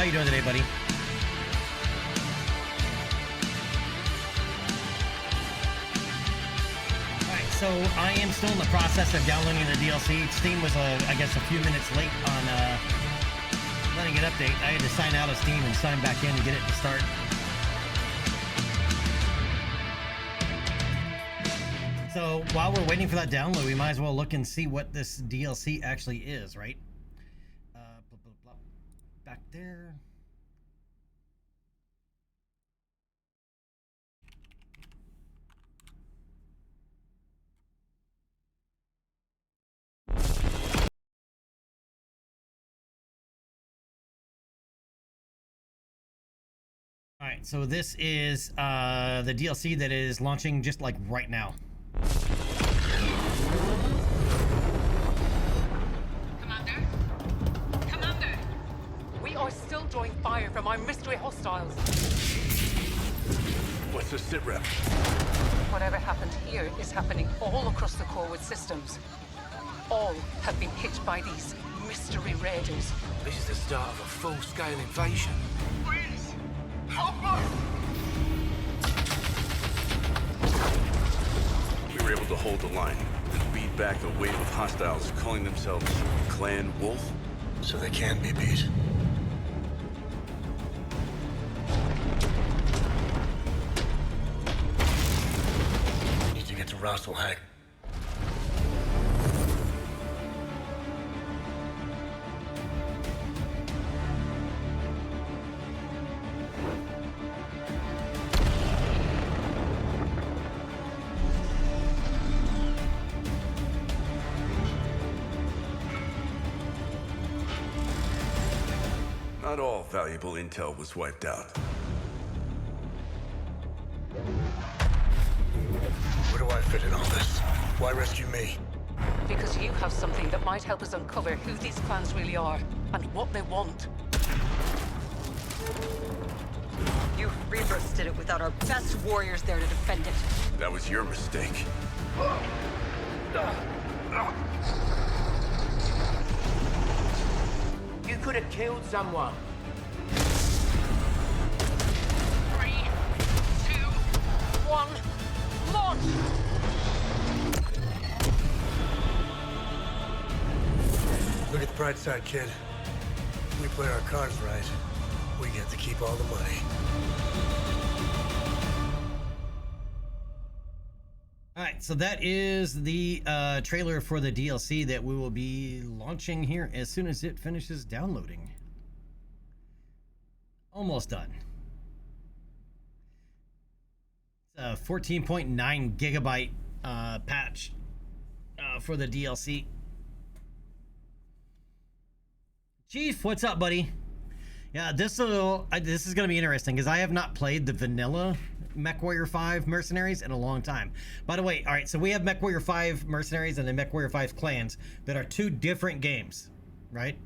you doing today, buddy? Alright, so I am still in the process of downloading the DLC. Steam was, I guess, a few minutes late on letting it update. I had to sign out of Steam and sign back in to get it to start. So while we're waiting for that download, we might as well look and see what this DLC actually is, right? Blah, blah, blah. Back there. All right, so this is the DLC that is launching just like right now. Commander, we are still drawing fire from our mystery hostiles. What's the sit rep? Whatever happened here is happening all across the Corwood systems. All have been hit by these mystery raiders. This is the start of a full-scale invasion. Please, help us! We were able to hold the line and beat back a wave of hostiles calling themselves Clan Wolf. So they can be beat. Need to get to Rosselhag. Not all valuable intel was wiped out. Where do I fit in all this? Why rescue me? Because you have something that might help us uncover who these clans really are and what they want. You Reavers did it without our best warriors there to defend it. That was your mistake. You could have killed someone. 3, 2, 1, launch! Look at the bright side, kid. If we play our cards right, we get to keep all the money. All right, so that is the trailer for the DLC that we will be launching here as soon as it finishes downloading. Almost done. It's a 14.9 gigabyte patch for the DLC. Chief, what's up, buddy? Yeah, this is going to be interesting because I have not played the vanilla MechWarrior 5 Mercenaries in a long time. By the way, all right, so we have MechWarrior 5 Mercenaries and the MechWarrior 5 Clans that are two different games, right?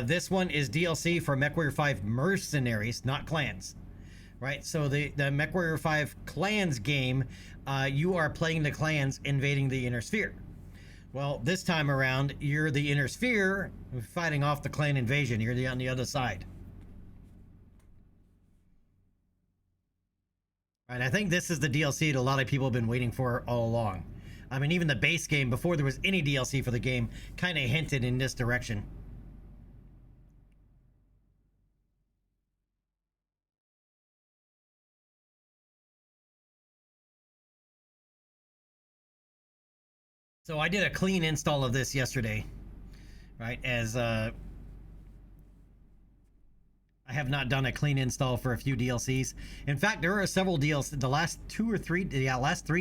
This one is DLC for MechWarrior 5 Mercenaries, not Clans, right? So the MechWarrior 5 Clans game, you are playing the clans invading the Inner Sphere. Well, this time around, you're the Inner Sphere fighting off the clan invasion. You're on the other side. And I think this is the DLC that a lot of people have been waiting for all along. I mean, even the base game, before there was any DLC for the game, kind of hinted in this direction. So I did a clean install of this yesterday, right? As I have not done a clean install for a few DLCs. In fact, there are several DLCs. The last three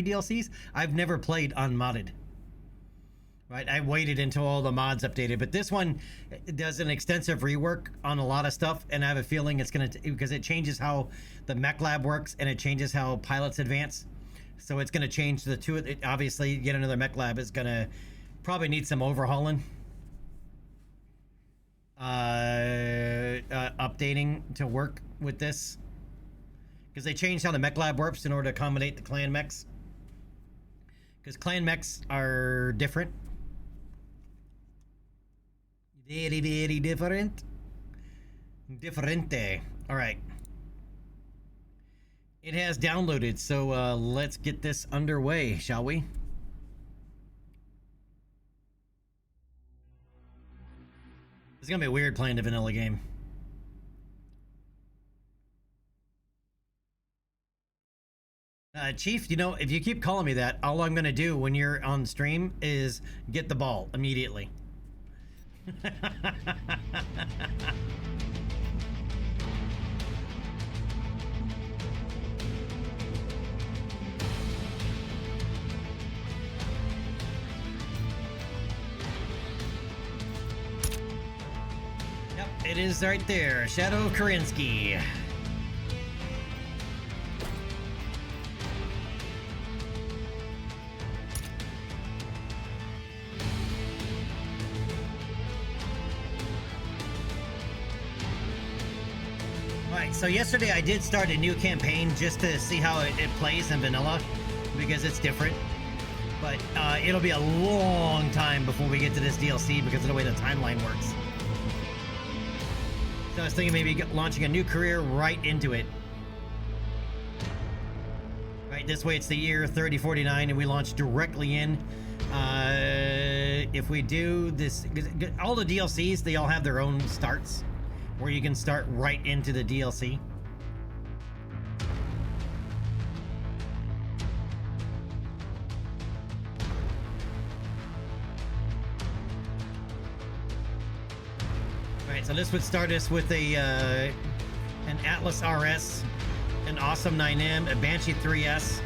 DLCs I've never played unmodded. Right, I waited until all the mods updated, but this one does an extensive rework on a lot of stuff, and I have a feeling it's gonna because it changes how the mech lab works and it changes how pilots advance. So it's going to change the two. Obviously, yet another mech lab is going to probably need some overhauling, updating to work with this, because they changed how the mech lab works in order to accommodate the clan mechs. Because clan mechs are different, very different Differente. All right. It has downloaded, so let's get this underway, shall we? It's gonna be weird playing the vanilla game. Chief, you know, if you keep calling me that, all I'm gonna do when you're on stream is get the ball immediately. Yep, it is right there. Shadow Karinsky. Alright, so yesterday I did start a new campaign just to see how it plays in vanilla, because it's different. But it'll be a long time before we get to this DLC because of the way the timeline works. So I was thinking maybe launching a new career right into it. Right, this way it's the year 3049 and we launch directly in. If we do this, all the DLCs, they all have their own starts where you can start right into the DLC. Alright, so this would start us with a an Atlas RS, an Awesome 9M, a Banshee 3S.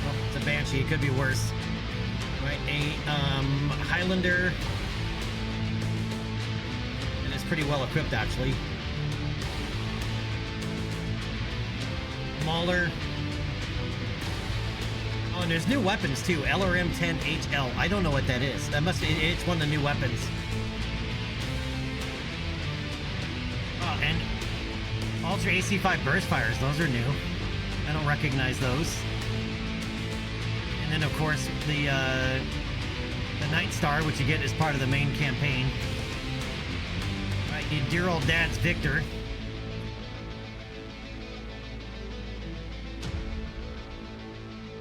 Well, it's a Banshee, it could be worse. Right, a Highlander. And it's pretty well equipped actually. Mauler. Oh, and there's new weapons too. LRM-10HL. I don't know what that is. That must be, it's one of the new weapons. Oh, and Ultra AC5 burst fires. Those are new. I don't recognize those. And then of course the Night Star, which you get as part of the main campaign. Right, your dear old dad's Victor.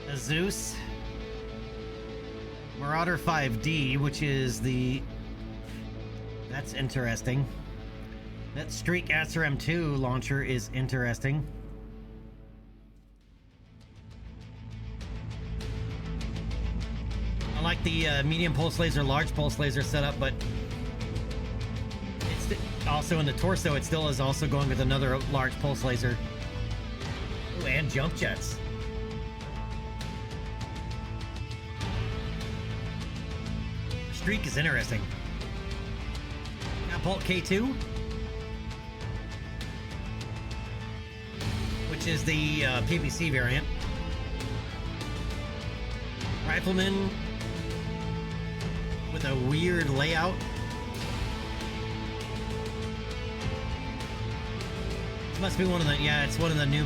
A Zeus. Marauder 5D, which is the... That's interesting. That Streak SRM2 launcher is interesting. I like the medium pulse laser, large pulse laser setup, but it's also in the torso, it still is also going with another large pulse laser. Ooh, and jump jets. Streak is interesting. Bolt K2, which is the PPC variant. Rifleman with a weird layout. This must be one of the, yeah, it's one of the new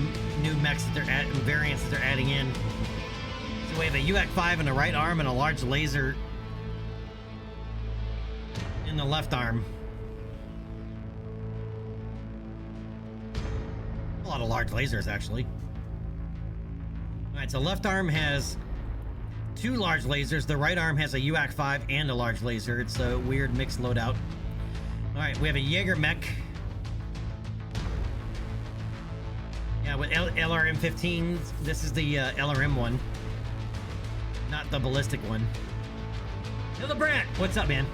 mechs that they're variants that they're adding in. So we have a UAC-5 in the right arm and a large laser in the left arm. A lot of large lasers, actually. Alright, so left arm has 2 large lasers. The right arm has a UAC-5 and a large laser. It's a weird mixed loadout. Alright, we have a Jaeger mech. Yeah, with LRM-15. This is the LRM one. Not the ballistic one. Hello, Brant! What's up, man?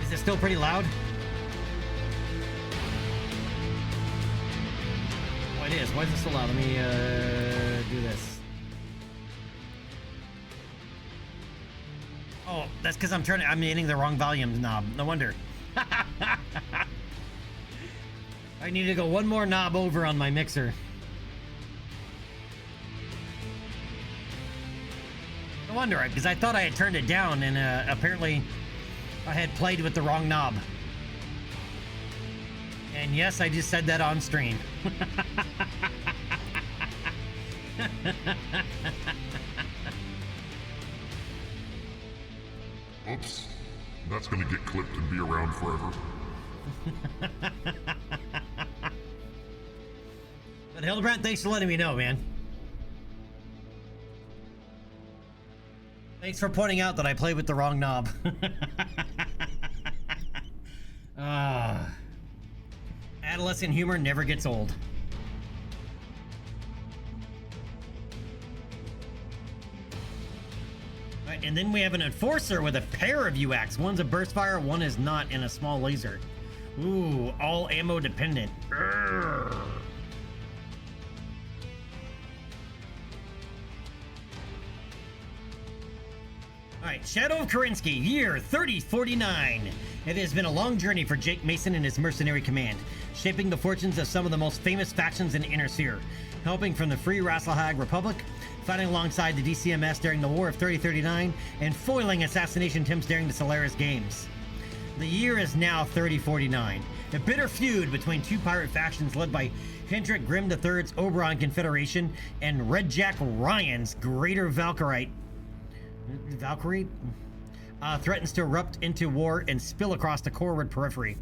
Is it still pretty loud? Oh, it is. Why is it so loud? Let me do this. Oh, that's because I'm hitting the wrong volume knob. No wonder. I need to go one more knob over on my mixer. No wonder, because I thought I had turned it down, and apparently I had played with the wrong knob. And yes, I just said that on stream. Oops. That's gonna get clipped and be around forever. But Hildebrand, thanks for letting me know, man. Thanks for pointing out that I played with the wrong knob. Adolescent humor never gets old. Right, and then we have an enforcer with a pair of UACs. One's a burst fire, one is not, and a small laser. Ooh, all ammo dependent. Urgh. Alright, Shadow of Kerensky, year 3049. It has been a long journey for Jake Mason and his mercenary command, shaping the fortunes of some of the most famous factions in the Inner Sphere, helping from the Free Rasselhag Republic, fighting alongside the DCMS during the War of 3039, and foiling assassination attempts during the Solaris Games. The year is now 3049, a bitter feud between two pirate factions led by Hendrik Grimm III's Oberon Confederation and Red Jack Ryan's Greater Valkyrie threatens to erupt into war and spill across the Corwood periphery.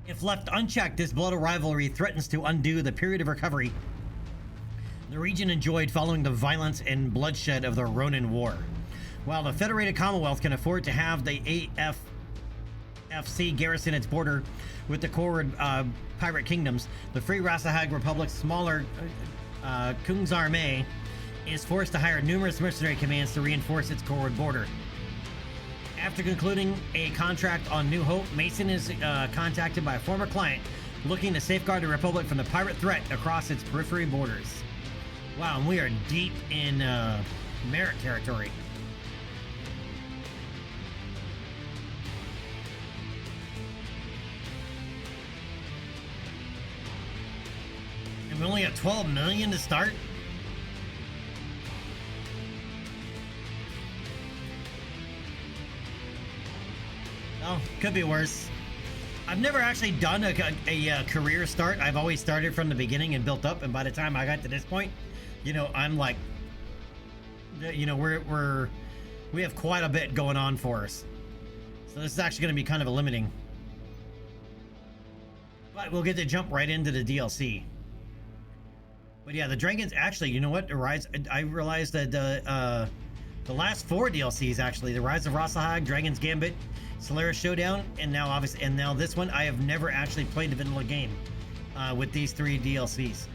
If left unchecked, this bloody rivalry threatens to undo the period of recovery the region enjoyed following the violence and bloodshed of the Ronin War. While the Federated Commonwealth can afford to have the AFC garrison its border with the Corwood pirate kingdoms, the Free Rasselhag Republic's smaller Kungsarmee is forced to hire numerous mercenary commands to reinforce its Corwood border. After concluding a contract on New Hope, Mason is contacted by a former client looking to safeguard the Republic from the pirate threat across its periphery borders. Wow, and we are deep in Merit territory. And we only have 12 million to start? Oh, could be worse. I've never actually done a career start. I've always started from the beginning and built up, and by the time I got to this point, you know, I'm like, you know, we have quite a bit going on for us. So this is actually going to be kind of a limiting. But we'll get to jump right into the DLC. But yeah, the Dragons actually, you know what? I realized that the last 4 DLCs actually, the Rise of Rasselhag, Dragon's Gambit, Solaris Showdown, and now this one, I have never actually played the vanilla game with these 3 DLCs.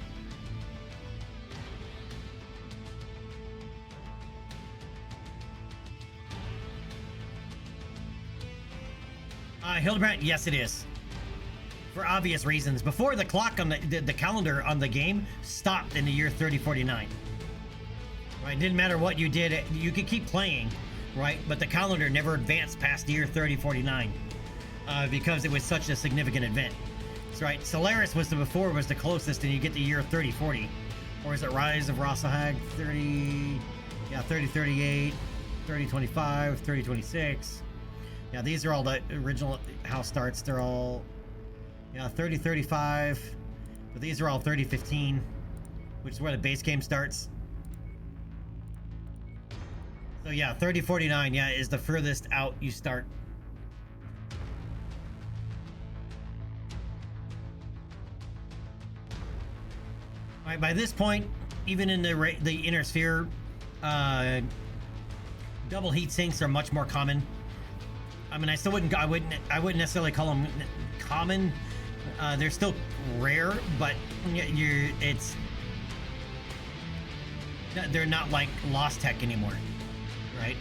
Hildebrand, yes it is. For obvious reasons. Before the clock on the calendar on the game stopped in the year 3049. Right, it didn't matter what you did, you could keep playing, right? But the calendar never advanced past the year 3049 because it was such a significant event. That's right. Solaris was the closest, and you get the year 3040. Or is it Rise of Rasselhag 3038, 3025, 3026. Yeah, these are all the original house starts. They're all 3035, but these are all 3015, which is where the base game starts. So yeah, 3049, yeah, is the furthest out you start. All right, by this point, even in the Inner Sphere, double heat sinks are much more common. I mean, I wouldn't necessarily call them common. They're still rare, but they're not like Lost Tech anymore, right?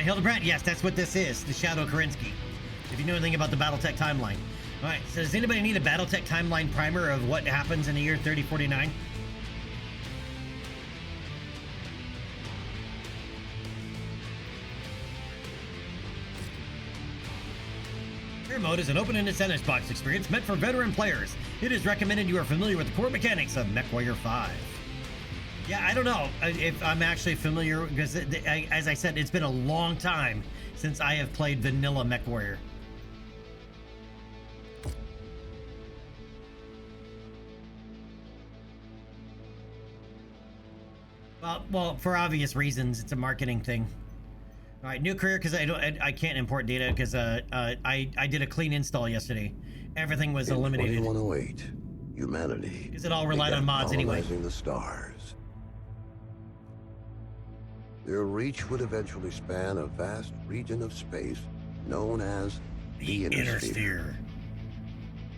Hildebrand, yes, that's what this is, the Shadow of Kerensky. If you know anything about the BattleTech timeline. All right, so does anybody need a BattleTech timeline primer of what happens in the year 3049? Mode is an open-ended sandbox experience meant for veteran players. It is recommended you are familiar with the core mechanics of MechWarrior 5. Yeah, I don't know if I'm actually familiar, because as I said, it's been a long time since I have played vanilla MechWarrior. Well, for obvious reasons, it's a marketing thing. All right, new career because I can't import data because I did a clean install yesterday. Everything was eliminated. In 2108, humanity Because it all relied on began mods anyway. colonizing the stars. Their reach would eventually span a vast region of space known as the Inner Sphere.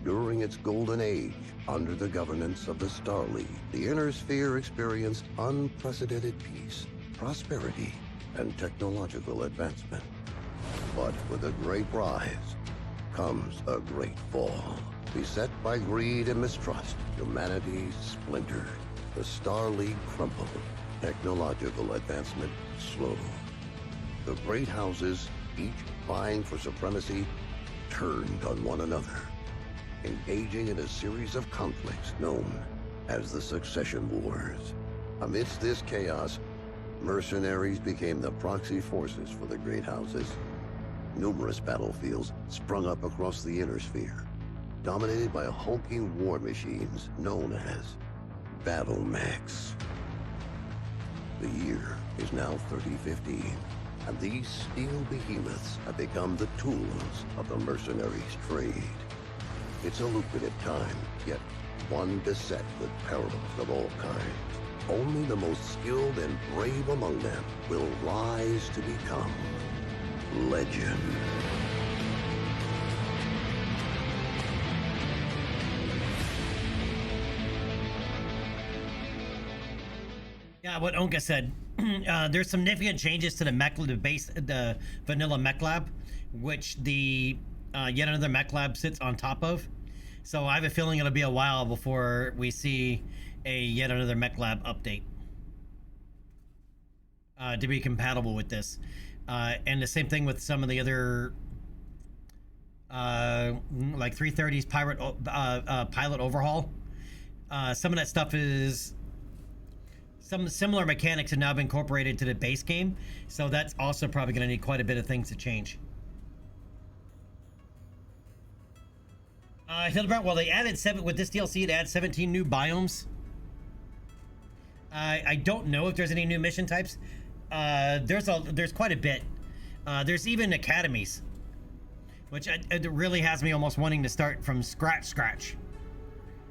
During its golden age, under the governance of the Star League, the Inner Sphere experienced unprecedented peace, prosperity, and technological advancement. But with a great rise comes a great fall. Beset by greed and mistrust, humanity splintered. The Star League crumbled. Technological advancement slowed. The great houses, each vying for supremacy, turned on one another, engaging in a series of conflicts known as the Succession Wars. Amidst this chaos, mercenaries became the proxy forces for the great houses. Numerous battlefields sprung up across the Inner Sphere, dominated by hulking war machines known as battle mechs. The year is now 3015, and these steel behemoths have become the tools of the mercenaries' trade. It's a lucrative time, yet one beset with perils of all kinds. Only the most skilled and brave among them will rise to become legend. Yeah, what Onka said. There's significant changes to the vanilla mech lab, which the yet another mech lab sits on top of. So I have a feeling it'll be a while before we see a yet another mech lab update to be compatible with this. And the same thing with some of the other like 330's pilot overhaul. Some of that stuff is some similar mechanics have now been incorporated to the base game, so that's also probably going to need quite a bit of things to change. Hildebrandt, well, they added with this DLC, it adds 17 new biomes. I don't know if there's any new mission types. There's quite a bit. There's even academies, which it really has me almost wanting to start from scratch.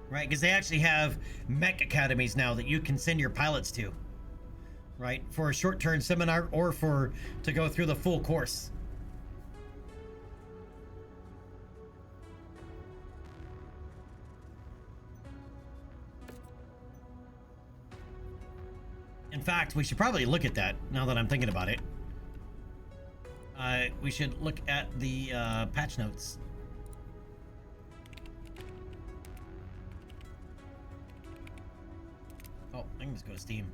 Right, because they actually have mech academies now that you can send your pilots to, right, for a short-term seminar or to go through the full course. In fact, we should probably look at that now that I'm thinking about it. We should look at the patch notes. Oh, I can just go to Steam.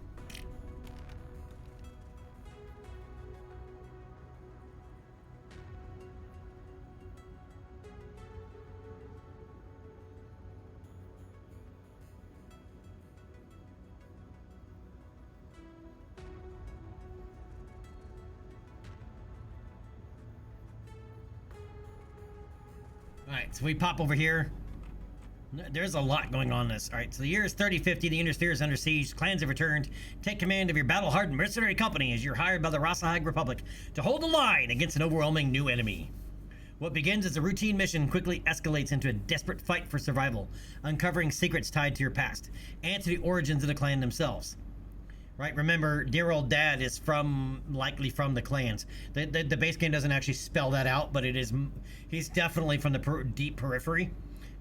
All right, so we pop over here. There's a lot going on in this. All right, so the year is 3050. The Inner Sphere is under siege. Clans have returned. Take command of your battle-hardened mercenary company as you're hired by the Rasahag Republic to hold the line against an overwhelming new enemy. What begins as a routine mission quickly escalates into a desperate fight for survival, uncovering secrets tied to your past and to the origins of the clan themselves. Right, remember, dear old dad is likely from the clans. The base game doesn't actually spell that out, but he's definitely from the deep periphery.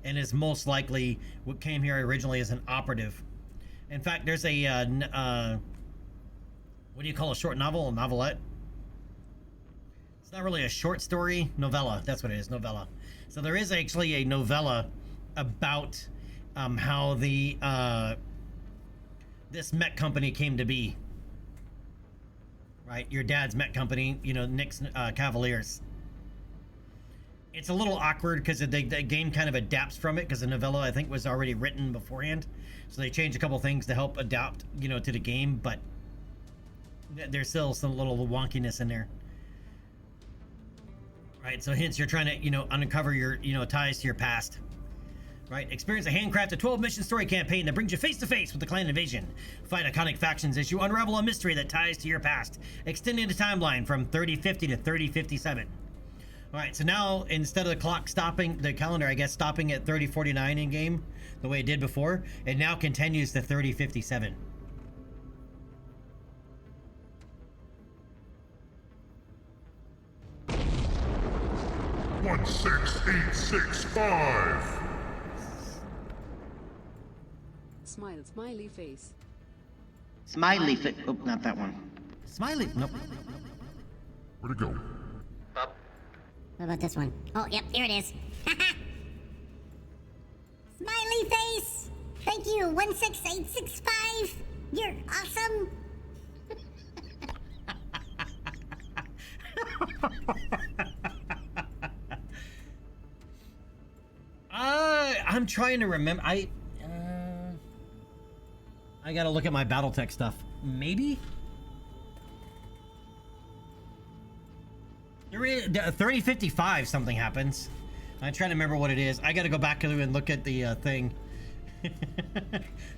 And is most likely what came here originally as an operative. In fact, there's a what do you call a short novel? A novelette? It's not really a short story. Novella. That's what it is. Novella. So there is actually a novella about how the this mech company came to be. Right, your dad's mech company. You know, Nick's Cavaliers. It's a little awkward because the game kind of adapts from it because the novella, I think, was already written beforehand. So they changed a couple things to help adapt, you know, to the game, but there's still some little wonkiness in there. Right, so hence you're trying to, you know, uncover your, you know, ties to your past. Right, experience a handcrafted 12-mission story campaign that brings you face-to-face with the clan invasion. Fight iconic factions as you unravel a mystery that ties to your past, extending the timeline from 3050 to 3057. All right, so now instead of the clock stopping, the calendar, I guess, stopping at 3049 in game, the way it did before, it now continues to 3057. One 16865. Smile, smiley face. Smiley face. Oh, not that one. Smiley. Nope. Where'd it go? What about this one? Oh, yep, here it is. Smiley face! Thank you, 16865. You're awesome. I'm trying to remember. I gotta look at my BattleTech stuff. Maybe? There is 3055 something happens. I'm trying to remember what it is. I gotta go back through and look at the thing.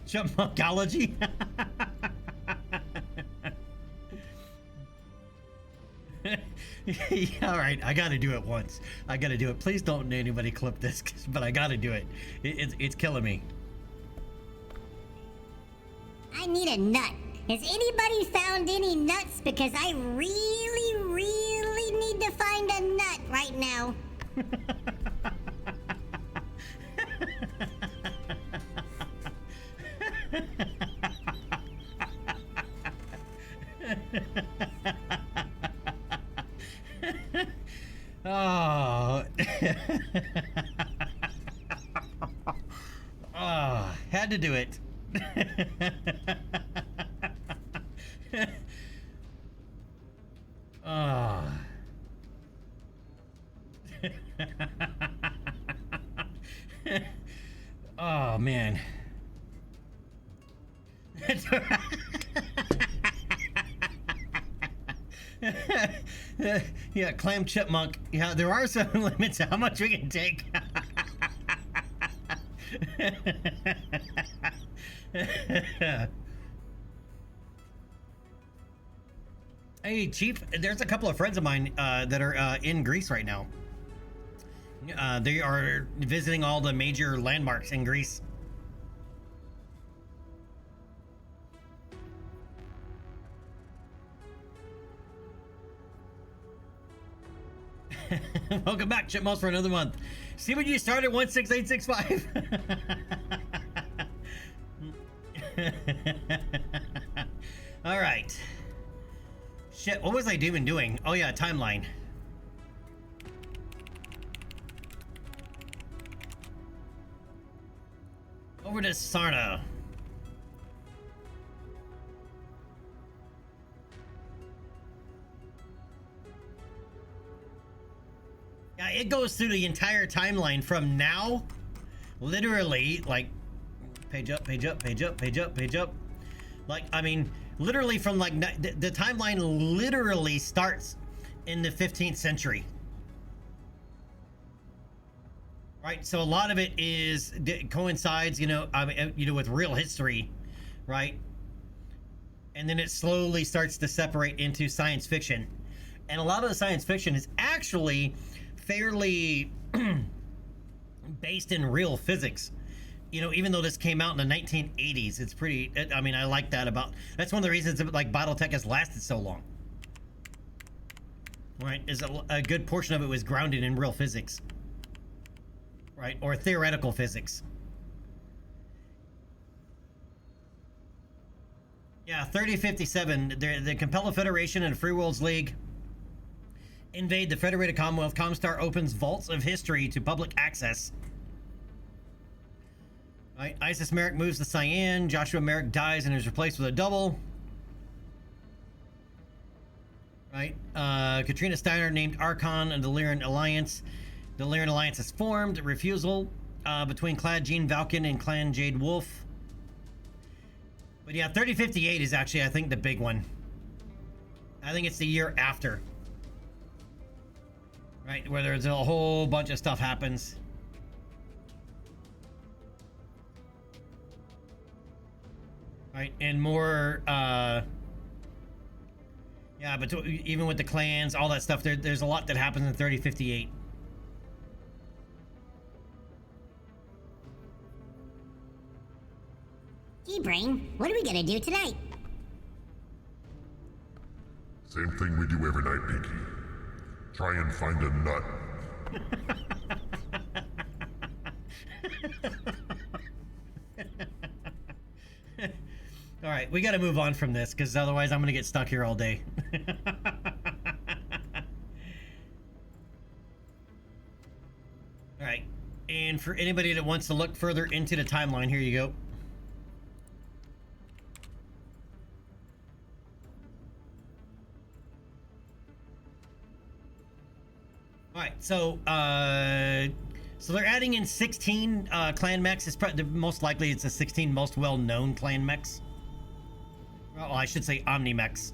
Chipmunkology. Yeah, all right, I gotta do it once. I gotta do it. Please don't anybody clip this, but I gotta do it. It's killing me. I need a nut. Has anybody found any nuts? Because I really, really need to find a nut right now. Oh. Oh, had to do it. Oh. Oh man. Yeah, clam chipmunk. Yeah, there are some limits to how much we can take. Hey, Chief, there's a couple of friends of mine that are in Greece right now. They are visiting all the major landmarks in Greece. Welcome back, Chipmunks, for another month. See what you started, 16865. All right. Shit, what was I even doing? Oh yeah, timeline. Over to Sarna. Yeah, it goes through the entire timeline from now, literally, like, page up, page up, page up, page up, page up. Like, I mean, literally from like, the timeline literally starts in the 15th century. Right, so a lot of it coincides, you know, with real history, right? And then it slowly starts to separate into science fiction. And a lot of the science fiction is actually fairly based in real physics. You know, even though this came out in the 1980s, it's pretty, I mean, I like that about, that's one of the reasons that, like, BattleTech has lasted so long. Right, is a good portion of it was grounded in real physics. Right, or theoretical physics. Yeah, 3057, the Compel Federation and Free Worlds League invade the Federated Commonwealth. Comstar opens vaults of history to public access. Right, Isis Merrick moves to Cyan. Joshua Merrick dies and is replaced with a double. Right, Katrina Steiner named Archon and the Lyran Alliance. The Lyran Alliance is formed. Refusal between Clan Jean Valken and Clan Jade Wolf. But yeah, 3058 is actually, I think, the big one. I think it's the year after. Right, where there's a whole bunch of stuff happens. right? And more, yeah, but even with the clans, all that stuff, there's a lot that happens in 3058. Gee, Brain, what are we gonna do tonight? Same thing we do every night, Pinky. Try and find a nut. All right, we got to move on from this because otherwise I'm going to get stuck here all day. All right, and for anybody that wants to look further into the timeline, here you go. All right, so they're adding in 16 clan mechs. It's most likely it's the 16 most well-known clan mechs. Well, I should say Omni mechs.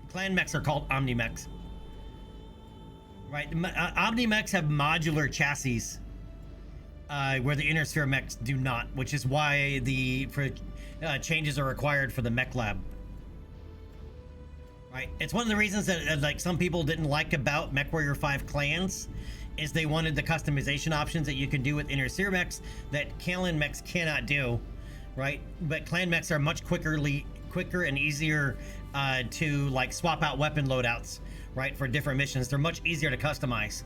Clan mechs are called Omni mechs. Right, Omni mechs have modular chassis, where the Inner Sphere mechs do not, which is why the changes are required for the mech lab. Right, it's one of the reasons that like some people didn't like about MechWarrior 5 clans is they wanted the customization options that you can do with Inner Sphere mechs that clan mechs cannot do, right? But clan mechs are much quicker and easier to like swap out weapon loadouts, right? For different missions, they're much easier to customize,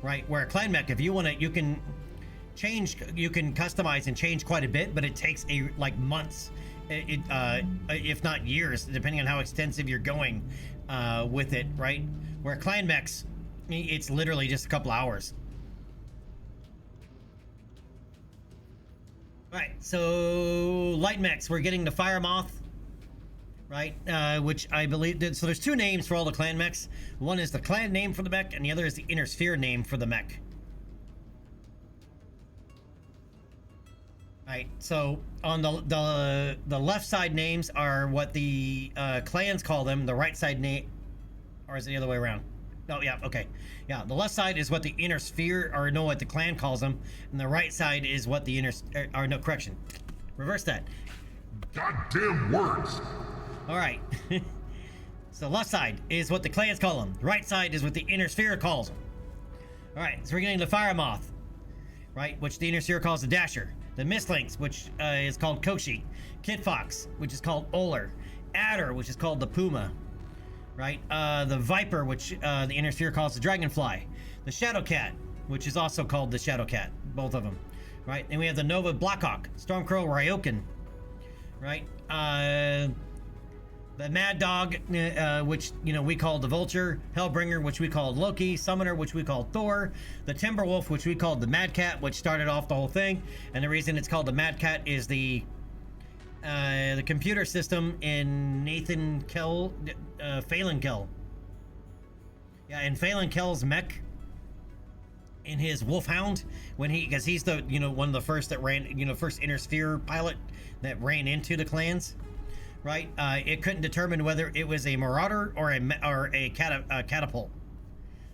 right? Where a clan mech, if you want to, you can customize and change quite a bit, but it takes like months. If not years, depending on how extensive you're going with it, right? Where clan mechs, it's literally just a couple hours. All right, so light mechs, we're getting the Fire Moth, right? Which I believe, so there's two names for all the clan mechs. One is the clan name for the mech, and the other is the Inner Sphere name for the mech. Right, so on the left side names are what the clans call them. The right side name, or is it the other way around? Oh yeah, okay, yeah. The left side is what the Inner Sphere, or no, what the clan calls them, and the right side is what the or no, correction, reverse that. Goddamn words. All right. So left side is what the clans call them. The right side is what the Inner Sphere calls them. All right, so we're getting the Fire Moth, right, which the Inner Sphere calls the Dasher. The Mistlynx, which is called Koshi. Kid Fox, which is called Oler. Adder, which is called the Puma. Right? The Viper, which the Inner Sphere calls the Dragonfly. The Shadow Cat, which is also called the Shadow Cat. Both of them. Right? And we have the Nova Blackhawk. Stormcrow Ryokan. Right? The Mad Dog, which, you know, we call the Vulture. Hellbringer, which we call Loki. Summoner, which we call Thor. The Timberwolf, which we called the Mad Cat, which started off the whole thing. And the reason it's called the Mad Cat is the computer system in Nathan Kell, Phelan Kell. Yeah, in Phelan Kell's mech, in his Wolfhound, because he's the, you know, one of the first that ran, you know, first Inner Sphere pilot that ran into the clans. Right, it couldn't determine whether it was a Marauder or a catapult.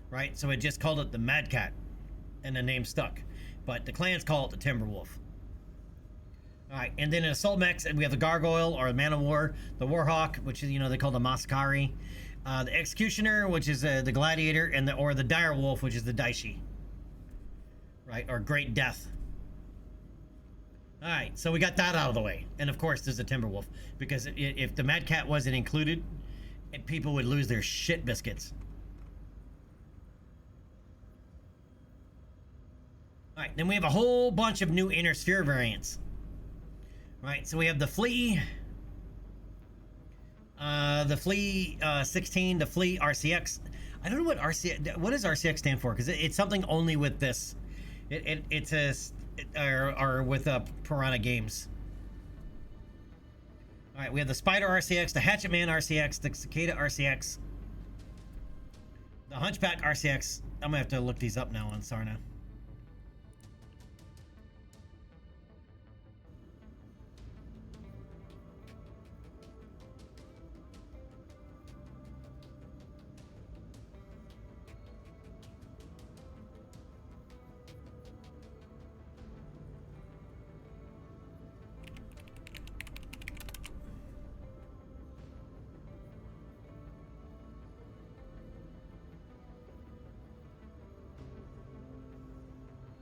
Right, so it just called it the Mad Cat, and the name stuck. But the clans call it the Timberwolf. All right, and then in Assault Mechs, we have the Gargoyle or the Man of War, the Warhawk, which is, you know, they call the Mascari, the Executioner, which is the Gladiator, and or the Dire Wolf, which is the Daishi. Right, or Great Death. All right, so we got that out of the way. And of course, there's the Timberwolf, because if the Mad Cat wasn't included, people would lose their shit biscuits. All right, then we have a whole bunch of new Inner Sphere variants. All right, so we have the Flea, 16, the Flea RCX. I don't know what does RCX stand for, because it's something only with this. It's a or with Piranha Games. All right, we have the Spider RCX, the Hatchet Man RCX, the Cicada RCX, the Hunchback RCX. I'm gonna have to look these up now on Sarna.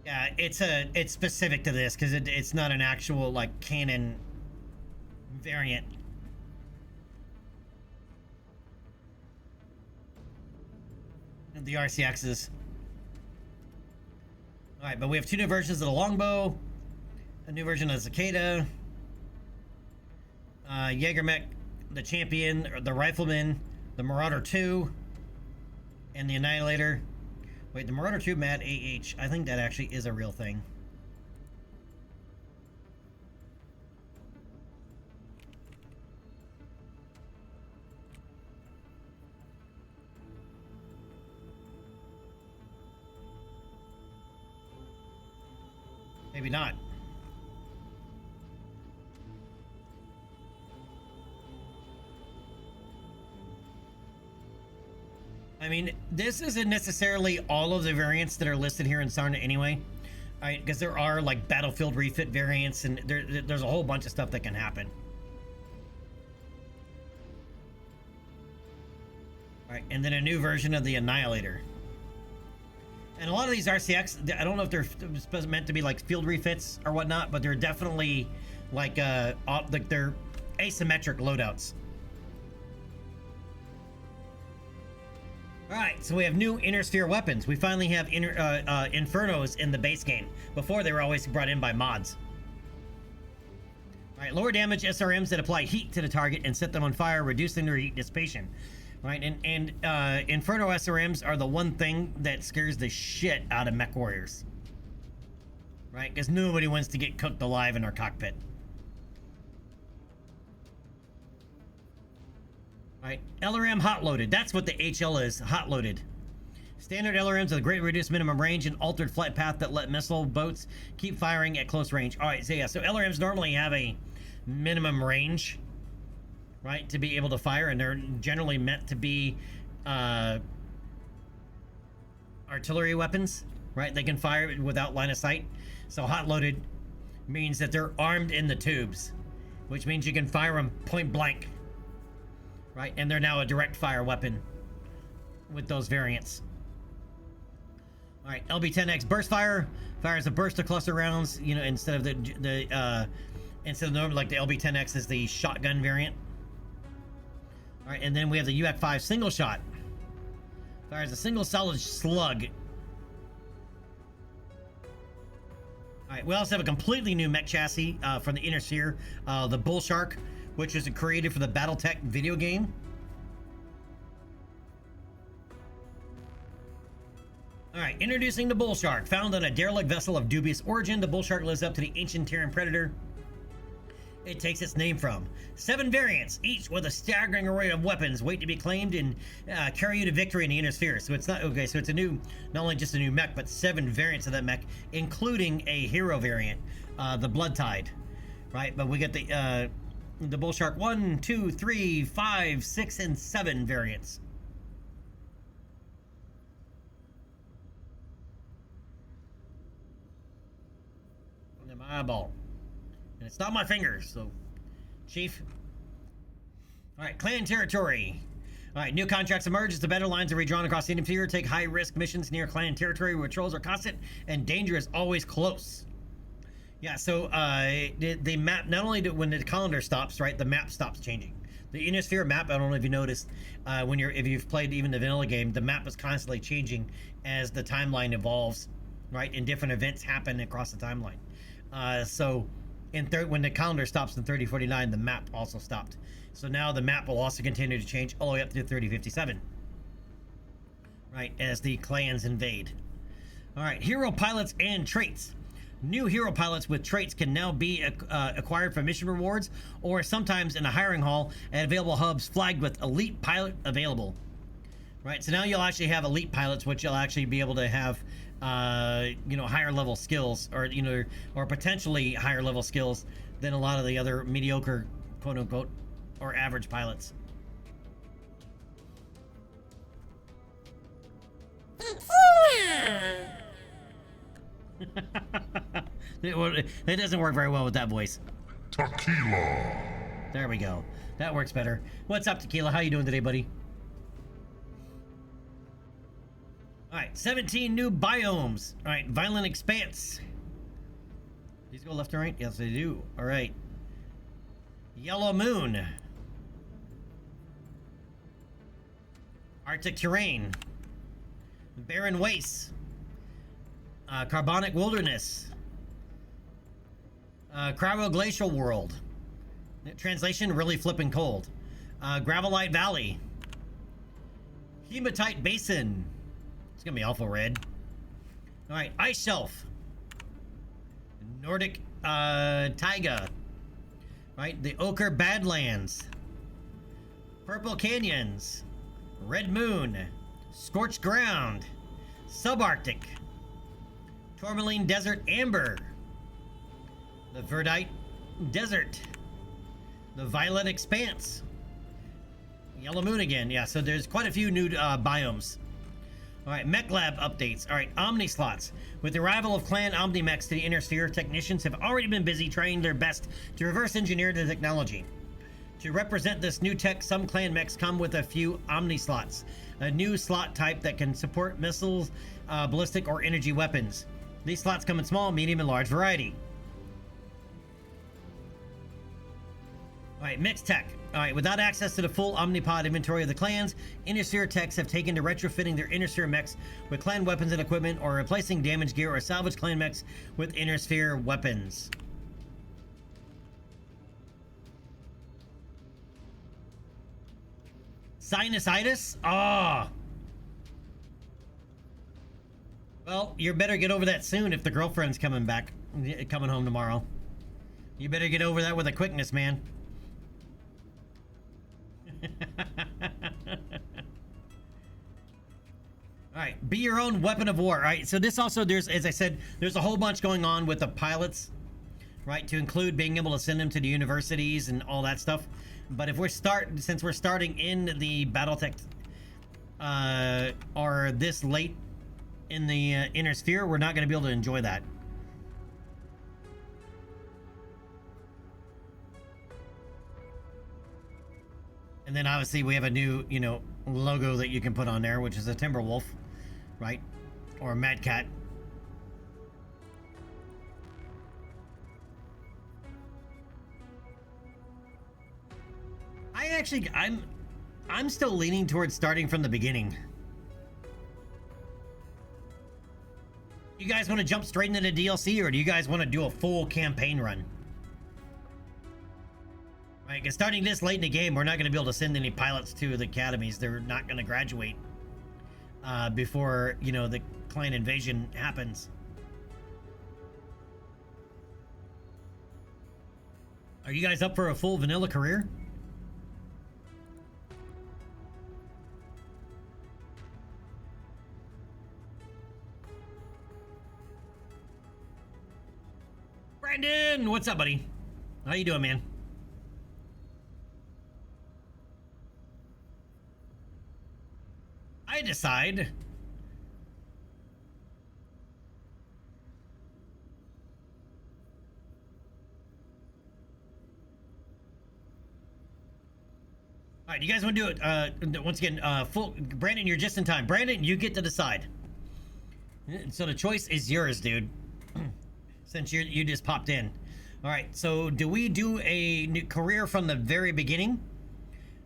Yeah, it's specific to this because it's not an actual like canon variant. The RCXs. All right, but we have 2 new versions of the longbow, a new version of the cicada, Jaegermech, the champion, or the rifleman, the Marauder 2, and the Annihilator. Wait, the Marauder 2 Mad AH. I think that actually is a real thing. Maybe not. I mean, this isn't necessarily all of the variants that are listed here in Sarna anyway. Alright, because there are like battlefield refit variants and there's a whole bunch of stuff that can happen. Alright, and then a new version of the Annihilator. And a lot of these RCX, I don't know if they're meant to be like field refits or whatnot, but they're definitely like they're asymmetric loadouts. Alright, so we have new Inner Sphere weapons. We finally have Infernos in the base game. Before, they were always brought in by mods. Alright, lower damage SRMs that apply heat to the target and set them on fire, reducing their heat dissipation. Right, and Inferno SRMs are the one thing that scares the shit out of mech warriors. Right, because nobody wants to get cooked alive in our cockpit. Right, LRM hot loaded. That's what the HL is, hot loaded. Standard LRMs with a great reduced minimum range and altered flight path that let missile boats keep firing at close range. All right, so yeah, so LRMs normally have a minimum range, right, to be able to fire, and they're generally meant to be artillery weapons, right? They can fire without line of sight. So hot loaded means that they're armed in the tubes, which means you can fire them point blank, right? And they're now a direct fire weapon with those variants. All right, LB-10X burst fire fires a burst of cluster rounds, you know, instead of instead of normal, like the LB-10X is the shotgun variant. All right, and then we have the UAC-5 single shot. Fires a single solid slug. All right, we also have a completely new mech chassis from the Inner Sphere, the Bull Shark, which was created for the BattleTech video game. All right, introducing the Bull Shark. Found on a derelict vessel of dubious origin, the Bull Shark lives up to the ancient Terran predator it takes its name from. 7 variants, each with a staggering array of weapons wait to be claimed and carry you to victory in the Inner Sphere. So it's not, okay, so it's a new, not only just a new mech, but 7 variants of that mech, including a hero variant, the Blood Tide, right? But we get the Bull Shark 1, 2, 3, 5, 6, and 7 variants. And my eyeball. And it's not my fingers, so Chief. All right, clan territory. All right, new contracts emerge as the battle lines are redrawn across the Inner Sphere. Take high-risk missions near clan territory where trolls are constant and danger is always close. Yeah, so the map, not only when the calendar stops, right, the map stops changing. The Inner Sphere map, I don't know if you noticed, if you've played even the vanilla game, the map is constantly changing as the timeline evolves, right, and different events happen across the timeline. So when the calendar stops in 3049, the map also stopped. So now the map will also continue to change all the way up to 3057, right, as the clans invade. All right, hero pilots and traits. New hero pilots with traits can now be acquired from mission rewards or sometimes in a hiring hall at available hubs flagged with elite pilot available. Right, so now you'll actually have elite pilots, which you'll actually be able to have higher level skills, or or potentially higher level skills than a lot of the other mediocre, quote unquote, or average pilots. It doesn't work very well with that voice. Tequila. There we go. That works better. What's up, Tequila? How you doing today, buddy? All right, 17 new biomes. All right, Violent Expanse. These go left and right? Yes, they do. All right. Yellow Moon. Arctic Terrain. Barren Wastes. Carbonic Wilderness. Cryoglacial World. Translation, really flipping cold. Gravelite Valley. Hematite Basin. It's gonna be awful red. All right, Ice Shelf. Nordic Taiga. Right, the Ochre Badlands. Purple Canyons. Red Moon. Scorched Ground. Subarctic. Tourmaline Desert Amber. The Verdite Desert. The Violet Expanse. Yellow Moon again. Yeah, so there's quite a few new biomes. All right, Mech Lab updates. All right, Omni slots. With the arrival of Clan Omni Mechs to the Inner Sphere, technicians have already been busy trying their best to reverse engineer the technology. To represent this new tech, some Clan Mechs come with a few Omni slots, a new slot type that can support missiles, ballistic, or energy weapons. These slots come in small, medium, and large variety. All right, Mix Tech. All right, without access to the full Omnipod inventory of the clans, Inner Sphere techs have taken to retrofitting their Inner Sphere mechs with clan weapons and equipment, or replacing damaged gear or salvaged clan mechs with Inner Sphere weapons. Sinusitis? Ah. Oh. Well, you better get over that soon if the girlfriend's coming home tomorrow. You better get over that with a quickness, man. All right, be your own weapon of war. All right, so this also, there's, as I said, there's a whole bunch going on with the pilots, right, to include being able to send them to the universities and all that stuff. But if since we're starting in the Battletech, or this late in the Inner Sphere, we're not going to be able to enjoy that. And then obviously we have a new, logo that you can put on there, which is a Timberwolf, right? Or a Mad Cat. I'm still leaning towards starting from the beginning. You guys want to jump straight into the DLC, or do you guys want to do a full campaign run? Right, because starting this late in the game, we're not going to be able to send any pilots to the academies. They're not going to graduate before, the clan invasion happens. Are you guys up for a full vanilla career? Brandon, what's up, buddy? How you doing, man? I decide. All right, you guys want to do it? Once again, full. Brandon, you're just in time. Brandon, you get to decide. So the choice is yours, dude. Since you just popped in. All right. So do we do a new career from the very beginning?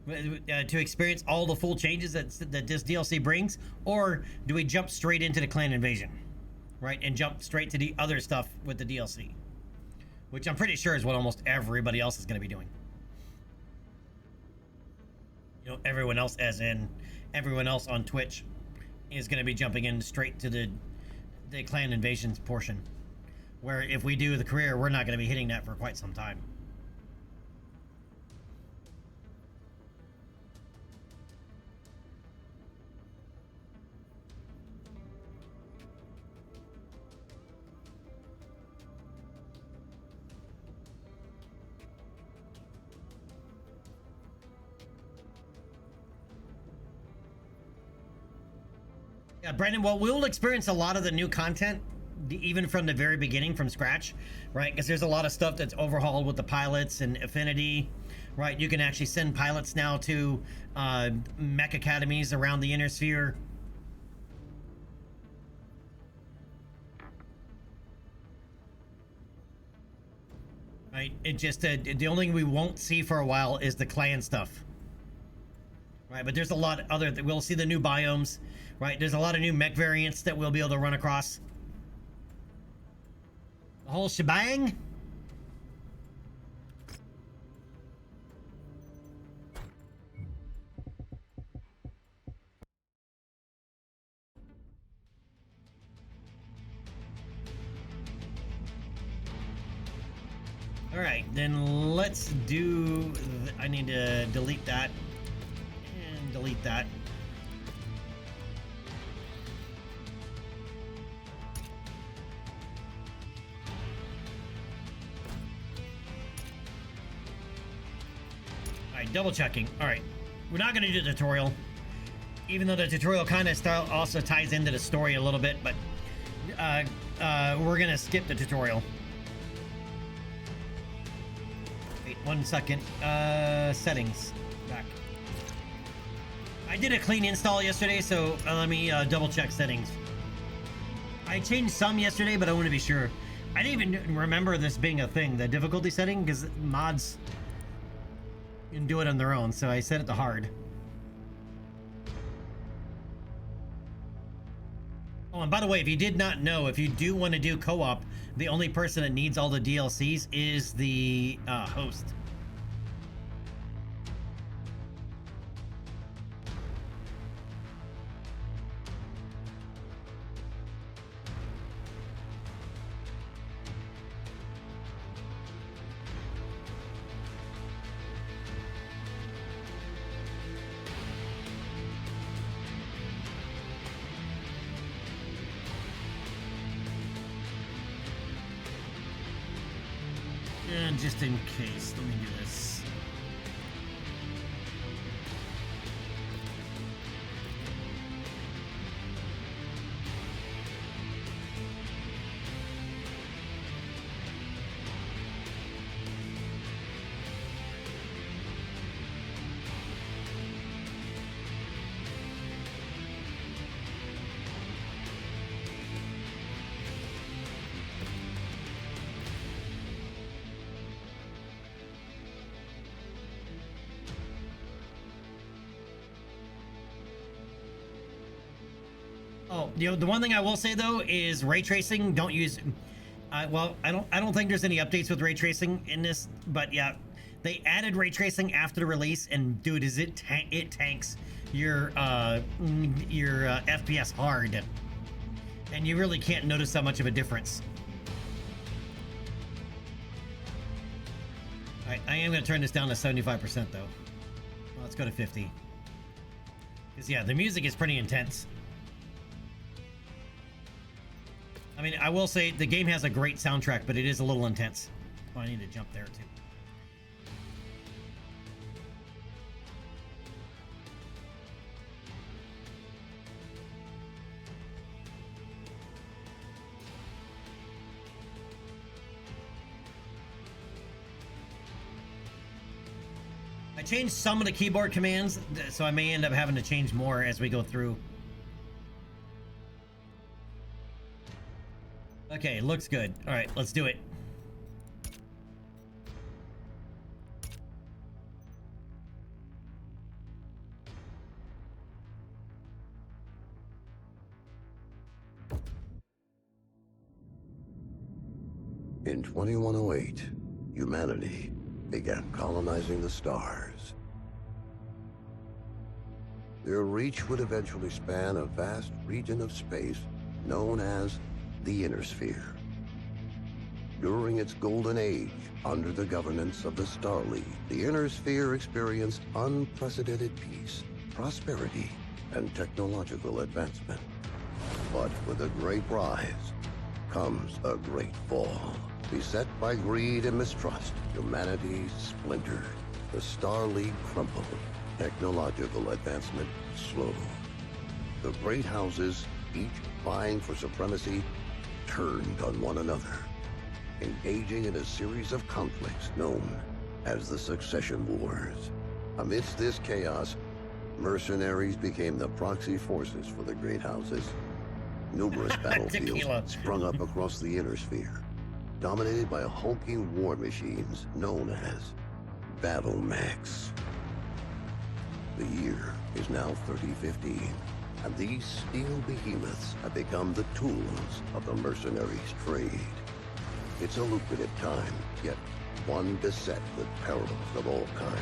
To experience all the full changes that this DLC brings, or do we jump straight into the clan invasion, right, and jump straight to the other stuff with the DLC, which I'm pretty sure is what almost everybody else is going to be doing. Everyone else, as in everyone else on Twitch, is going to be jumping in straight to the clan invasions portion, where if we do the career, we're not going to be hitting that for quite some time. Yeah, Brandon, well, we'll experience a lot of the new content, even from the very beginning, from scratch, right? Because there's a lot of stuff that's overhauled with the pilots and Affinity, right? You can actually send pilots now to mech academies around the Inner Sphere. Right? It just the only thing we won't see for a while is the clan stuff. Right, but there's a lot other that we'll see the new biomes. Right, there's a lot of new mech variants that we'll be able to run across. The whole shebang. All right, then let's do. I need to delete that and delete that. All right, double checking. All right, we're not going to do the tutorial, even though the tutorial kind of also ties into the story a little bit, but we're going to skip the tutorial. 1 second. Settings. Back. I did a clean install yesterday, so let me double check settings. I changed some yesterday, but I want to be sure. I didn't even remember this being a thing, the difficulty setting, because mods can do it on their own, so I set it to hard. Oh, and by the way, if you did not know, if you do want to do co-op, the only person that needs all the DLCs is the host. And just in case, let me do this. Oh, the one thing I will say though is ray tracing. Don't use. Well, I don't think there's any updates with ray tracing in this, but yeah, they added ray tracing after the release, and dude, it tanks your FPS hard, and you really can't notice that much of a difference. All right, I am going to turn this down to 75% though. Well, let's go to 50. Because yeah, the music is pretty intense. I mean, I will say the game has a great soundtrack, but it is a little intense. Oh, I need to jump there too. I changed some of the keyboard commands, so I may end up having to change more as we go through. Okay, looks good. All right, let's do it. In 2108, humanity began colonizing the stars. Their reach would eventually span a vast region of space known as the Inner Sphere. During its golden age, under the governance of the Star League, the Inner Sphere experienced unprecedented peace, prosperity, and technological advancement. But with a great rise comes a great fall. Beset by greed and mistrust, humanity splintered. The Star League crumbled. Technological advancement slowed. The great houses, each vying for supremacy, turned on one another, engaging in a series of conflicts known as the Succession Wars. Amidst this chaos, mercenaries became the proxy forces for the great houses. Numerous battlefields sprung up across the Inner Sphere, dominated by hulking war machines known as Battle Mechs. The year is now 3015, and these steel behemoths have become the tools of the mercenaries' trade. It's a lucrative time, yet one beset with perils of all kinds.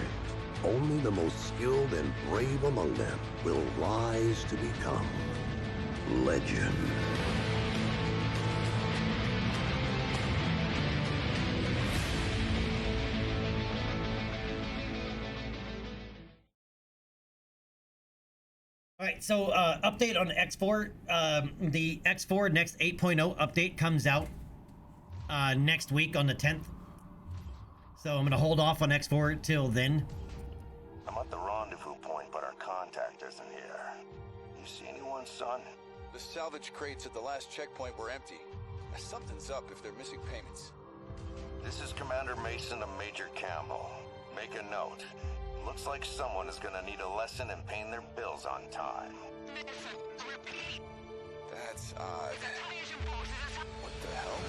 Only the most skilled and brave among them will rise to become legend. All right, so update on X4. The X4 next 8.0 update comes out next week on the 10th. So I'm gonna hold off on X4 till then. I'm at the rendezvous point, but our contact isn't here. You see anyone, son? The salvage crates at the last checkpoint were empty. Something's up if they're missing payments. This is Commander Mason of Major Campbell. Make a note. Looks like someone is gonna need a lesson in paying their bills on time. That's odd. What the hell?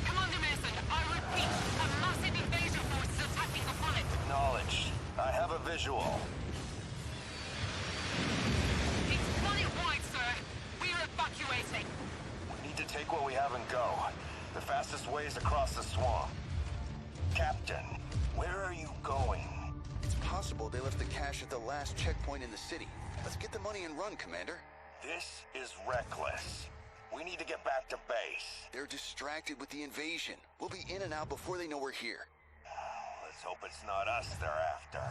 Commander Mason, I repeat, a massive invasion force is attacking the planet. Acknowledged. I have a visual. It's planet-wide, sir. We're evacuating. We need to take what we have and go. The fastest way is across the swamp. Captain, where are you going? It's possible they left the cash at the last checkpoint in the city. Let's get the money and run, Commander. This is reckless. We need to get back to base. They're distracted with the invasion. We'll be in and out before they know we're here. Let's hope it's not us they're after.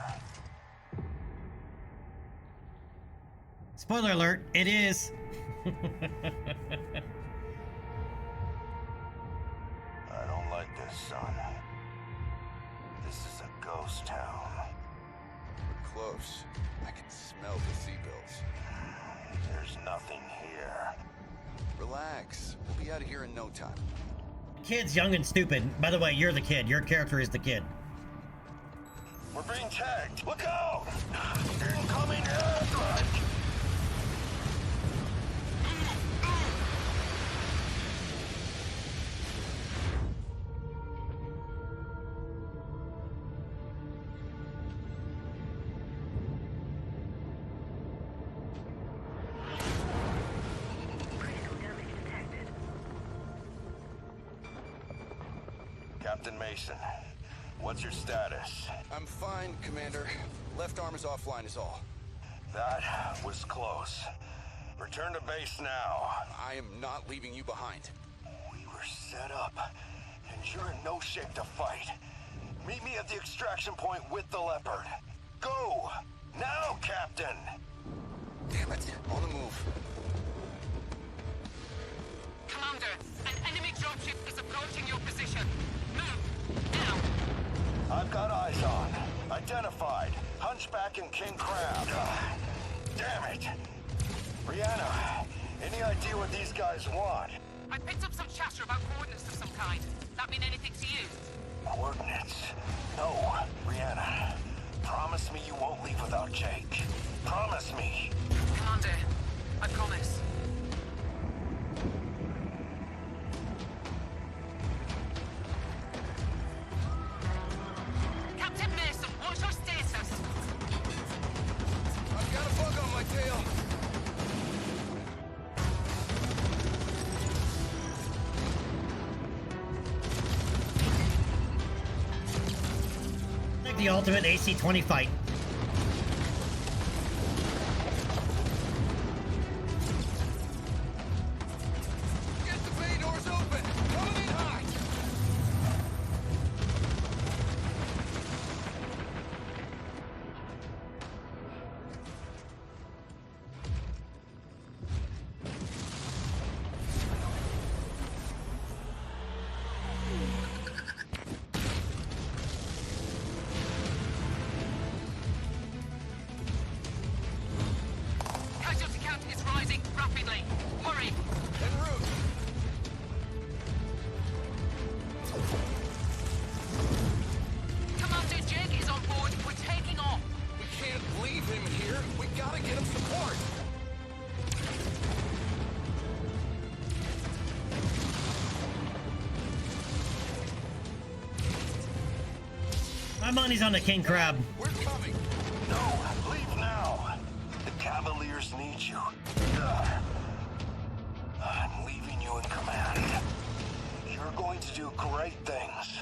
Spoiler alert, it is. I don't like this, son. This is a ghost town. We're close. I can smell the seatbelts. There's nothing here. Relax. We'll be out of here in no time. Kid's young and stupid. By the way, you're the kid. Your character is the kid. We're being tagged. Look out! Incoming airstrike! Captain Mason, what's your status? I'm fine, Commander. Left arm is offline is all. That was close. Return to base now. I am not leaving you behind. We were set up, and you're in no shape to fight. Meet me at the extraction point with the Leopard. Go! Now, Captain! Damn it. On the move. Commander, an enemy dropship is approaching your position. Move, now. I've got eyes on. Identified. Hunchback and King Crab. Damn it! Brianna, any idea what these guys want? I picked up some chatter about coordinates of some kind. That mean anything to you? Coordinates? No, Brianna. Promise me you won't leave without Jake. Promise me. Commander, I promise. Captain Mason, what's your status? I've got a bug on my tail. Like the ultimate AC-20 fight. Get the bay doors open. Coming in high. My money's on the king crab. We're coming. No, leave now. The Cavaliers need you. I'm leaving you in command. You're going to do great things.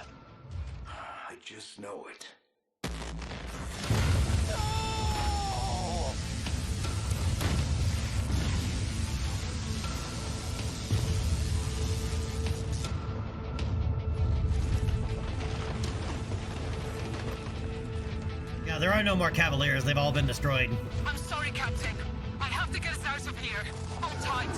I just know it. Yeah, there are no more Cavaliers. They've all been destroyed. I'm sorry, Captain. I have to get us out of here. Hold tight.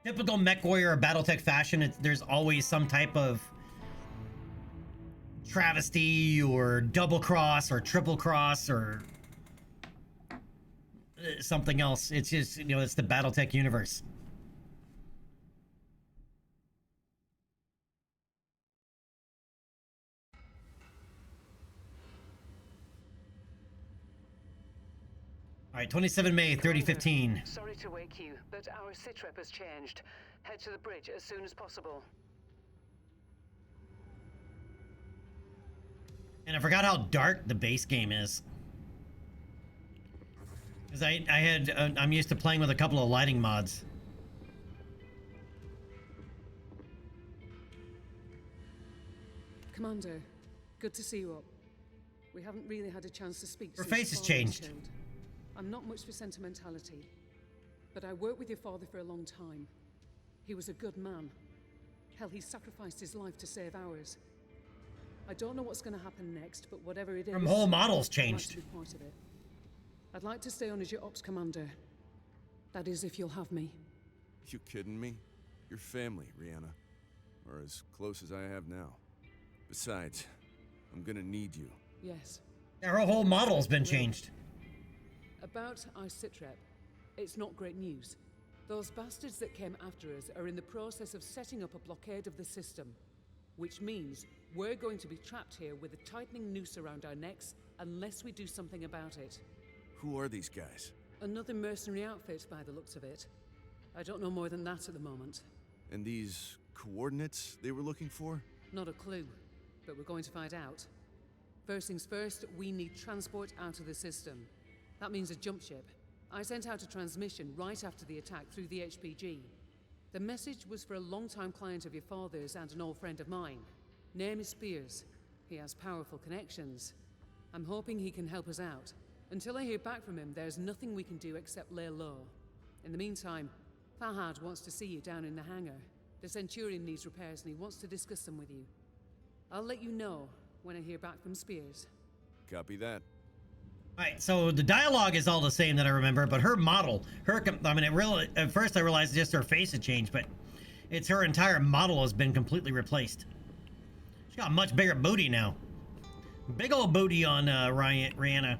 Typical mech warrior or battletech fashion, there's always some type of travesty or double cross or triple cross or something else. It's just, you know, it's the battletech universe. All right, 27 May 3015. Sorry to wake you, but our sitrep has changed. Head to the bridge as soon as possible. And I forgot how dark the base game is. Because I'm used to playing with a couple of lighting mods. Commander, good to see you up. We haven't really had a chance to speak. Her since face has your father was changed. killed. I'm not much for sentimentality, but I worked with your father for a long time. He was a good man. Hell, he sacrificed his life to save ours. I don't know what's going to happen next, but whatever it is, Her whole model's I'd like changed. to be part of it. I'd like to stay on as your ops commander. That is, if you'll have me. You kidding me? Your family, Rihanna. Or as close as I have now. Besides, I'm gonna need you. Yes. Yeah, her whole model's been changed. About our sitrep, it's not great news. Those bastards that came after us are in the process of setting up a blockade of the system, which means we're going to be trapped here with a tightening noose around our necks unless we do something about it. Who are these guys? Another mercenary outfit by the looks of it. I don't know more than that at the moment. And these coordinates they were looking for? Not a clue, but we're going to find out. First things first, we need transport out of the system. That means a jump ship. I sent out a transmission right after the attack through the HPG. The message was for a long-time client of your father's and an old friend of mine. Name is Spears. He has powerful connections. I'm hoping he can help us out. Until I hear back from him, there's nothing we can do except lay low. In the meantime, Fahad wants to see you down in the hangar. The Centurion needs repairs and he wants to discuss them with you. I'll let you know when I hear back from Spears. Copy that. Alright, so the dialogue is all the same that I remember, but her model, I mean, it really, at first I realized just her face had changed, but it's her entire model has been completely replaced. She's got a much bigger booty now. Big old booty on Rihanna.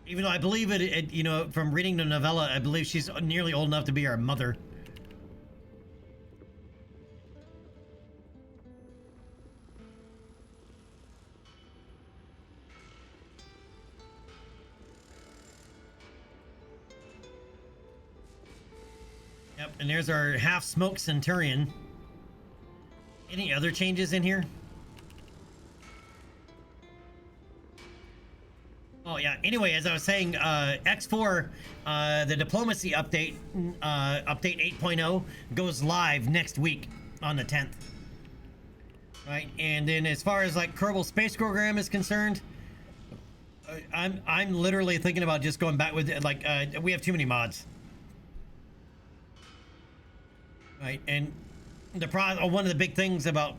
Even though I believe it, you know, from reading the novella, I believe she's nearly old enough to be our mother. Yep, and there's our half-smoked Centurion. Any other changes in here? Oh yeah, anyway, as I was saying, X4, the diplomacy update, update 8.0, goes live next week on the 10th. Right, and then as far as like Kerbal Space Program is concerned, I'm literally thinking about just going back with, like, we have too many mods. Right, and one of the big things about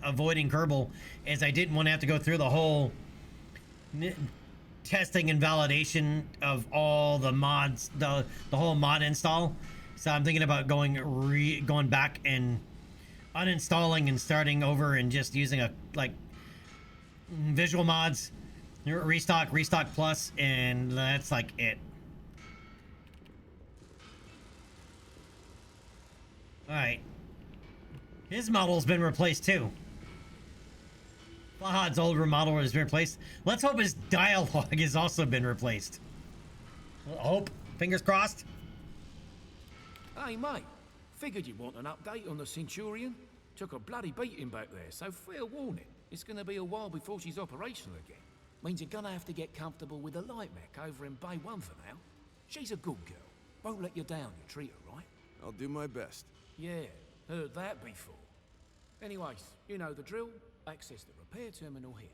avoiding Kerbal is I didn't want to have to go through the whole testing and validation of all the mods, the whole mod install. So I'm thinking about going back and uninstalling and starting over and just using visual mods, restock plus, and that's like it. All right, his model's been replaced too. Fahad's older model has been replaced. Let's hope his dialogue has also been replaced. Hope. Fingers crossed. Hey, mate. Figured you'd want an update on the Centurion. Took a bloody beating back there, so fair warning. It's gonna be a while before she's operational again. Means you're gonna have to get comfortable with the light mech over in Bay 1 for now. She's a good girl. Won't let you down, you treat her right. I'll do my best. Yeah, heard that before. Anyways, you know the drill. Access the repair terminal here.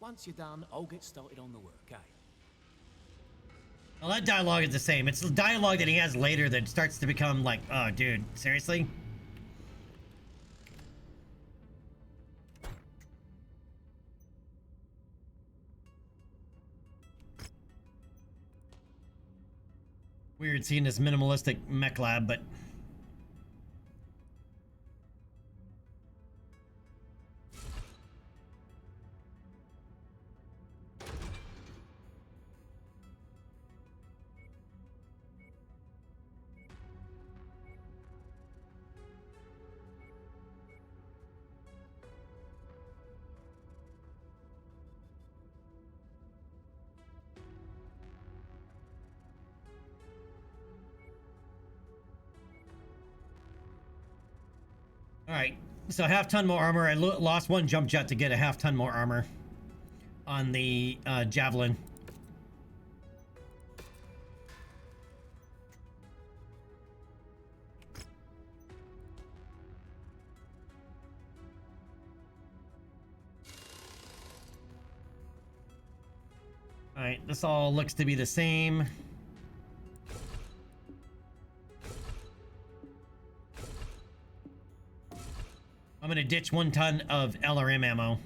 Once you're done, I'll get started on the work, eh? Well, that dialogue is the same. It's the dialogue that he has later that starts to become like, oh, dude, seriously? Weird seeing this minimalistic mech lab, but... Alright, so half ton more armor. I lost one jump jet to get a half ton more armor on the Javelin. Alright, this all looks to be the same. I'm gonna ditch 1 ton of LRM ammo.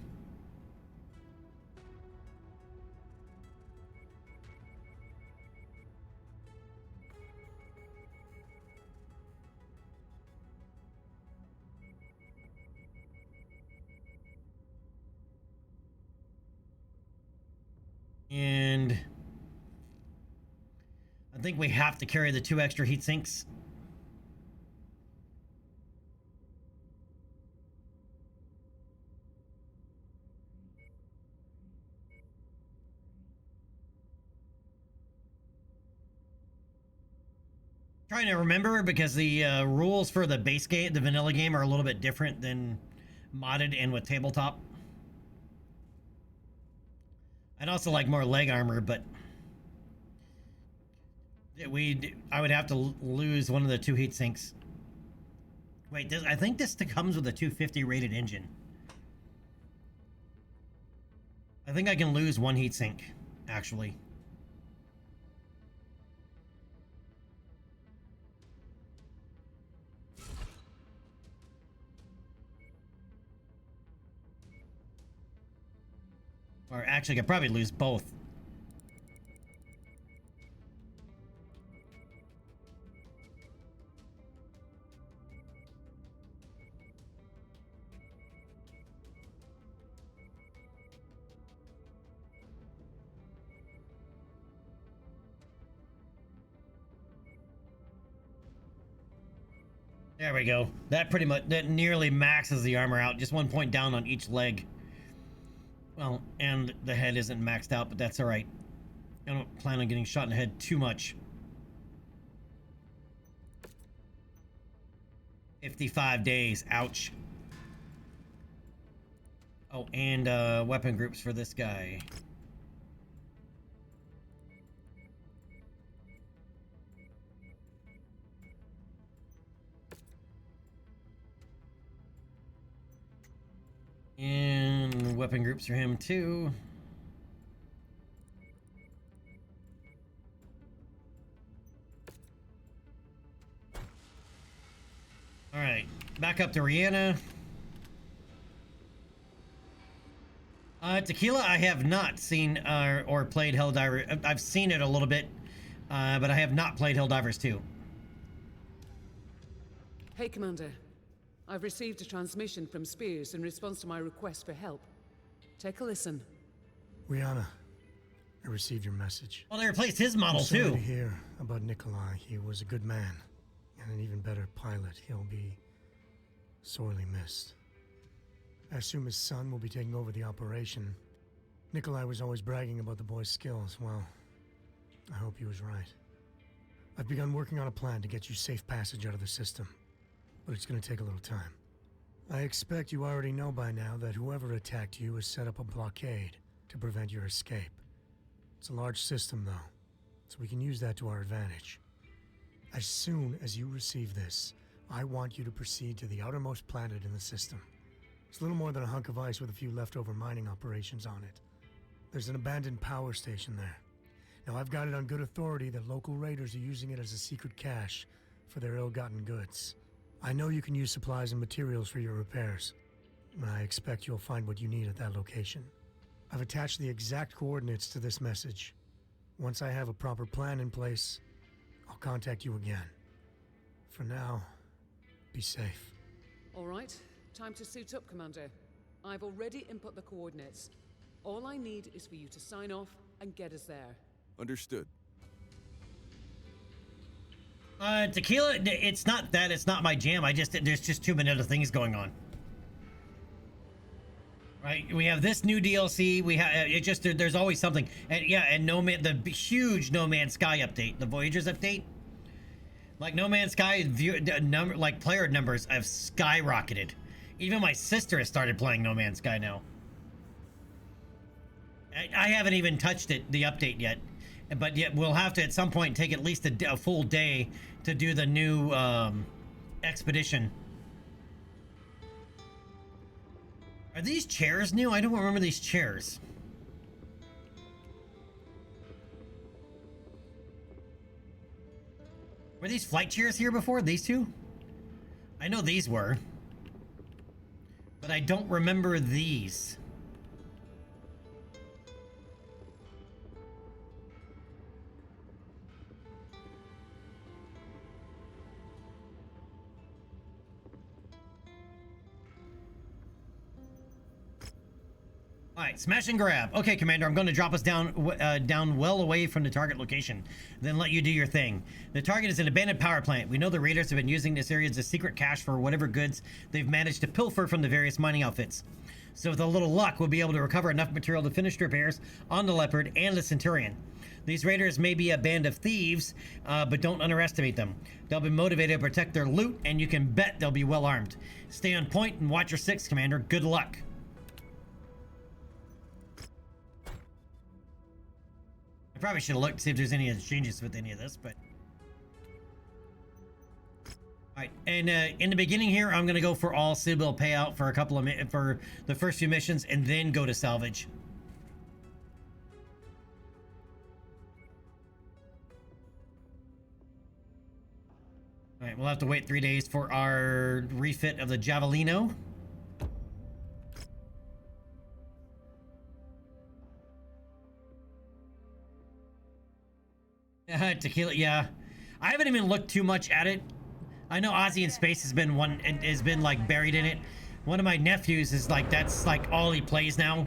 And I think we have to carry the 2 extra heat sinks. Trying to remember because the rules for the base game, the vanilla game, are a little bit different than modded and with tabletop. I'd also like more leg armor, but I would have to lose one of the 2 heat sinks. Wait, I think this comes with a 250 rated engine. I think I can lose 1 heat sink, actually. Or actually, I could probably lose both. There we go. That nearly maxes the armor out. Just 1 point down on each leg. Well, and the head isn't maxed out, but that's all right. I don't plan on getting shot in the head too much. 55 days. Ouch. Oh, and weapon groups for this guy. And weapon groups for him too. All right, back up to Rihanna. Tequila, I have not seen or played Helldiver. I've seen it a little bit, but I have not played Helldivers 2. Hey, Commander. I've received a transmission from Spears in response to my request for help. Take a listen. Rihanna, I received your message. Well, they replaced his model too. I'm sorry to hear about Nikolai. He was a good man and an even better pilot. He'll be sorely missed. I assume his son will be taking over the operation. Nikolai was always bragging about the boy's skills. Well, I hope he was right. I've begun working on a plan to get you safe passage out of the system, but it's going to take a little time. I expect you already know by now that whoever attacked you has set up a blockade to prevent your escape. It's a large system, though, so we can use that to our advantage. As soon as you receive this, I want you to proceed to the outermost planet in the system. It's little more than a hunk of ice with a few leftover mining operations on it. There's an abandoned power station there. Now, I've got it on good authority that local raiders are using it as a secret cache for their ill-gotten goods. I know you can use supplies and materials for your repairs, and I expect you'll find what you need at that location. I've attached the exact coordinates to this message. Once I have a proper plan in place, I'll contact you again. For now, be safe. All right, time to suit up, Commander. I've already input the coordinates. All I need is for you to sign off and get us there. Understood. Tequila, it's not that, it's not my jam. There's just too many other things going on. Right, we have this new DLC. We have there's always something, and yeah, and the huge No Man's Sky update, the Voyagers update. Like No Man's Sky player numbers have skyrocketed. Even my sister has started playing No Man's Sky now. I haven't even touched it, the update yet, but yet we'll have to at some point take at least a full day to do the new expedition. Are these chairs new? I don't remember these chairs. Were these flight chairs here before? These two? I know these were. But I don't remember these. All right, smash and grab. Okay, Commander, I'm going to drop us down well away from the target location, then let you do your thing. The target is an abandoned power plant. We know the raiders have been using this area as a secret cache for whatever goods they've managed to pilfer from the various mining outfits. So with a little luck, we'll be able to recover enough material to finish repairs on the Leopard and the Centurion. These raiders may be a band of thieves, but don't underestimate them. They'll be motivated to protect their loot, and you can bet they'll be well armed. Stay on point and watch your six, Commander. Good luck. I probably should have looked to see if there's any exchanges with any of this, but... Alright, and in the beginning here, I'm going to go for all Citadel payout for a couple of for the first few missions, and then go to salvage. Alright, we'll have to wait 3 days for our refit of the Javelino. Tequila, yeah. I haven't even looked too much at it. I know Ozzy in Space has been like buried in it. One of my nephews is like, that's like all he plays now.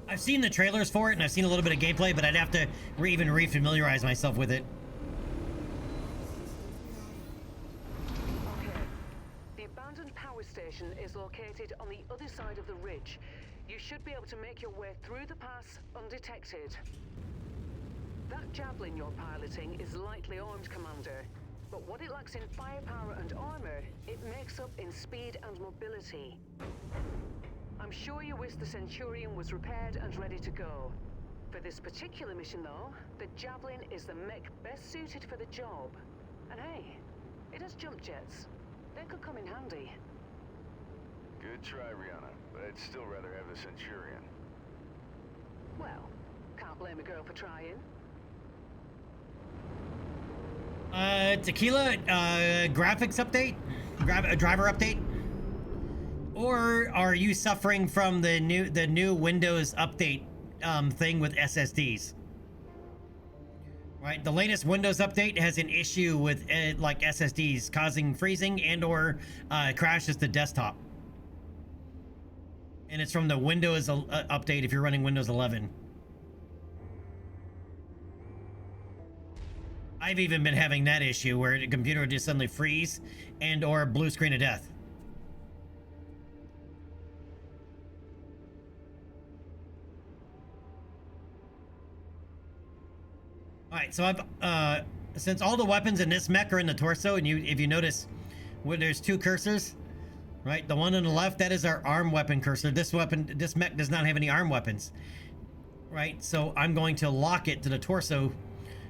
I've seen the trailers for it and I've seen a little bit of gameplay, but I'd have to even re-familiarize myself with it. Okay. The abandoned power station is located on the other side of the ridge. You should be able to make your way through the pass undetected. That javelin you're piloting is lightly armed, Commander. But what it lacks in firepower and armor, it makes up in speed and mobility. I'm sure you wish the Centurion was repaired and ready to go. For this particular mission, though, the javelin is the mech best suited for the job. And hey, it has jump jets. They could come in handy. Good try, Rihanna, but I'd still rather have the Centurion. Well, can't blame a girl for trying. Tequila, graphics update? Driver update? Or are you suffering from the new Windows update thing with SSDs? Right, the latest Windows update has an issue with like SSDs causing freezing and or crashes to desktop. And it's from the Windows update if you're running Windows 11. I've even been having that issue where the computer would just suddenly freeze and or blue screen of death. right, so I've since all the weapons in this mech are in the torso, and if you notice, where there's two cursors, right? The one on the left, that is our arm weapon cursor. This mech does not have any arm weapons, right? So I'm going to lock it to the torso,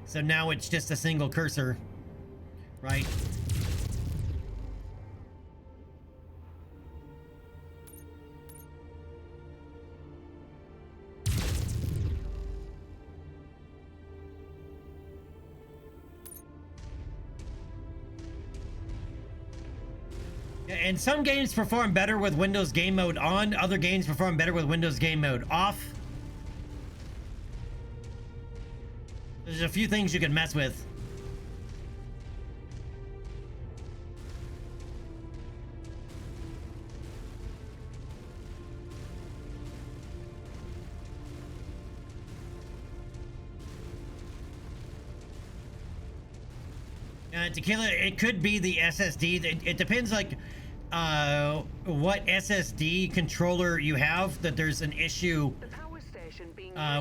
so now it's just a single cursor, right? And some games perform better with Windows Game Mode on, other games perform better with Windows Game Mode off. There's a few things you can mess with. Tequila, it could be the SSD. It depends, like, what SSD controller you have, that there's an issue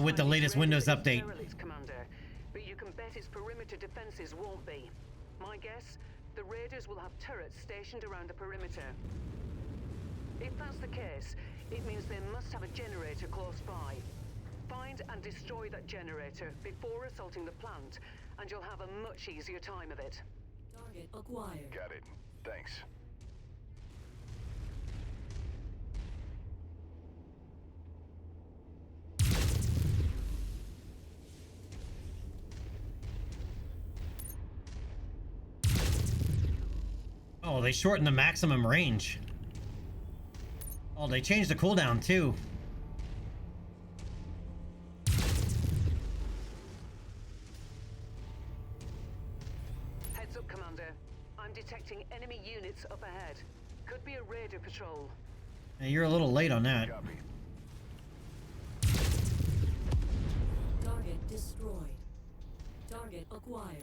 with the latest Windows update. Commander, but you can bet its perimeter defenses won't be. My guess, the raiders will have turrets stationed around the perimeter. If that's the case, it means they must have a generator close by. Find and destroy that generator before assaulting the plant, and you'll have a much easier time of it. Target acquired. Got it. Thanks. Oh, they shortened the maximum range. Oh, they changed the cooldown too. Heads up, Commander. I'm detecting enemy units up ahead. Could be a raider patrol. Yeah, you're a little late on that. Copy. Target destroyed. Target acquired.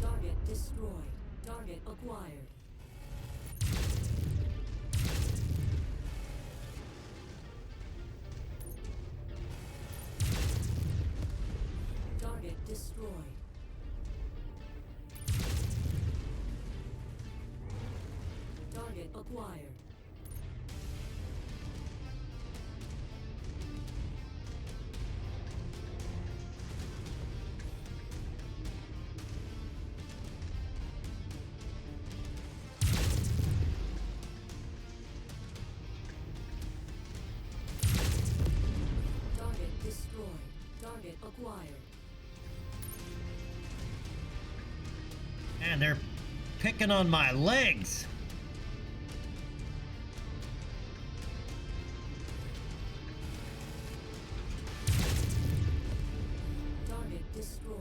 Target destroyed. Target acquired. Target destroyed. Target acquired. Target destroyed. Target acquired. Man, they're picking on my legs. Target destroyed.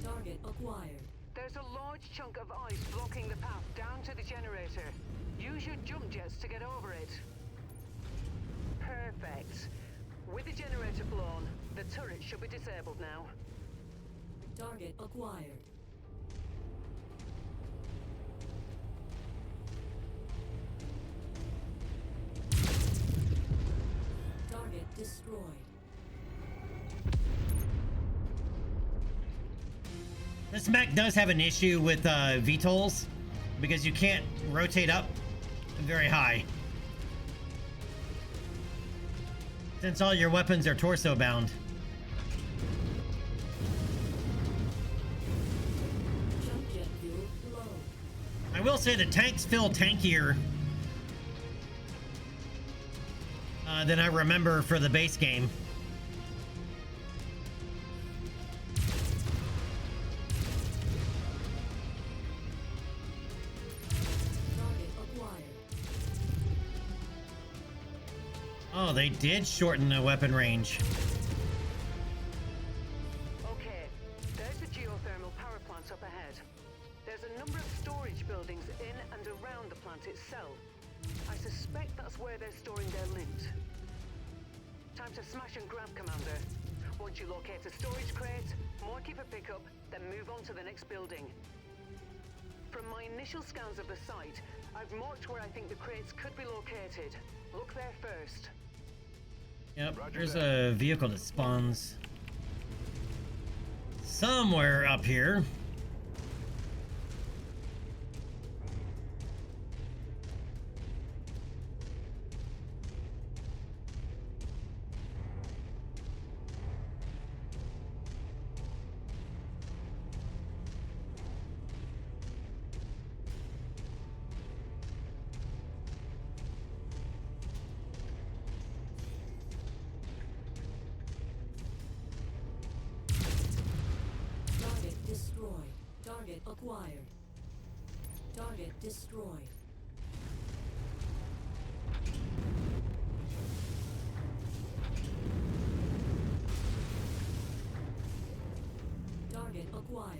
Target acquired. There's a large chunk of ice blocking the path down to the generator. Use your jump jets to get over it. Perfect. With the generator blown, the turret should be disabled now. Target acquired. Target destroyed. This mech does have an issue with VTOLs because you can't rotate up very high, since all your weapons are torso bound. Jump jet fuel low. I will say the tanks feel tankier than I remember for the base game. Target acquired. Oh, they did shorten the weapon range. Okay, there's the geothermal power plant up ahead. There's a number of storage buildings in and around the plant itself. I suspect that's where they're storing their loot. Time to smash and grab, Commander. Once you locate a storage crate, mark it for pickup, then move on to the next building. From my initial scans of the site, I've marked where I think the crates could be located. Look there first. Yep, there's a vehicle that spawns somewhere up here. Target destroyed. Target acquired. Target destroyed. Target acquired.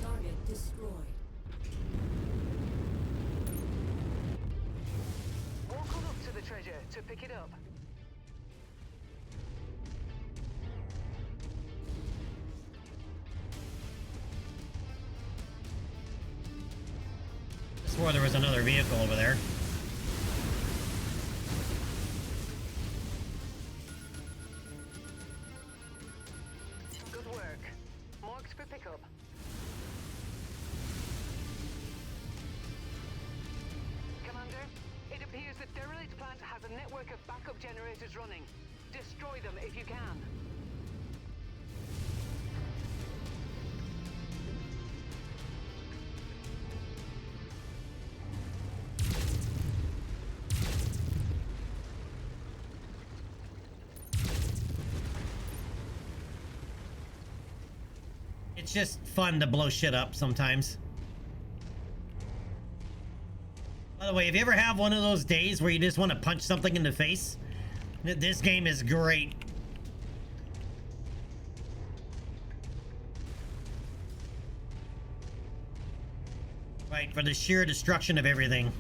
Target destroyed. Walk on up to the treasure to pick it up. I swore there was another vehicle over there. Good work. Marked for pickup. Commander, it appears the derelict plant has a network of backup generators running. Destroy them if you can. It's just fun to blow shit up sometimes. By the way, if you ever have one of those days where you just want to punch something in the face, this game is great. Right, for the sheer destruction of everything.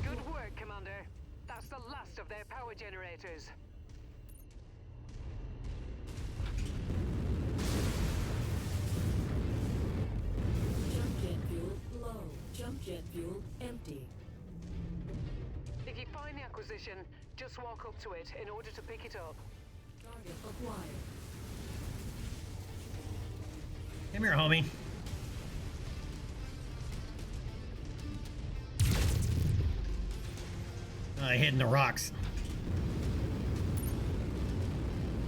Good work, Commander. That's the last of their power generators. Jump jet fuel low. Jump jet fuel empty. If you find the acquisition, just walk up to it in order to pick it up. Target acquired. Come here, homie. I hid in the rocks.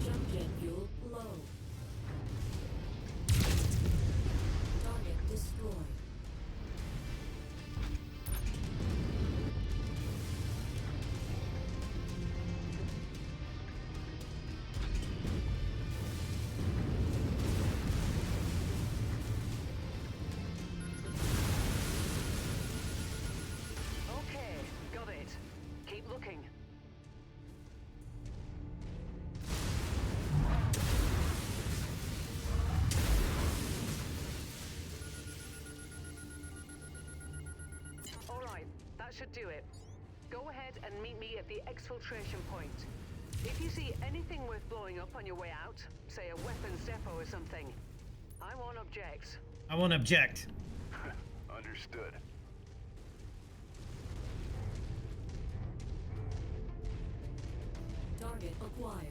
Jump jet fuel low. Target destroyed. Okay, got it. Keep looking. All right, that should do it. Go ahead and meet me at the exfiltration point. If you see anything worth blowing up on your way out, say a weapons depot or something, I won't object. I won't object. Understood. Target acquired.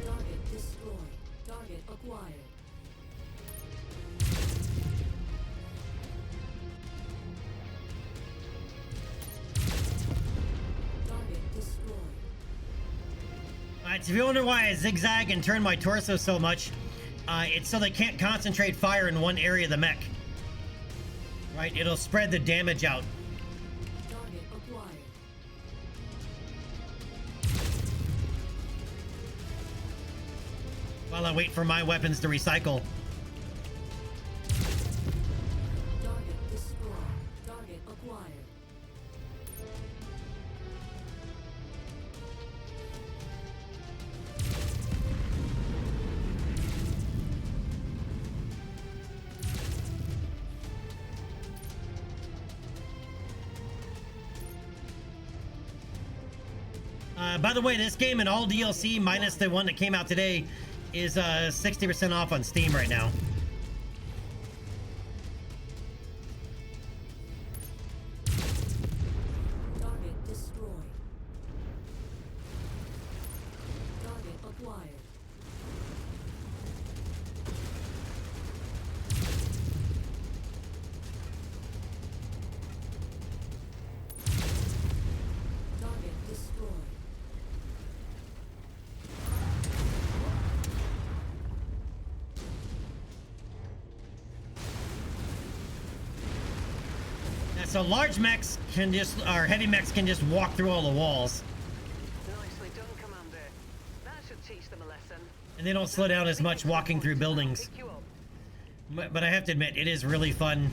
Target destroyed. Target acquired. Target destroyed. Alright, so if you wonder why I zigzag and turn my torso so much, it's so they can't concentrate fire in one area of the mech. Right, it'll spread the damage out. Target acquired. While I wait for my weapons to recycle. Target destroyed. Target acquired. By the way, this game and all DLC minus the one that came out today is 60% off on Steam right now. Target destroyed. Target acquired. Target destroyed. Yeah, so large mechs can just, or heavy mechs can just walk through all the walls. Nicely done, Commander. That should teach them a lesson. And they don't slow down as much walking through buildings. Pick you up. But I have to admit, it is really fun.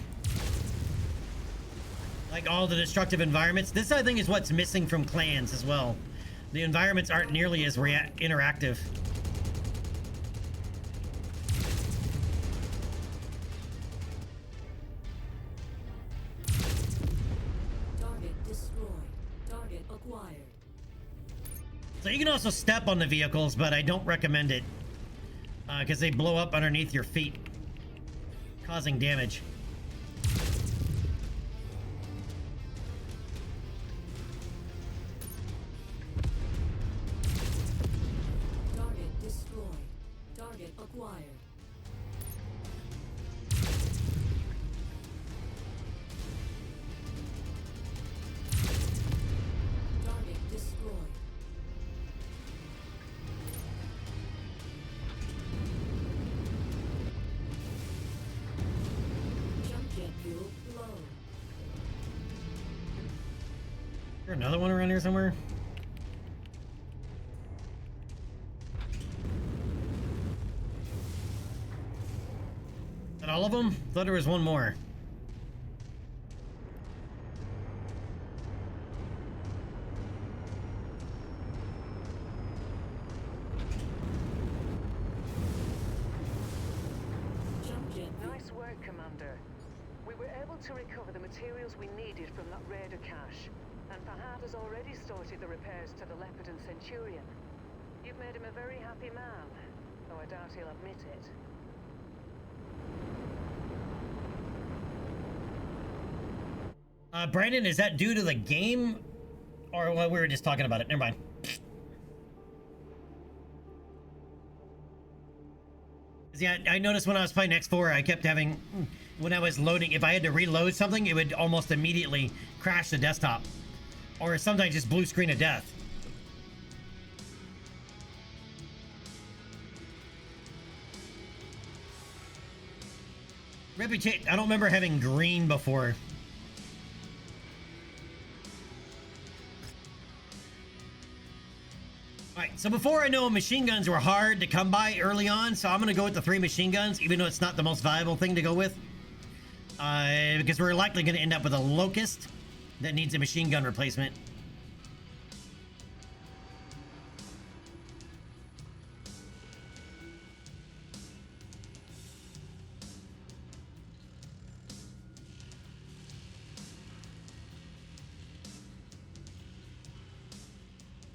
Like all the destructive environments. This, I think, is what's missing from Clans as well. The environments aren't nearly as interactive. Target destroyed. Target acquired. So you can also step on the vehicles, but I don't recommend it. Because they blow up underneath your feet, causing damage. Target destroyed. Target acquired. Target destroyed. Jump jet fuel low. Is there another one around here somewhere? Is that all of them? Thought there was one more. Jump jet fuel. Nice work, Commander. We were able to recover the materials we needed from that raider cache, and Fahad has already started the repairs to the Leopard and Centurion. You've made him a very happy man, though I doubt he'll admit it. Brandon, is that due to the game? Or well, we were just talking about it. Never mind. Yeah, I noticed when I was playing X4, I kept having, when I was loading, if I had to reload something, it would almost immediately crash the desktop. Or sometimes just blue screen of death. Reputation, I don't remember having green before. Alright, so before I know, machine guns were hard to come by early on, so I'm going to go with the 3 machine guns, even though it's not the most viable thing to go with. Because we're likely going to end up with a Locust that needs a machine gun replacement.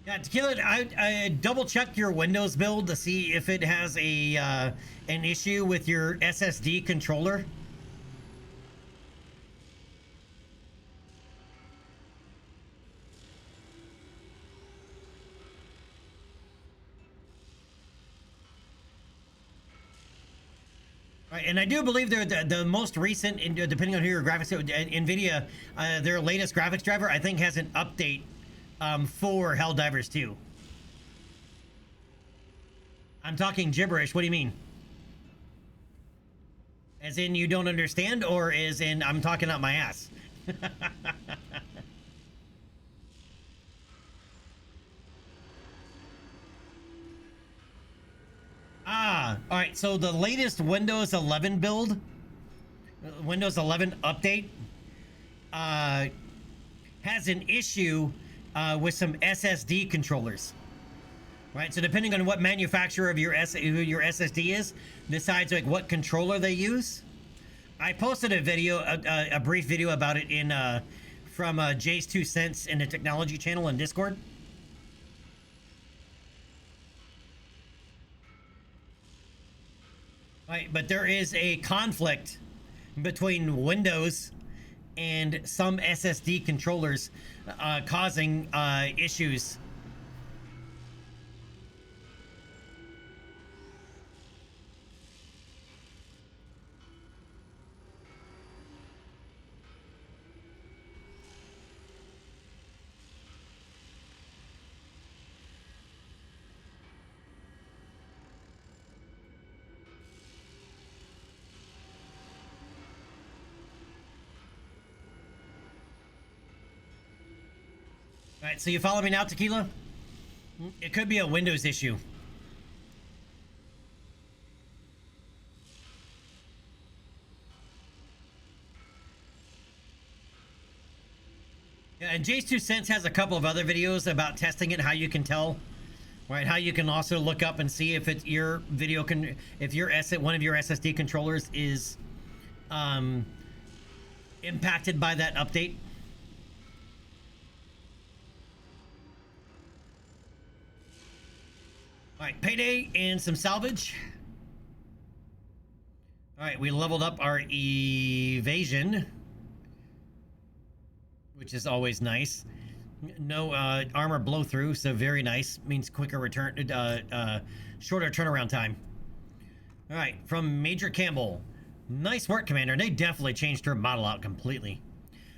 Yeah, Tequila, I double check your Windows build to see if it has a an issue with your SSD controller. Right, and I do believe they're the most recent, depending on who your graphics, NVIDIA, their latest graphics driver, I think has an update for Helldivers 2. I'm talking gibberish. What do you mean? As in you don't understand, or as in I'm talking out my ass? All right, so the latest Windows 11 build, Windows 11 update, has an issue with some SSD controllers. Right, so depending on what manufacturer of your SSD is, decides like what controller they use. I posted a video, a brief video about it in from Jay's 2 Cents in the technology channel in Discord. Right, but there is a conflict between Windows and some SSD controllers causing issues. All right, so you follow me now, Tequila? It could be a Windows issue. Yeah, and Jay's 2 Cents has a couple of other videos about testing it, how you can tell, right? How you can also look up and see if it's your video if your one of your SSD controllers is impacted by that update. All right, payday and some salvage. All right, we leveled up our evasion, which is always nice. No armor blow through, so very nice. Means quicker return, shorter turnaround time. All right, from Major Campbell. Nice work, Commander. They definitely changed her model out completely.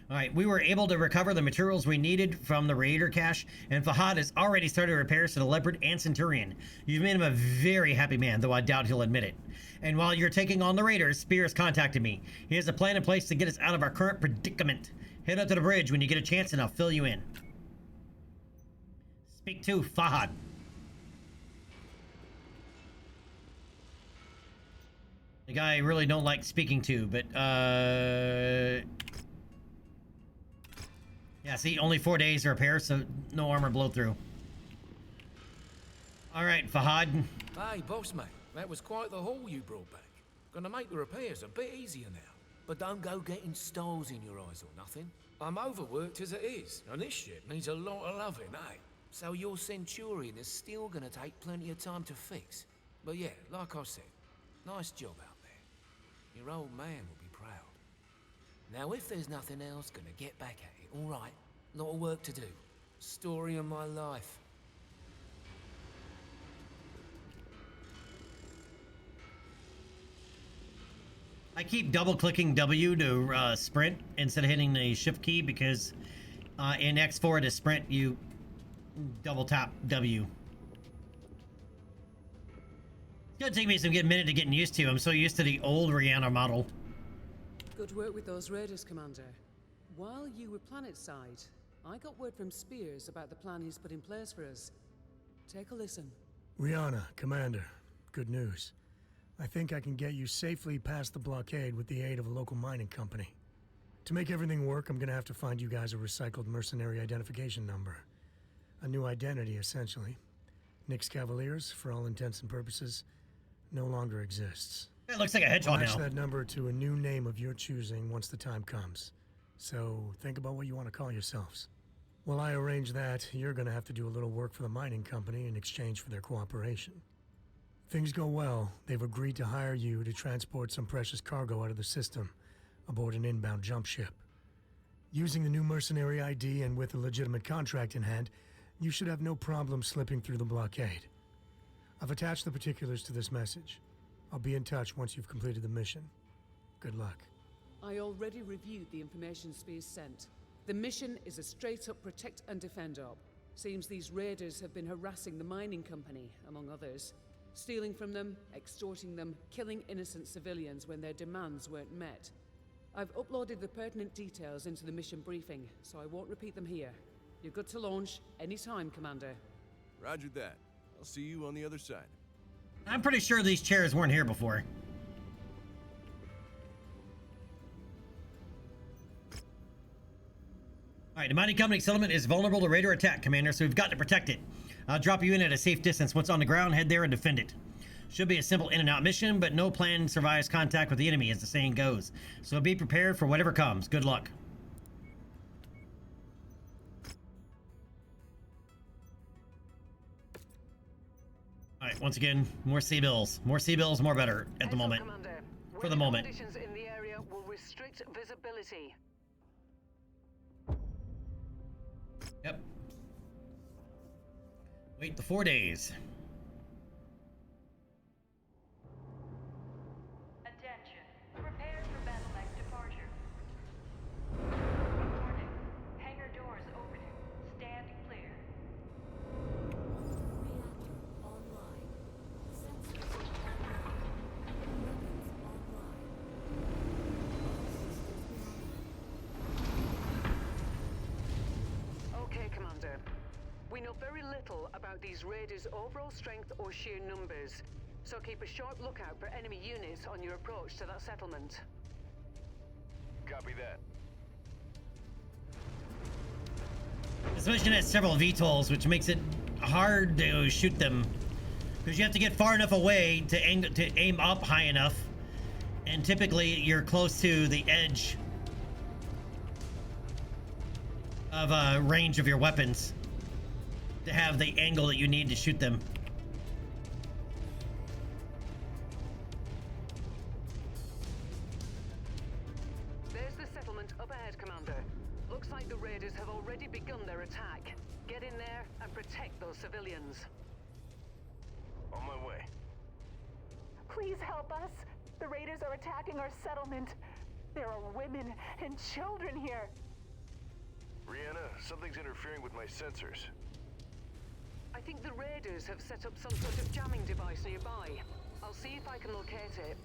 All right, we were able to recover the materials we needed from the Raider cache, and Fahad has already started repairs to the Leopard and Centurion. You've made him a very happy man, though I doubt he'll admit it. And while you're taking on the Raiders, Spears contacted me. He has a plan in place to get us out of our current predicament. Head up to the bridge when you get a chance, and I'll fill you in. Speak to Fahad. The guy I really don't like speaking to, but, yeah, see, only 4 days to repair, so no armor blow through. All right, Fahad. Hey, boss mate, that was quite the haul you brought back. Gonna make the repairs a bit easier now. But don't go getting stars in your eyes or nothing. I'm overworked as it is, and this shit needs a lot of loving, eh? So your Centurion is still gonna take plenty of time to fix. But yeah, like I said, nice job out there. Your old man will be proud. Now, if there's nothing else, gonna get back at it, all right? Lot of work to do. Story of my life. I keep double-clicking W to sprint instead of hitting the shift key because in X4 to sprint, you double-tap W. It's gonna take me some good minute to get used to. I'm so used to the old Rihanna model. Good work with those raiders, Commander. While you were planetside, I got word from Spears about the plan he's put in place for us. Take a listen. Rihanna, Commander, good news. I think I can get you safely past the blockade with the aid of a local mining company. To make everything work, I'm gonna have to find you guys a recycled mercenary identification number. A new identity, essentially. Nyx Cavaliers, for all intents and purposes, no longer exists. It looks like a hedgehog now. Match that number to a new name of your choosing once the time comes. So think about what you want to call yourselves. While I arrange that, you're gonna have to do a little work for the mining company in exchange for their cooperation. Things go well, they've agreed to hire you to transport some precious cargo out of the system aboard an inbound jump ship. Using the new mercenary ID and with a legitimate contract in hand, you should have no problem slipping through the blockade. I've attached the particulars to this message. I'll be in touch once you've completed the mission. Good luck. I already reviewed the information Spears sent. The mission is a straight-up protect and defend op. Seems these raiders have been harassing the mining company, among others. stealing from them, extorting them, killing innocent civilians when their demands weren't met. I've uploaded the pertinent details into the mission briefing, so I won't repeat them here. You're good to launch anytime, Commander. Roger that. I'll see you on the other side. I'm pretty sure these chairs weren't here before. Alright, the mining company settlement is vulnerable to raider attack, Commander, so we've got to protect it. I'll drop you in at a safe distance. Once on the ground, head there and defend it. Should be a simple in and out mission, but no plan survives contact with the enemy, as the saying goes. So be prepared for whatever comes. Good luck. Alright, once again, more C-bills. More C-bills, more better at the moment. Commander. For the moment. Conditions in the area will restrict visibility. Yep. Wait the 4 days. Attention. Prepare for battle act departure. Warning. Hangar doors opening. Stand clear. Reactor online. Sensors online. Weapons online. Okay, Commander. We know very little about these raiders' overall strength or sheer numbers, so keep a sharp lookout for enemy units on your approach to that settlement. Copy that. This mission has several VTOLs, which makes it hard to shoot them. Because you have to get far enough away to aim up high enough. And typically, you're close to the edge of range of your weapons to have the angle that you need to shoot them. There's the settlement up ahead, Commander. Looks like the raiders have already begun their attack. Get in there and protect those civilians. On my way. Please help us. The raiders are attacking our settlement. There are women and children here. Rihanna, something's interfering with my sensors. I think the raiders have set up some sort of jamming device nearby. I'll see if I can locate it.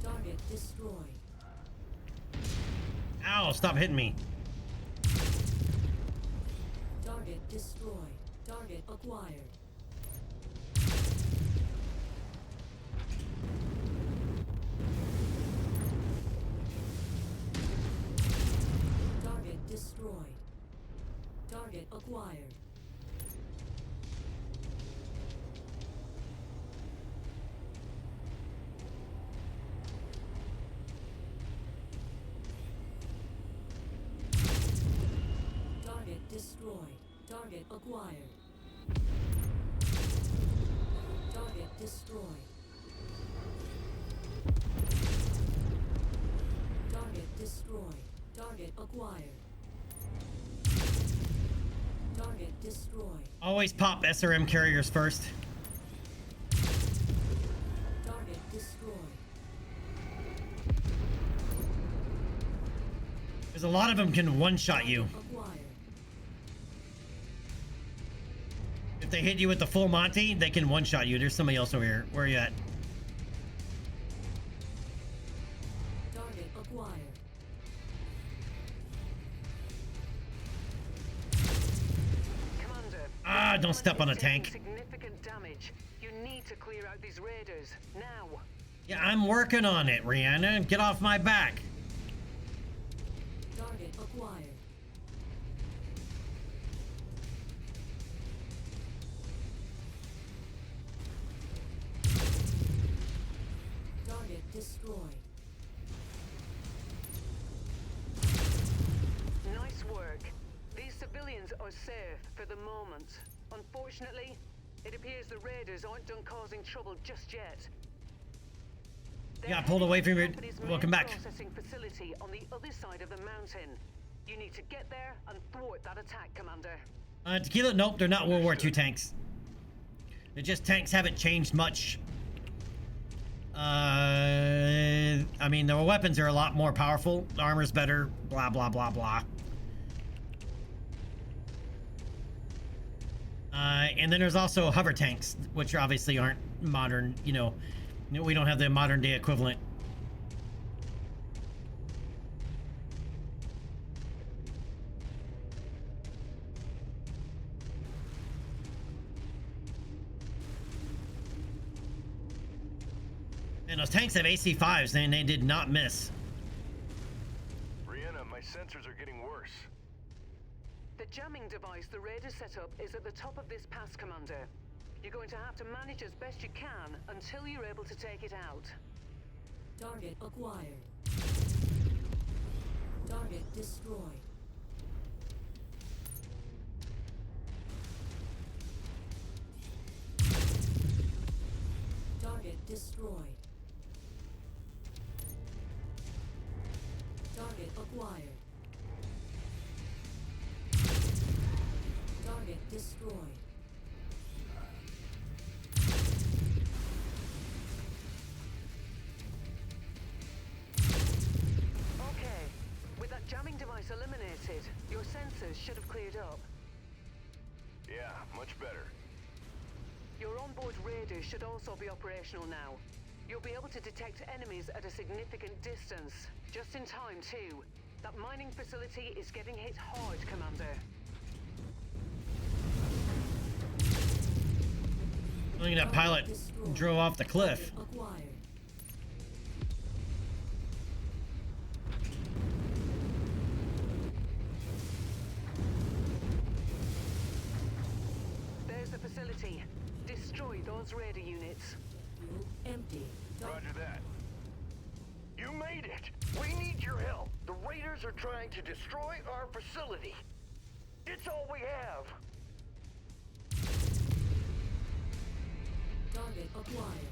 Target destroyed. Ow, stop hitting me. Target destroyed. Target acquired. Target destroyed. Target acquired. Target destroyed. Target acquired. Target destroyed. Target destroyed. Target acquired. Target destroyed. Always pop SRM carriers first. Target destroyed. Because a lot of them can one-shot you. Acquired. If they hit you with the full Monty, they can one-shot you. There's somebody else over here. Where are you at? Target acquired. Commander. Ah, don't step on a tank. Significant damage. You need to clear out these raiders now. Yeah, I'm working on it, Rihanna. Get off my back. Target acquired. Target destroyed. Nice work. These civilians are safe for the moment. Unfortunately, it appears the raiders aren't done causing trouble just yet. Yeah, I pulled away from your... Company's Welcome main back. processing facility on the other side of the mountain. You need to get there and thwart that attack, Commander. Tequila, nope, they're not World War II tanks. They're just tanks haven't changed much. I mean, their weapons are a lot more powerful. The armor's better, blah, blah, blah, blah. And then there's also hover tanks, which obviously aren't modern, you know, we don't have the modern day equivalent. And those tanks have AC-5s, and they did not miss. Brianna, my sensors are getting worse. The jamming device the raiders set up is at the top of this pass, Commander. You're going to have to manage as best you can until you're able to take it out. Target acquired. Target destroyed. Target destroyed. Target acquired. Target destroyed. Okay, with that jamming device eliminated, your sensors should have cleared up. Yeah, much better. Your onboard radar should also be operational now. You'll be able to detect enemies at a significant distance. Just in time, too. That mining facility is getting hit hard, Commander. Look at that pilot drove off the cliff. Acquired. There's the facility. Destroy those radar units. Fuel empty. Roger that. You made it! We need your help. The raiders are trying to destroy our facility. It's all we have. Target acquired.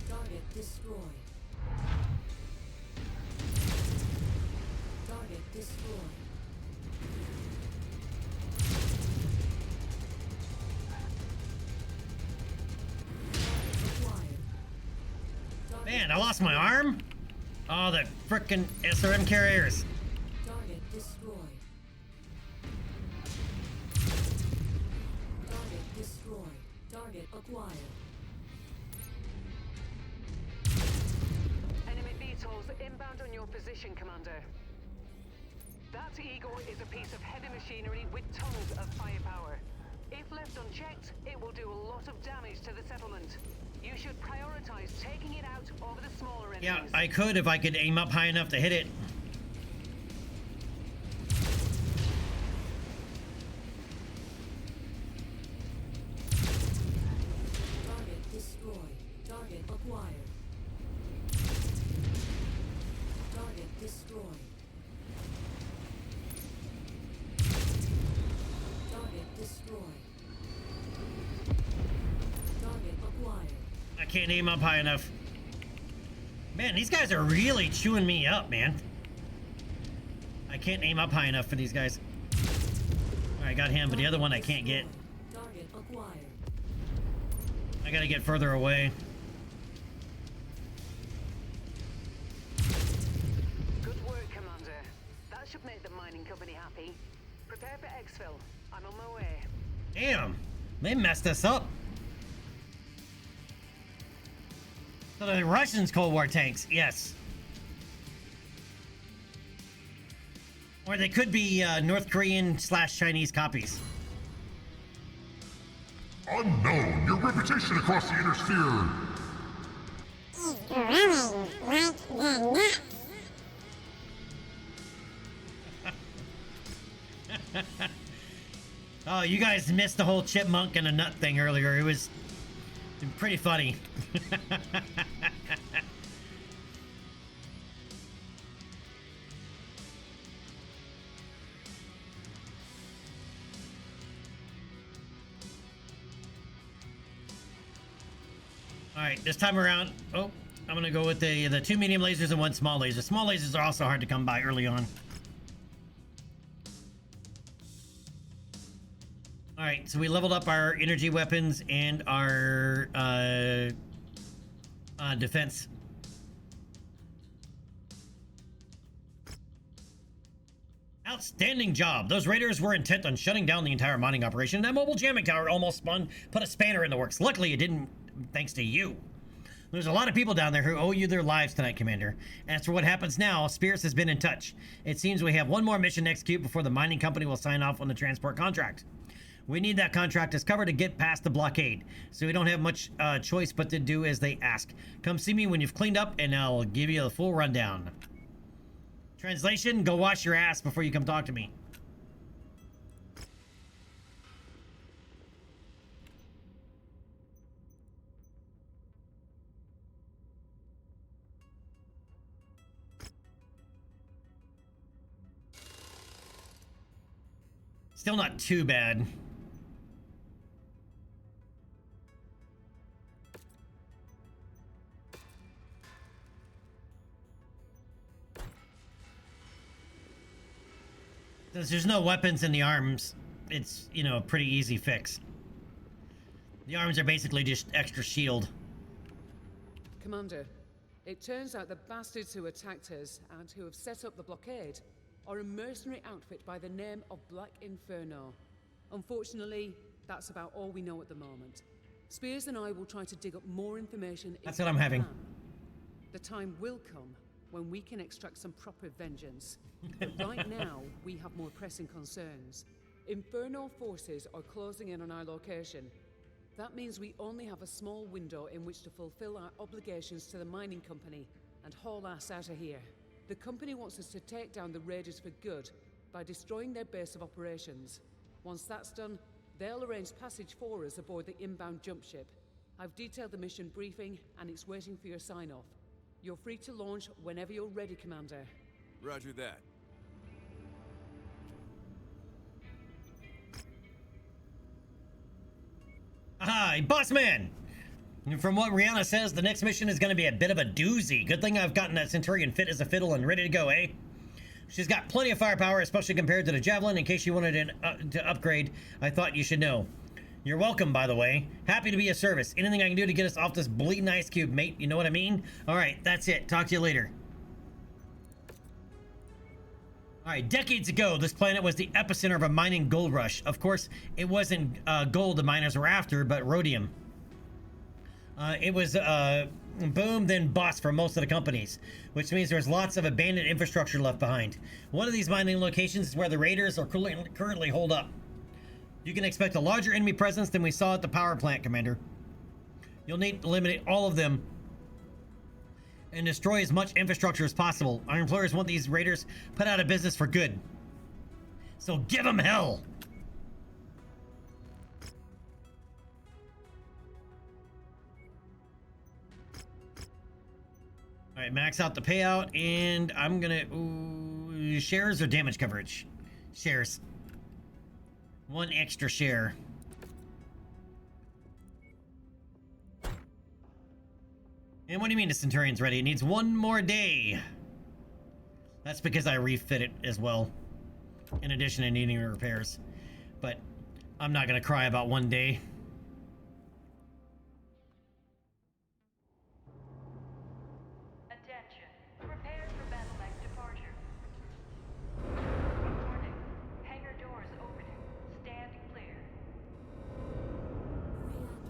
Target destroyed. Target destroyed. Man, I lost my arm? Oh, the frickin' SRM carriers. Target destroyed. Target destroyed. Target acquired. Enemy VTOLs inbound on your position, Commander. That Eagle is a piece of heavy machinery with tons of firepower. If left unchecked, it will do a lot of damage to the settlement. You should prioritize taking it out over the smaller enemies. Yeah, I could if I could aim up high enough to hit it. Target destroyed. Target acquired. Target destroyed. Target destroyed. Target acquired. I can't aim up high enough. Man, these guys are really chewing me up, man. I can't aim up high enough for these guys. Alright, I got him, but the other one I can't get. Target acquired. I gotta get further away. Good work, Commander. That should make the mining company happy. Prepare for exfil. I'm on my way. Damn, they messed us up. So the Russians Cold War tanks, yes. Or they could be North Korean / Chinese copies. Unknown, your reputation across the inner sphere. Is growing like the nut. Oh, you guys missed the whole chipmunk and a nut thing earlier. It was pretty funny. All right, this time around, oh, I'm gonna go with the 2 medium lasers and 1 small laser. Small lasers are also hard to come by early on. All right, so we leveled up our energy weapons and our defense. Outstanding job. Those raiders were intent on shutting down the entire mining operation. That mobile jamming tower almost put a spanner in the works. Luckily, it didn't, thanks to you. There's a lot of people down there who owe you their lives tonight, Commander. As for what happens now, Spears has been in touch. It seems we have one more mission to execute before the mining company will sign off on the transport contract. We need that contract as cover to get past the blockade, so we don't have much choice but to do as they ask. Come see me when you've cleaned up, and I'll give you the full rundown. Translation, go wash your ass before you come talk to me. Still not too bad. Since there's no weapons in the arms, it's, you know, a pretty easy fix. The arms are basically just extra shield. Commander, it turns out the bastards who attacked us and who have set up the blockade are a mercenary outfit by the name of Black Inferno. Unfortunately, that's about all we know at the moment. Spears and I will try to dig up more information. That's what I'm having. The time will come when we can extract some proper vengeance. But right now, we have more pressing concerns. Inferno forces are closing in on our location. That means we only have a small window in which to fulfill our obligations to the mining company and haul ass out of here. The company wants us to take down the raiders for good by destroying their base of operations. Once that's done, they'll arrange passage for us aboard the inbound jump ship. I've detailed the mission briefing, and it's waiting for your sign-off. You're free to launch whenever you're ready, Commander. Roger that. Hi, boss man! From what Rihanna says, the next mission is going to be a bit of a doozy. Good thing I've gotten that Centurion fit as a fiddle and ready to go, eh? She's got plenty of firepower, especially compared to the Javelin. In case you wanted to upgrade, I thought you should know. You're welcome, by the way. Happy to be of service. Anything I can do to get us off this bleeding ice cube, mate. You know what I mean? All right, that's it. Talk to you later. All right, decades ago, this planet was the epicenter of a mining gold rush. Of course, it wasn't gold the miners were after, but rhodium. It was boom, then bust for most of the companies, which means there's lots of abandoned infrastructure left behind. One of these mining locations is where the raiders are currently holed up. You can expect a larger enemy presence than we saw at the power plant, Commander. You'll need to eliminate all of them and destroy as much infrastructure as possible. Our employers want these raiders put out of business for good. So give them hell! All right, max out the payout, and I'm gonna... Ooh, shares or damage coverage? Shares. One extra share. And what do you mean the Centurion's ready? It needs one more day. That's because I refit it as well, in addition to needing repairs. But I'm not gonna cry about one day. Attention. Prepare for battle-like departure. Warning. Hangar doors opening. Stand clear.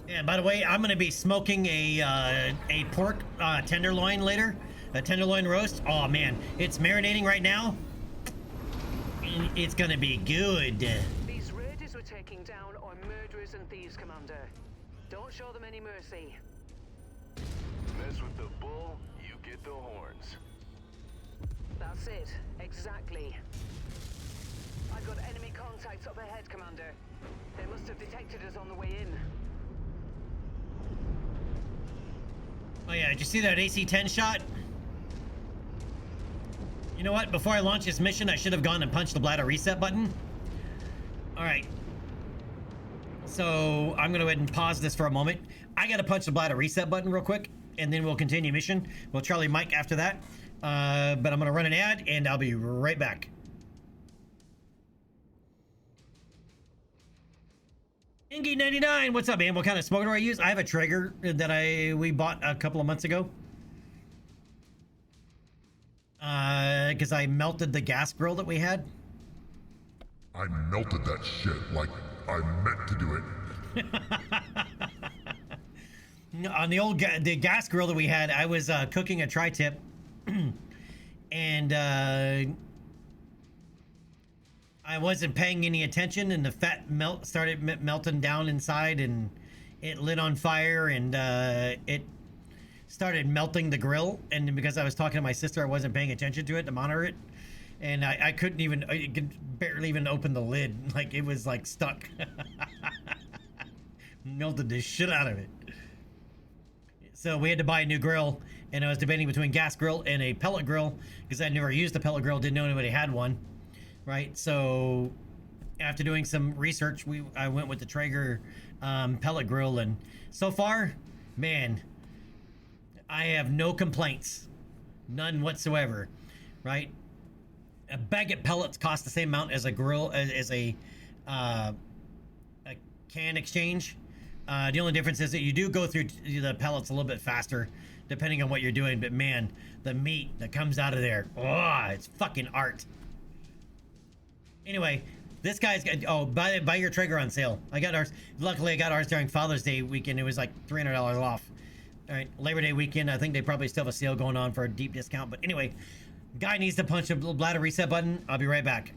Yeah, by the way, I'm gonna be smoking a pork tenderloin later, a tenderloin roast. Oh man, it's marinating right now. It's gonna be good. These raiders we're taking down are murderers and thieves, Commander. Don't show them any mercy. Mess with the bull, you get the horns. That's it. Exactly. I've got enemy contacts up ahead, Commander. They must have detected us on the way in. Oh yeah, did you see that AC-10 shot? You know what? Before I launch this mission, I should have gone and punched the bladder reset button. Alright. So, I'm gonna go ahead and pause this for a moment. I gotta punch the bladder reset button real quick, and then we'll continue mission. We'll Charlie Mike after that. But I'm gonna run an ad, and I'll be right back. Ingy99, what's up, man? What kind of smoker do I use? I have a Traeger that we bought a couple of months ago. Because I melted the gas grill that we had. I melted that shit like I meant to do it. On the old the gas grill that we had, I was cooking a tri-tip, and I wasn't paying any attention, and the fat started melting down inside, and it lit on fire, and it started melting the grill. And because I was talking to my sister, I wasn't paying attention to it to monitor it, and I couldn't even, I could barely even open the lid. Like, it was like stuck. Melted the shit out of it. So we had to buy a new grill, and I was debating between gas grill and a pellet grill because I'd never used a pellet grill, didn't know anybody had one, right? So after doing some research, I went with the Traeger pellet grill, and so far, man, I have no complaints, none whatsoever, right? A bag of pellets costs the same amount as a grill, as a can exchange. The only difference is that you do go through the pellets a little bit faster, depending on what you're doing. But man, the meat that comes out of there, oh, it's fucking art. Anyway, this guy's got, oh, buy your Traeger on sale. I got ours. Luckily, I got ours during Father's Day weekend. It was like $300 off. All right, Labor Day weekend, I think they probably still have a sale going on for a deep discount. But anyway, guy needs to punch a bladder reset button. I'll be right back.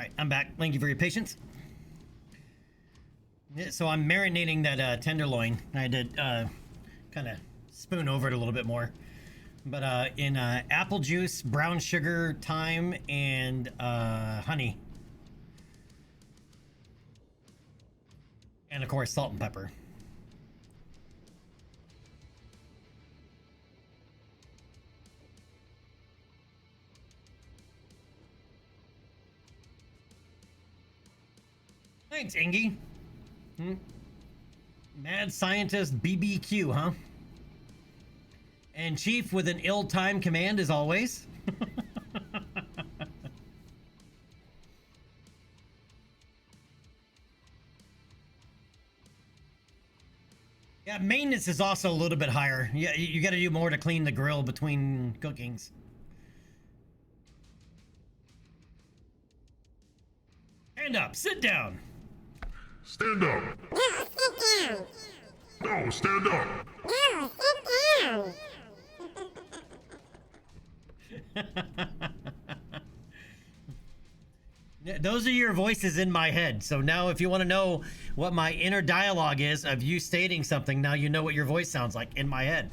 right, I'm back. Thank you for your patience. Yeah, so I'm marinating that tenderloin. I had to kind of spoon over it a little bit more. But in apple juice, brown sugar, thyme, and honey. And of course, salt and pepper. Thanks, Ingy. Mad scientist BBQ, huh? And Chief with an ill-timed command as always. Yeah, maintenance is also a little bit higher. Yeah, you got to do more to clean the grill between cookings. Stand up, sit down. Stand up. No, sit down. No, stand up. No, sit down. Those are your voices in my head. So now if you want to know what my inner dialogue is of you stating something, now you know what your voice sounds like in my head.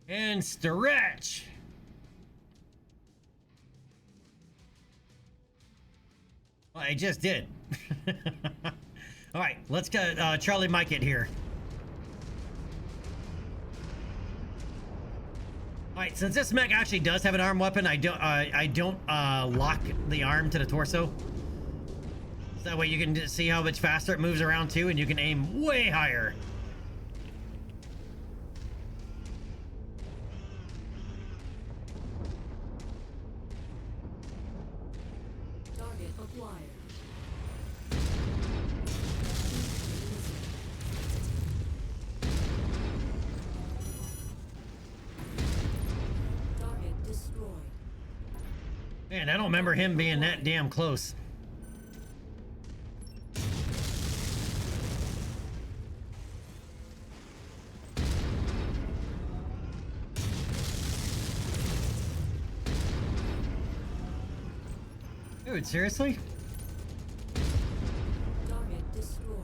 And stretch. Well, I just did. All right, let's get Charlie Mike it here. All right, since this mech actually does have an arm weapon, I don't lock the arm to the torso. So that way you can see how much faster it moves around too, and you can aim way higher. Target acquired. Target destroyed. Man, I don't remember him being that damn close. Dude, seriously? Target destroyed.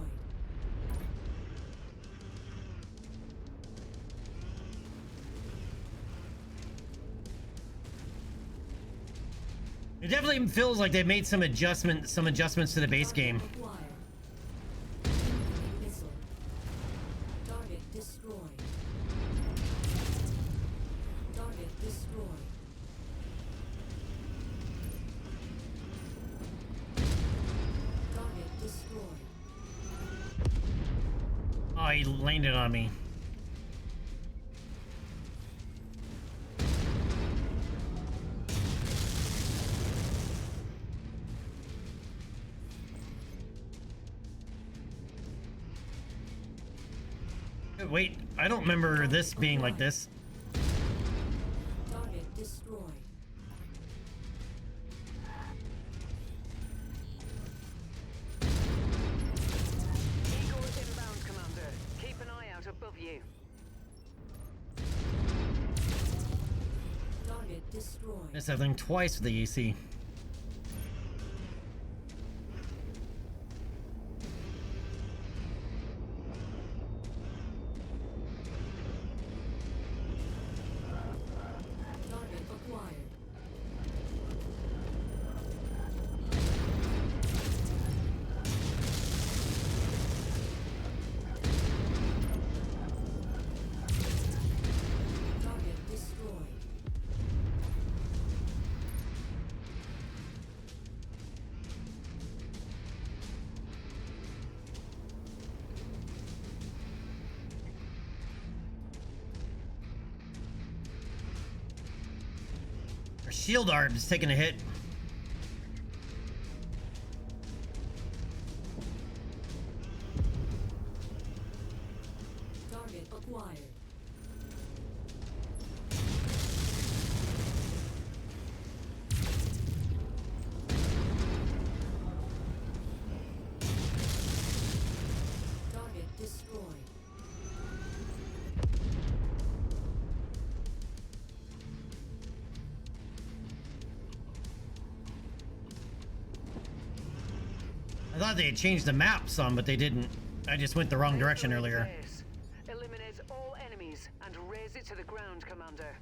It definitely feels like they made some adjustments to the base game. Acquired. Incoming missile. Target destroyed. Target destroyed. Target destroyed. Oh, he landed on me. Wait, I don't remember this being like this. Target destroyed. Eagle inbound, Commander. Keep an eye out above you. Target destroyed. Missed that thing twice with the AC. Target acquired. Target destroyed. Our shield arm is taking a hit. Target acquired. Target destroyed. thought they had changed the map some, but they didn't. I just went the wrong direction earlier. Eliminate all enemies and raise it to the ground, Commander.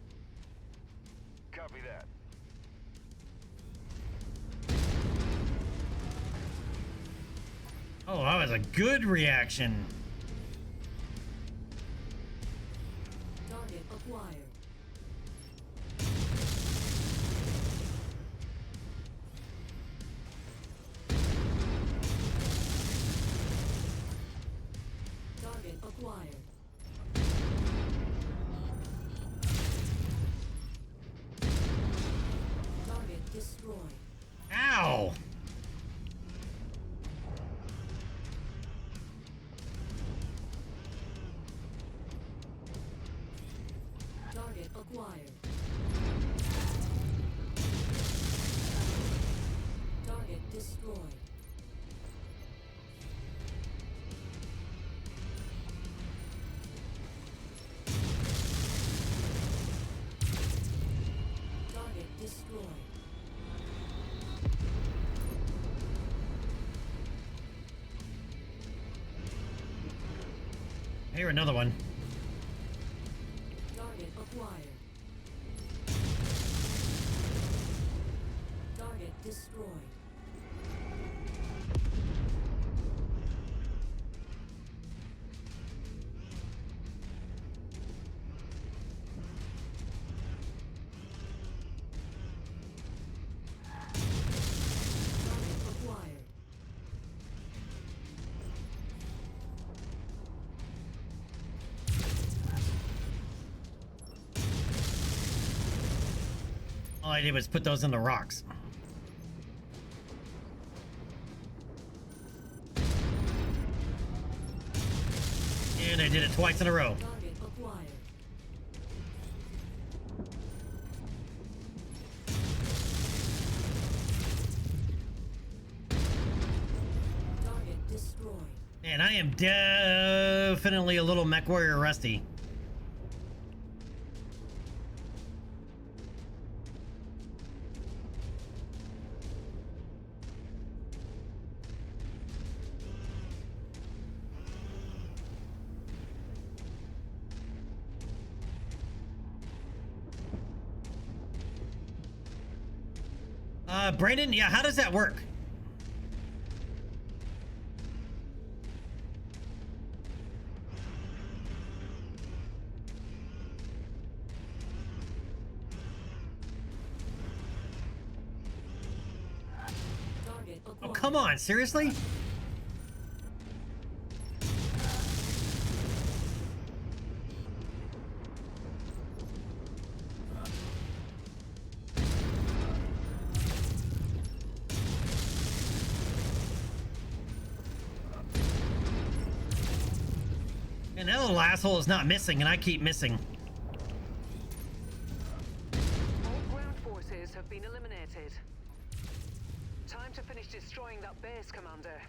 Copy that. Oh, that was a good reaction. Target acquired. Target acquired. Target destroyed. Ow! Target acquired. Target destroyed. Target destroyed. Here, another one. Target acquired. Target destroyed. Target acquired. All I did was put those in the rocks. And I did it twice in a row. Target acquired. Target destroyed. And I am definitely a little mech warrior rusty. Brandon, yeah, how does that work? Target Oh, acquired. come on, seriously? And that little asshole is not missing, and I keep missing. All ground forces have been eliminated. Time to finish destroying that base, Commander.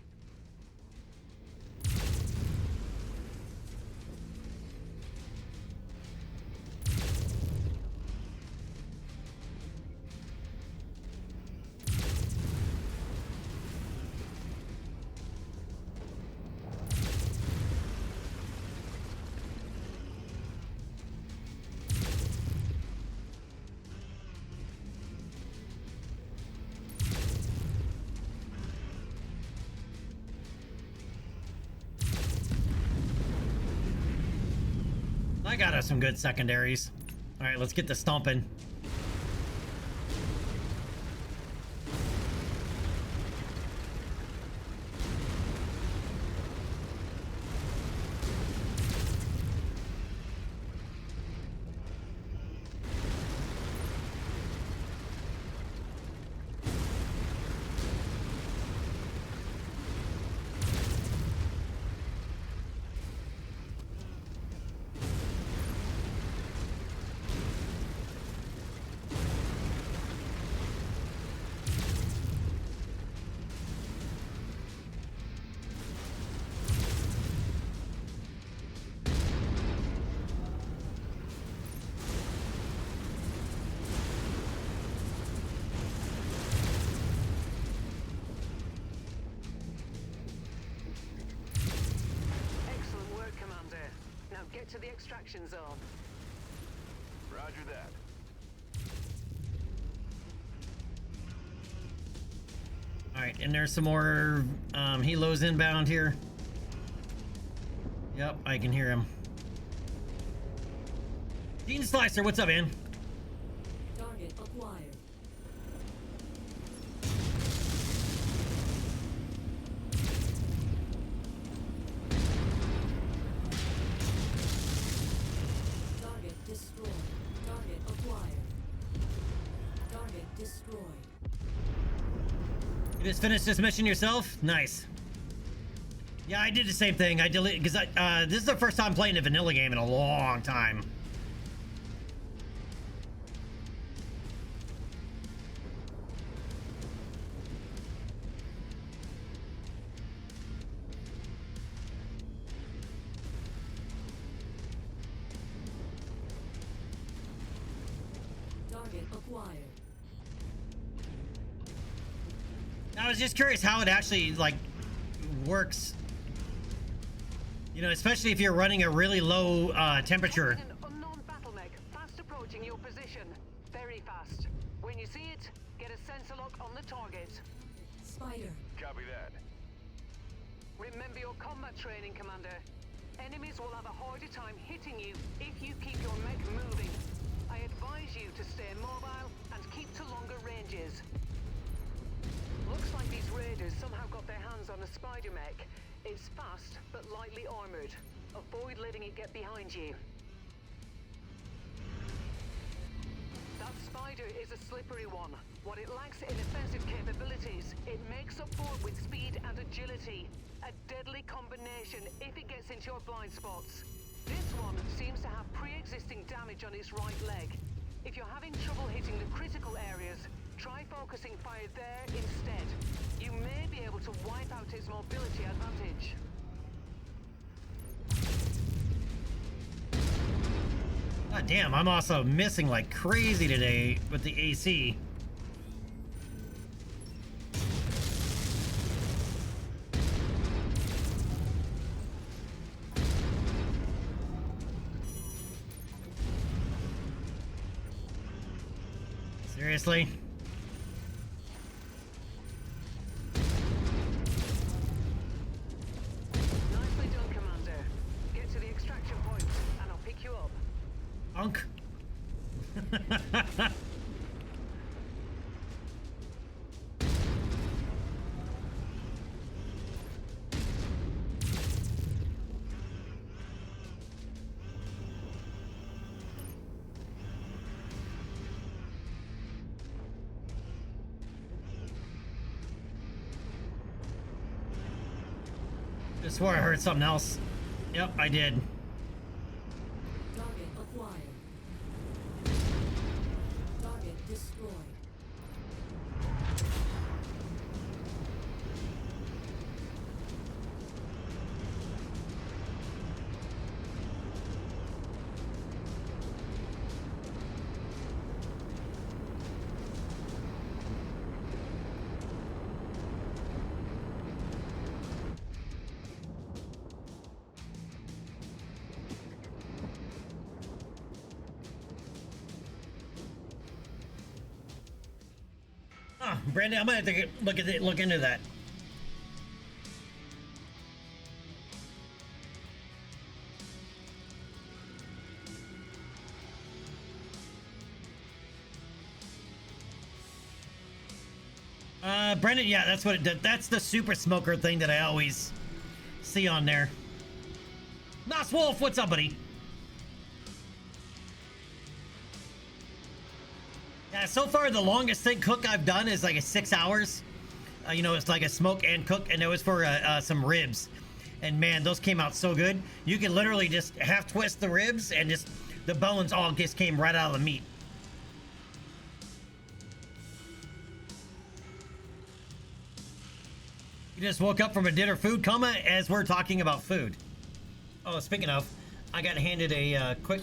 I got us some good secondaries. All right, let's get the stomping. get to the extraction zone. Roger that. All right, and there's some more helos inbound here. Yep, I can hear him. Dean Slicer, what's up, man? Target acquired. Target destroyed. Target acquired. Target destroyed. You just finished this mission yourself? Nice. Yeah, I did the same thing. I deleted because this is the first time playing a vanilla game in a long time. Target acquired. I was just curious how it actually like works. You know, especially if you're running a really low temperature. An unknown battle mech fast approaching your position. Very fast. When you see it, get a sensor lock on the target. Spider. Copy that. Remember your combat training, Commander. Enemies will have a harder time hitting you if you keep your mech moving. I advise you to stay mobile and keep to longer ranges. Looks like these raiders somehow got their hands on a spider mech. It's fast, but lightly armored. Avoid letting it get behind you. That spider is a slippery one. What it lacks in offensive capabilities, it makes up for with speed and agility. A deadly combination if it gets into your blind spots. This one seems to have pre-existing damage on its right leg. If you're having trouble hitting the critical areas, try focusing fire there instead. You may be able to wipe out its mobility advantage. God damn, I'm also missing like crazy today with the AC. Seriously? Nicely done, Commander. Get to the extraction point, and I'll pick you up. Unk. I swore I heard something else. Yep, I did. Target acquired. Target destroyed. Oh, Brandon, I'm gonna have to look into that. Brendan, yeah, that's what it did. That's the super smoker thing that I always see on there. Nos Wolf, what's up, buddy? Yeah, so far the longest thing cook I've done is like 6 hours. You know, it's like a smoke and cook, and it was for some ribs. And man, those came out so good. You can literally just half twist the ribs, and just the bones all just came right out of the meat. You just woke up from a dinner food coma as we're talking about food. Oh, speaking of, I got handed a quick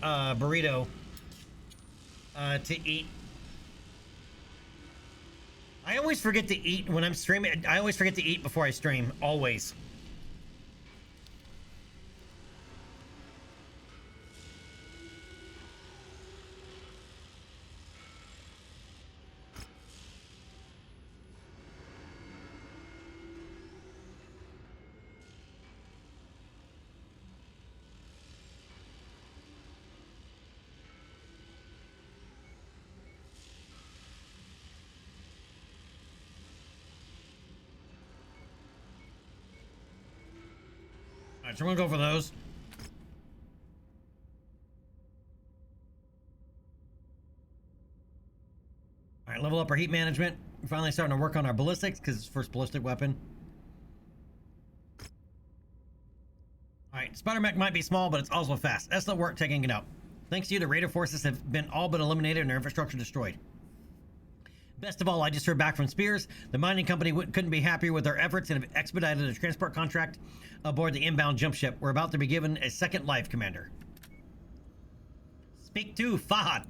burrito to eat. I always forget to eat when I'm streaming. I always forget to eat before I stream. Always. Alright, so we're gonna go for those. Alright, level up our heat management. We're finally starting to work on our ballistics because it's first ballistic weapon. Alright, Spider Mech might be small, but it's also fast. Excellent work taking it out. Thanks to you, the Raider forces have been all but eliminated and their infrastructure destroyed. Best of all, I just heard back from Spears. The mining company couldn't be happier with their efforts and have expedited a transport contract aboard the inbound jump ship. We're about to be given a second life, Commander. Speak to Fahad.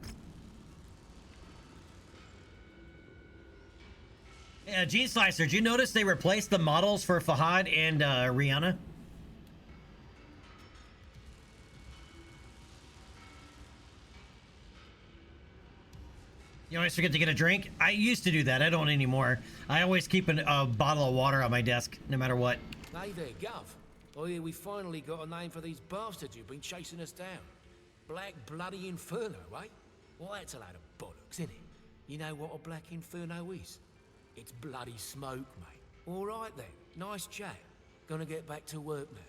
Yeah, Gene Slicer, did you notice they replaced the models for Fahad and Rihanna? You always forget to get a drink? I used to do that. I don't anymore. I always keep a bottle of water on my desk, no matter what. Hey there, Gov. I hear we finally got a name for these bastards who've been chasing us down. Black Bloody Inferno, right? Well, that's a load of bollocks, isn't it? You know what a Black Inferno is? It's bloody smoke, mate. All right then. Nice chat. Gonna get back to work now.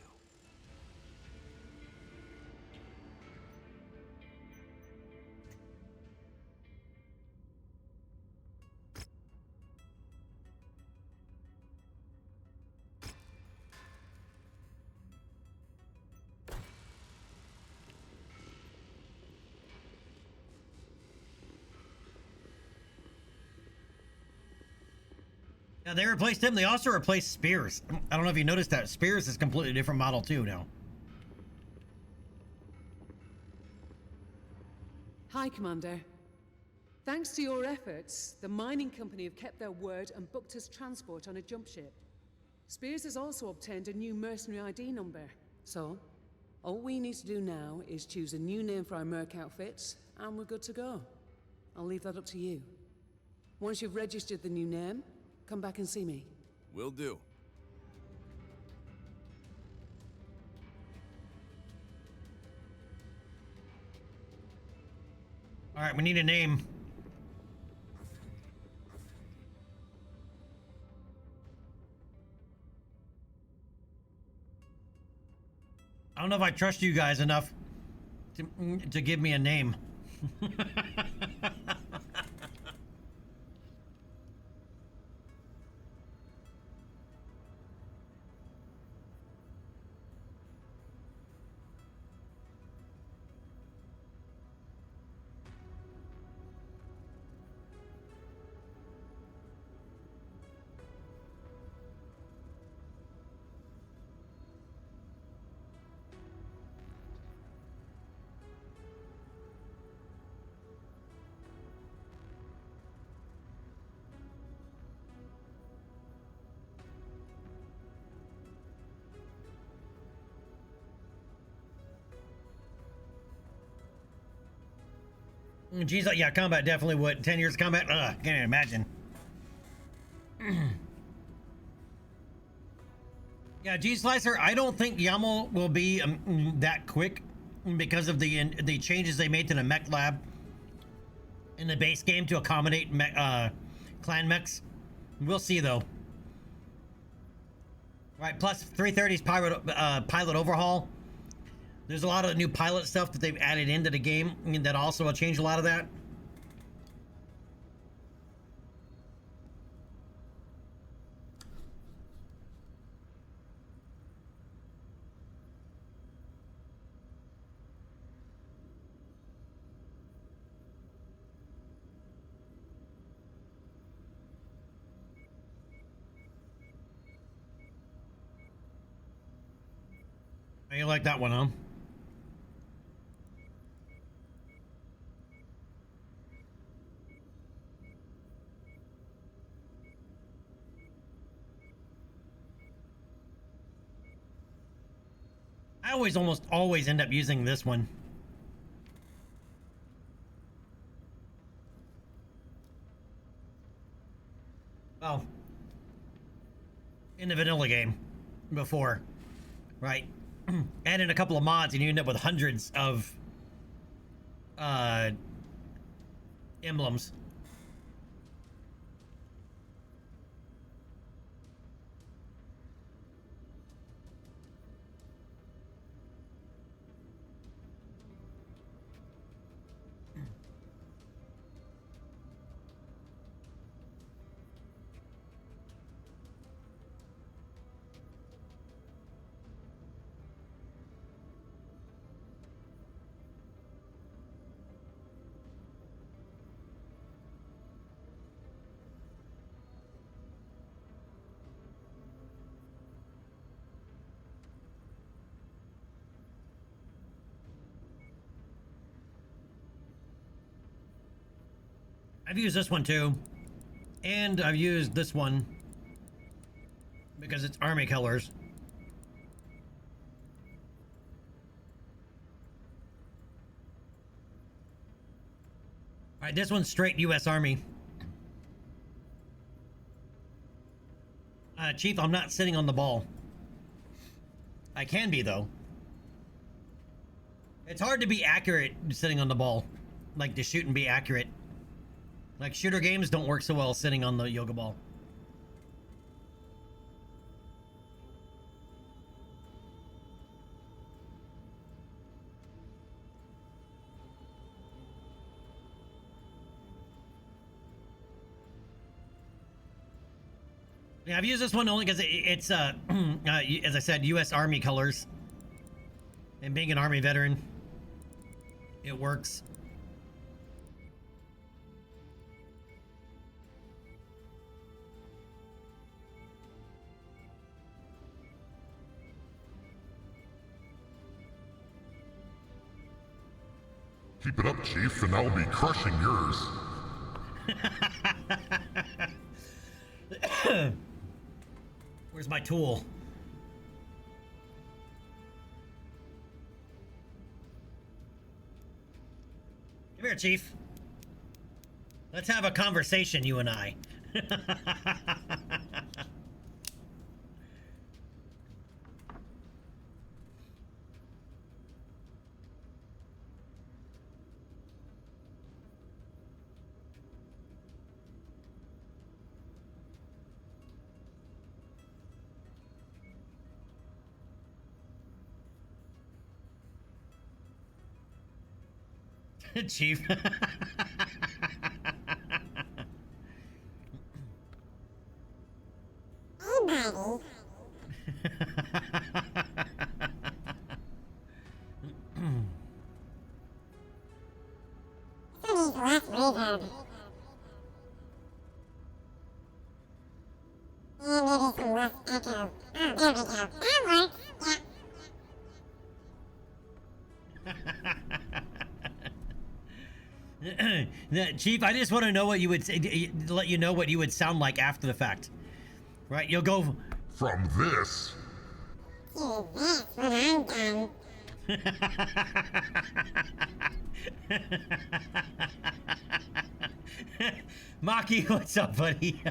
Yeah, they replaced him. They also replaced Spears. I don't know if you noticed that. Spears is a completely different model too now. Hi, Commander. Thanks to your efforts, the mining company have kept their word and booked us transport on a jump ship. Spears has also obtained a new mercenary ID number. So, all we need to do now is choose a new name for our merc outfits, and we're good to go. I'll leave that up to you. Once you've registered the new name, come back and see me. Will do. All right, we need a name. I don't know if I trust you guys enough to give me a name. Geez, yeah, combat definitely would. 10 years of combat? Ugh, can't imagine. Yeah, G-Slicer, I don't think YAML will be that quick because of the changes they made to the mech lab in the base game to accommodate clan mechs. We'll see, though. Right, plus 330's pilot overhaul. There's a lot of new pilot stuff that they've added into the game that also will change a lot of that. You like that one, huh? I almost always end up using this one. Well, in the vanilla game before, right? Add in a couple of mods and you end up with hundreds of emblems. I've used this one too. And I've used this one because it's army colors. All right, this one's straight U.S. Army. Chief, I'm not sitting on the ball. I can be, though. It's hard to be accurate sitting on the ball. Like, to shoot and be accurate. Like, shooter games don't work so well sitting on the yoga ball. Yeah, I've used this one only because it's, as I said, U.S. Army colors. And being an Army veteran, it works. Keep it up, Chief, and I'll be crushing yours. Where's my tool? Come here, Chief. Let's have a conversation, you and I. Chief. Chief, I just want to know what you would say, let you know what you would sound like after the fact. Right? You'll go from this. To this when I'm done. Maki, what's up, buddy?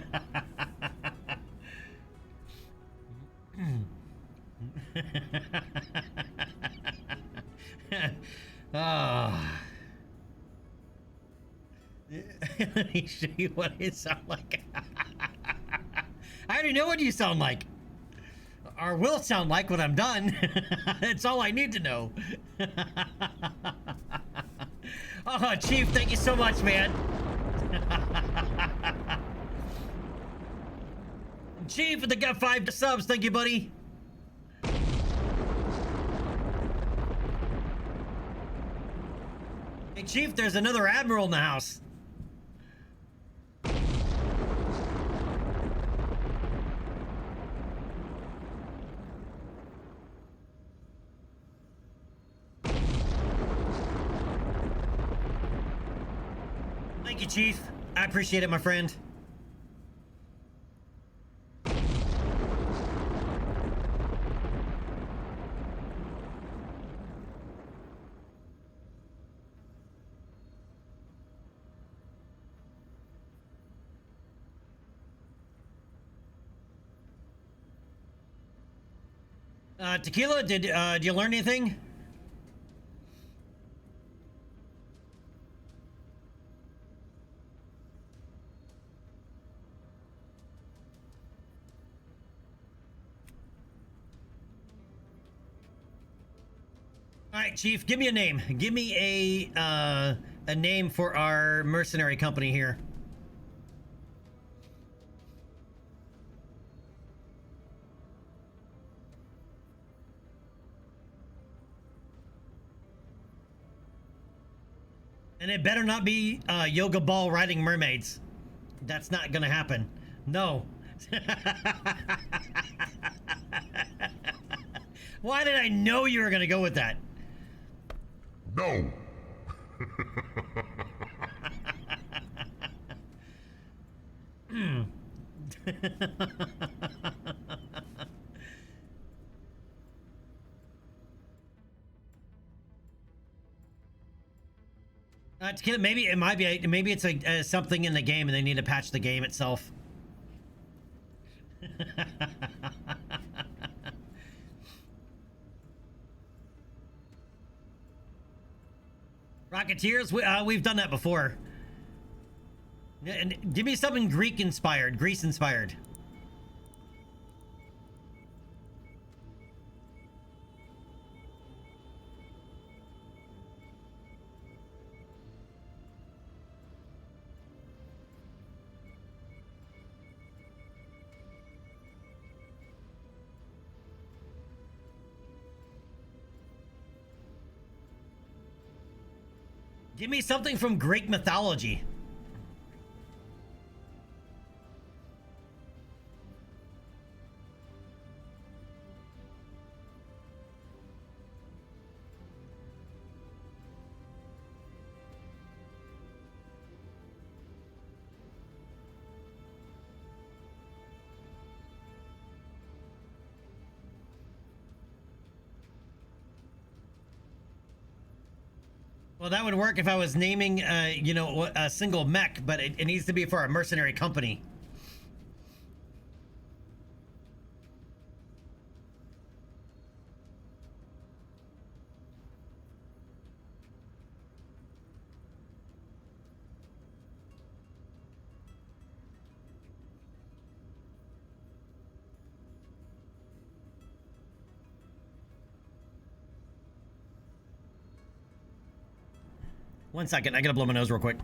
Oh. Let me show you what it sounds like. I already know what you sound like. Or will sound like when I'm done. That's all I need to know. Oh, Chief, thank you so much, man. Chief, with the got 5 subs, thank you, buddy. Hey, Chief, there's another admiral in the house. Thank you, Chief. I appreciate it, my friend. Tequila, did you learn anything? All right, Chief, give me a name. Give me a name for our mercenary company here. And it better not be yoga ball riding mermaids. That's not gonna happen. No. Why did I know you were gonna go with that? No. Maybe it might be. Maybe it's something in the game, and they need to patch the game itself. Rocketeers, we've done that before. And give me something Greece inspired. Give me something from Greek mythology. Well, that would work if I was naming, you know, a single mech, but it needs to be for a mercenary company. One second, I gotta blow my nose real quick.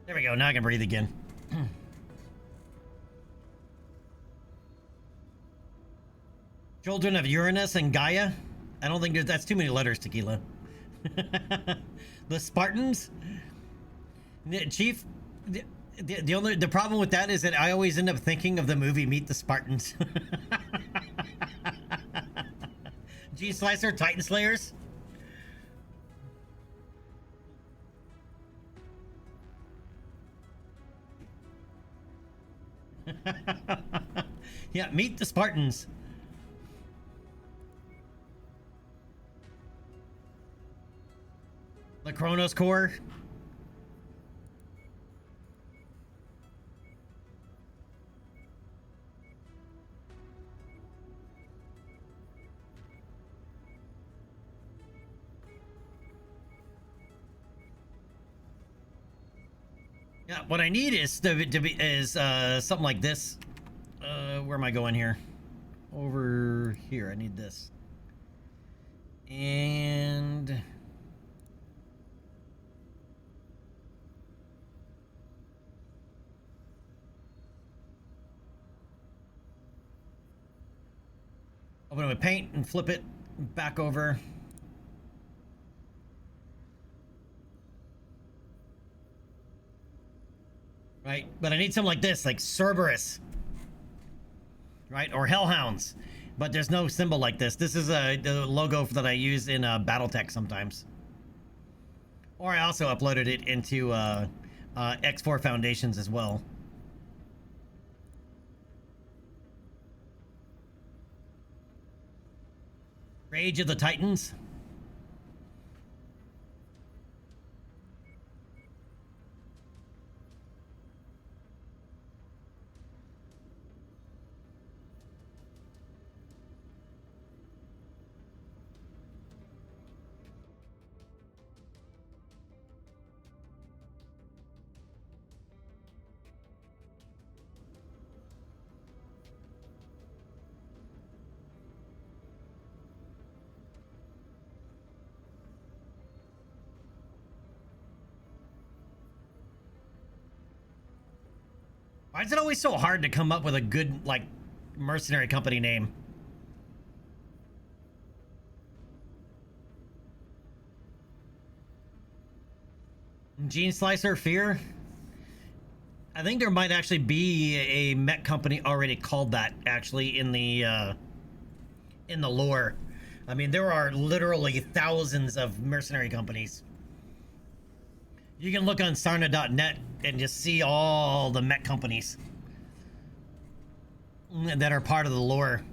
There we go, now I can breathe again. Children of Uranus and Gaia? I don't think that's too many letters, Tequila. The Spartans? Chief, the problem with that is that I always end up thinking of the movie Meet the Spartans. G Slicer, Titan Slayers. Yeah, Meet the Spartans. The Kronos Core. Yeah, what I need is something like this. Where am I going here? Over here. I need this. And open it with paint and flip it back over. Right, but I need something like this, like Cerberus, right, or Hellhounds, but there's no symbol like this. This is the logo that I use in BattleTech sometimes, or I also uploaded it into X4 Foundations as well. Rage of the Titans. Why is it always so hard to come up with a good, like, mercenary company name? Gene Slicer Fear? I think there might actually be a mech company already called that, actually, in the lore. I mean, there are literally thousands of mercenary companies. You can look on Sarna.net and just see all the mech companies that are part of the lore.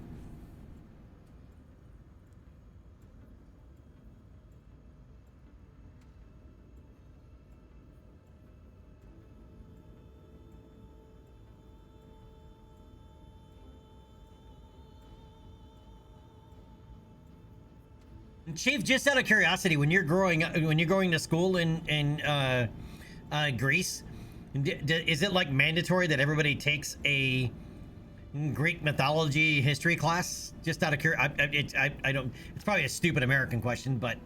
Chief, just out of curiosity, when you're going to school in Greece, is it like mandatory that everybody takes a Greek mythology history class? Just out of curiosity, I don't. It's probably a stupid American question, but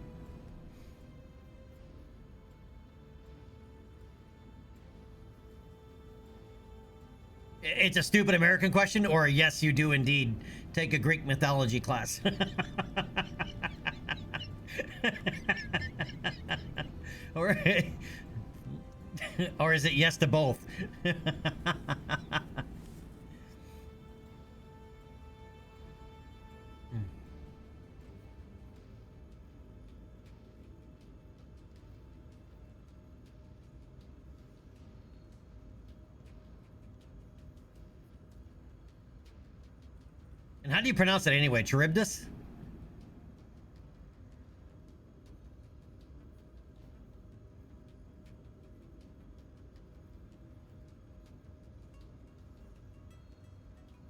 it's a stupid American question, or yes, you do indeed take a Greek mythology class. or, or is it yes to both? And how do you pronounce it anyway? Charybdis?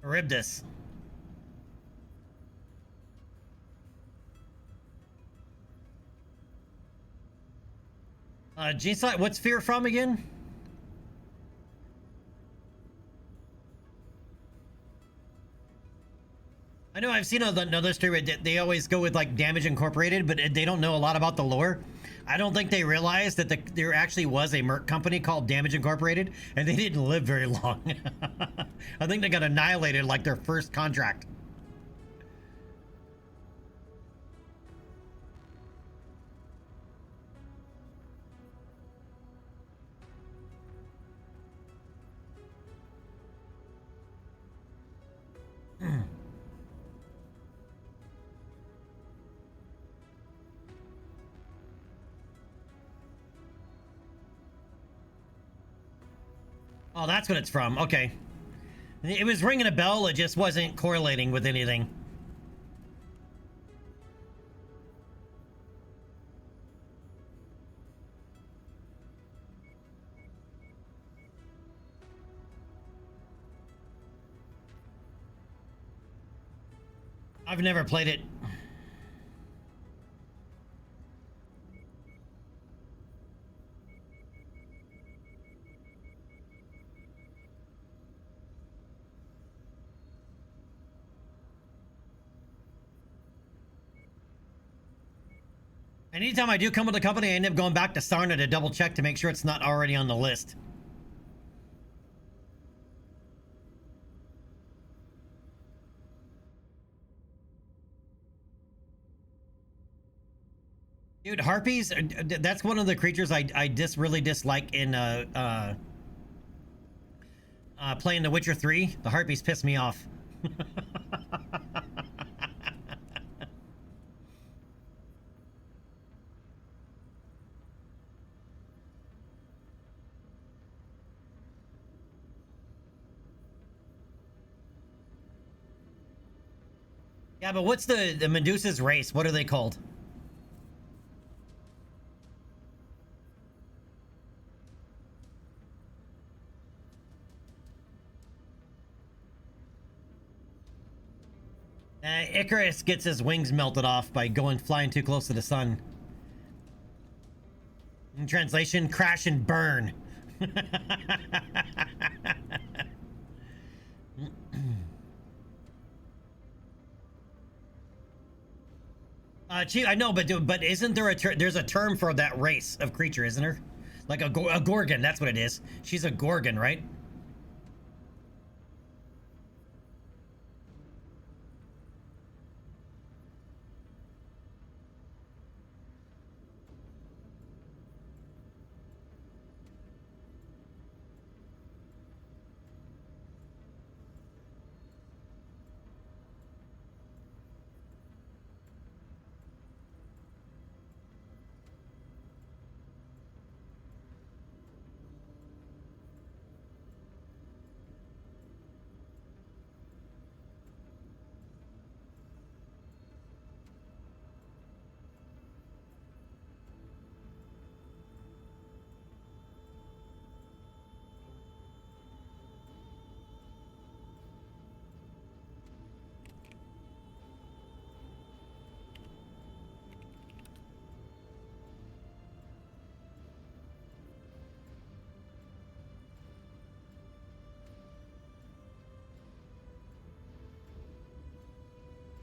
Charybdis. G-Site, what's Fear from again? I know I've seen another streamer, they always go with like Damage Incorporated, but they don't know a lot about the lore. I don't think they realized that there actually was a merc company called Damage Incorporated, and they didn't live very long. I think they got annihilated like their first contract. Oh, that's what it's from. Okay. It was ringing a bell, it just wasn't correlating with anything. I've never played it. Anytime I do come with a company, I end up going back to Sarna to double check to make sure it's not already on the list. Dude, harpies, that's one of the creatures I really dislike in playing The Witcher 3. The harpies piss me off. Yeah, but what's the Medusa's race? What are they called? Icarus gets his wings melted off by flying too close to the sun. In translation, crash and burn. Chief, I know, but isn't there there's a term for that race of creature, isn't there? Like a Gorgon, that's what it is. She's a Gorgon, right?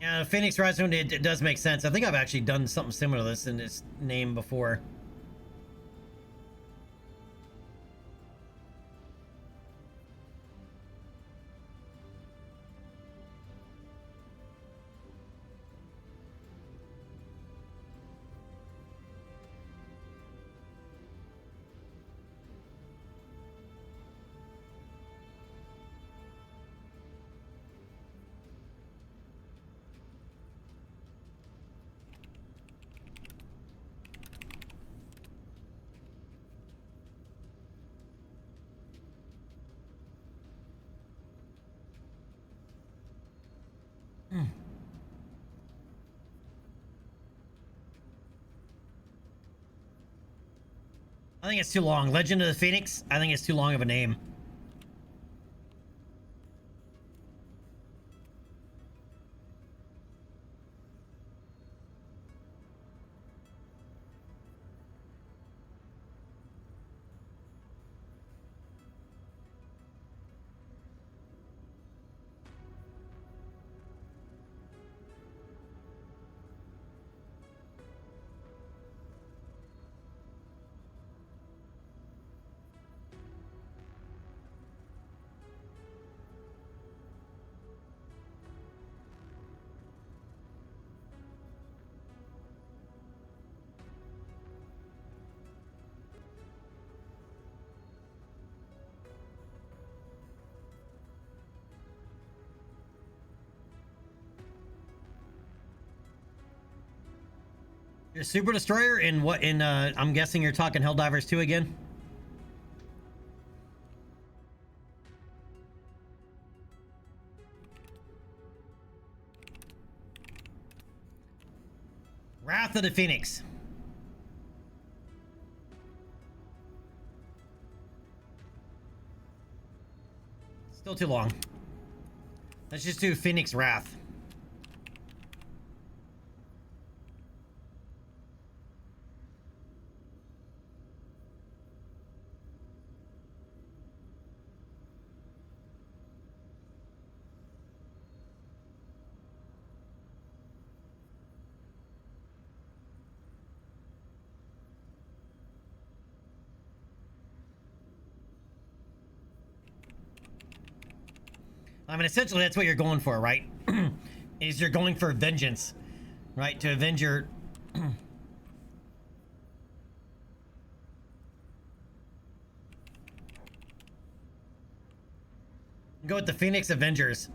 Yeah, Phoenix Rising, it does make sense. I think I've actually done something similar to this in its name before. I think it's too long. Legend of the Phoenix, I think it's too long of a name. Your Super Destroyer in what? In I'm guessing you're talking Helldivers 2 again. Wrath of the Phoenix. Still too long. Let's just do Phoenix Wrath. I mean, essentially, that's what you're going for, right? Is you're going for vengeance, right? To avenge your... Go with the Phoenix Avengers.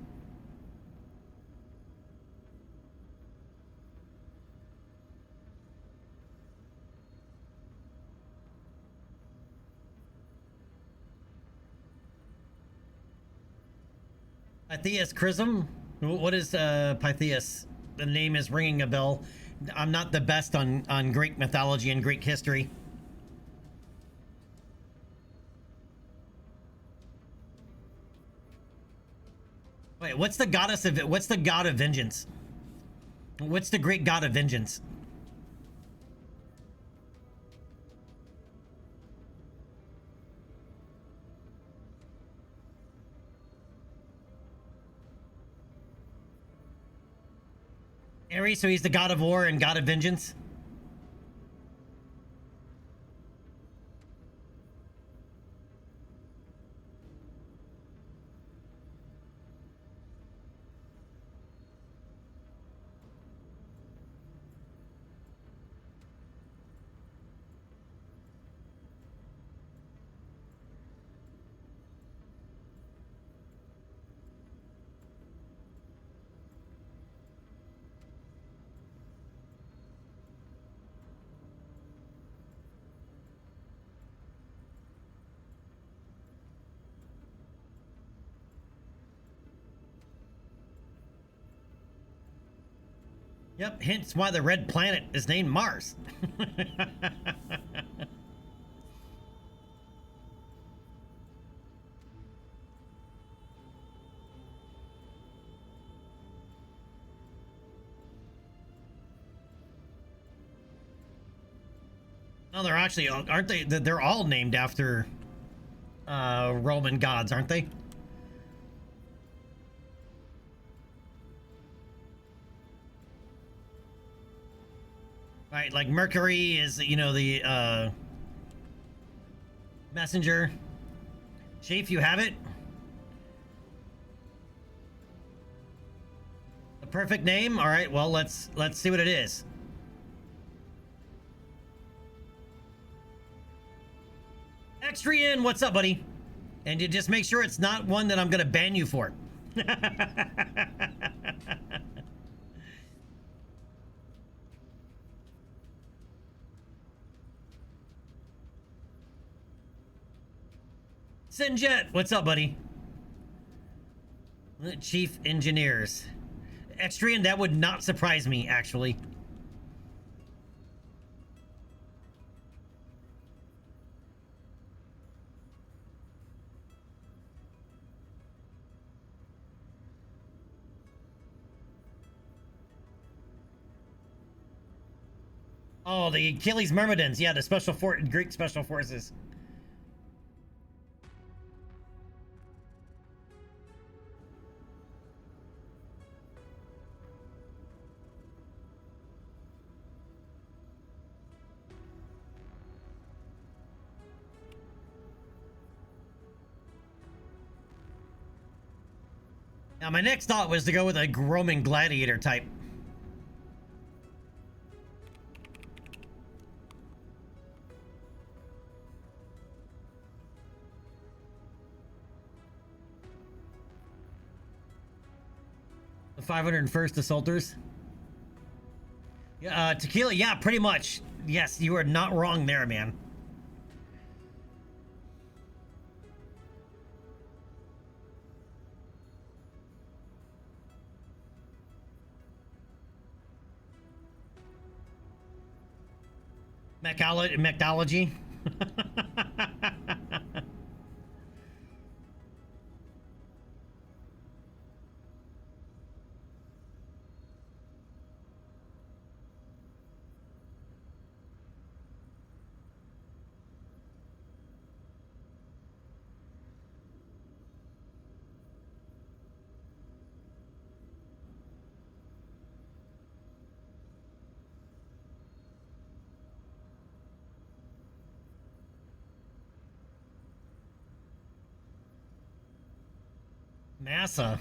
Pythias Chrism? What is Pythias? The name is ringing a bell. I'm not the best on Greek mythology and Greek history. Wait, what's the goddess of what's the god of vengeance? What's the Greek god of vengeance? Ares, so he's the god of war and god of vengeance? Yep, hence why the red planet is named Mars. No, they're actually, aren't they? They're all named after Roman gods, aren't they? Right, like Mercury is, you know, the messenger. Chief, you have it? The perfect name? All right, well, let's see what it is. Extrian, what's up, buddy? And you just make sure it's not one that I'm gonna ban you for. Sinjet, what's up, buddy? Chief Engineers. Extrian, that would not surprise me, actually. Oh, the Achilles Myrmidons. Yeah, the Greek special forces. Now, my next thought was to go with a Roman gladiator type. The 501st Assaulters. Yeah, Tequila, yeah, pretty much. Yes, you are not wrong there, man. Mechology. NASA.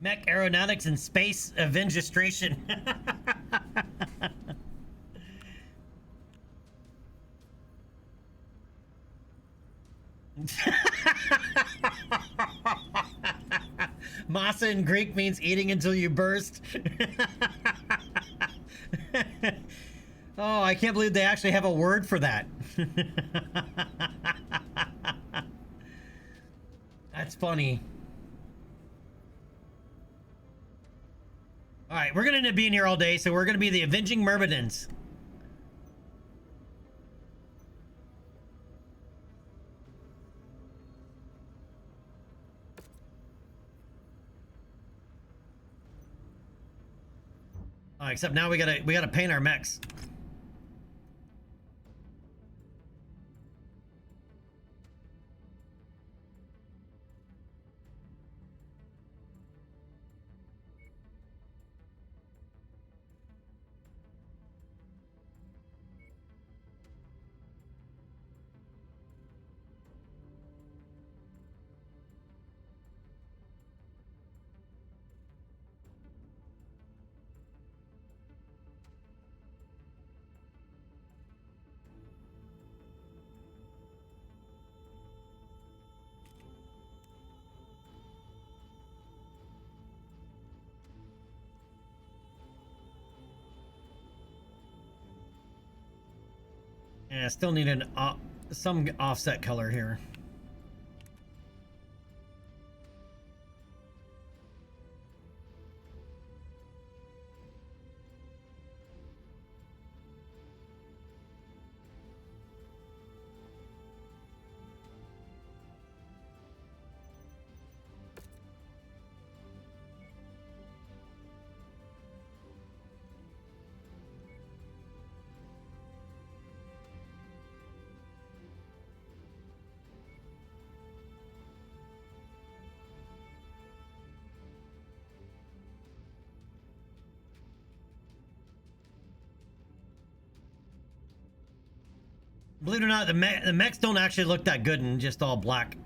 Mech Aeronautics and Space Avengistration. Masa in Greek means eating until you burst. Oh, I can't believe they actually have a word for that. That's funny. All right, we're gonna end up being here all day, so we're gonna be the Avenging Myrmidons. Oh, except now we gotta paint our mechs. Yeah, still need an some offset color here. Believe it or not, the mechs don't actually look that good in just all black.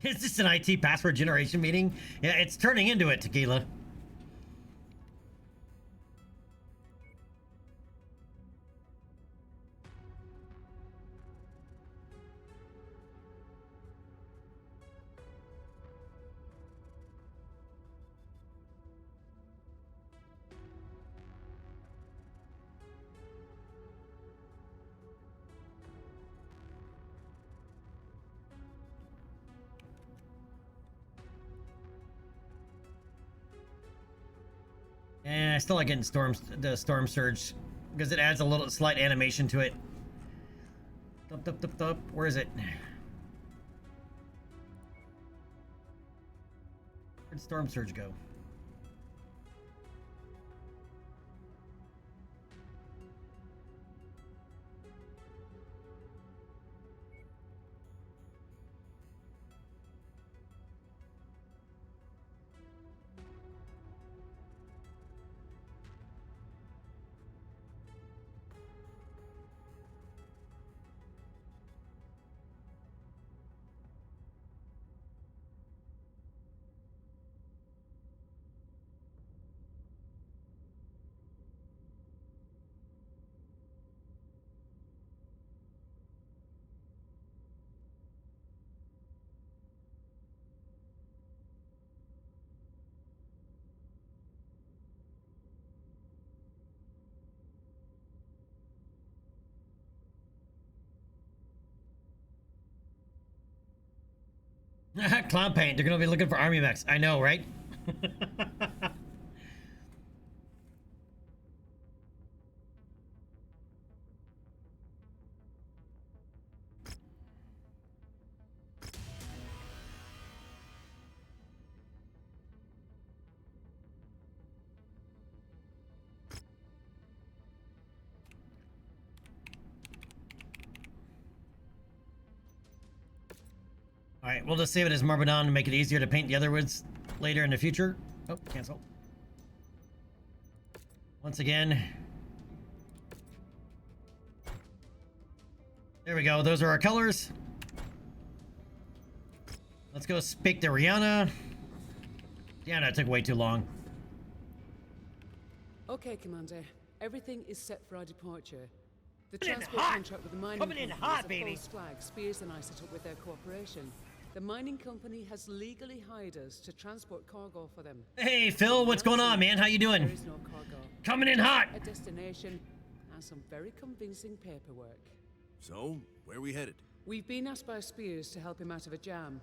Is this an IT password generation meeting? Yeah, it's turning into it, Tequila. And I still like getting the storm surge because it adds a little slight animation to it. Thup, thup, thup, thup. Where is it? Where'd storm surge go? Clown paint. They're gonna be looking for army mechs. I know, right? Alright, we'll just save it as Marbodon to make it easier to paint the other woods later in the future. Oh, cancel. Once again. There we go. Those are our colors. Let's go speak to Rihanna. Yeah, that took way too long. Okay, Commander. Everything is set for our departure. The Coming in transport hot. contract with the mining Coming in company hot, is a baby. false flag Spears and I set up with their cooperation. The mining company has legally hired us to transport cargo for them. Hey, Phil, what's going on, man? How you doing? There is no cargo. Coming in hot. A destination and some very convincing paperwork. So, where are we headed? We've been asked by Spears to help him out of a jam.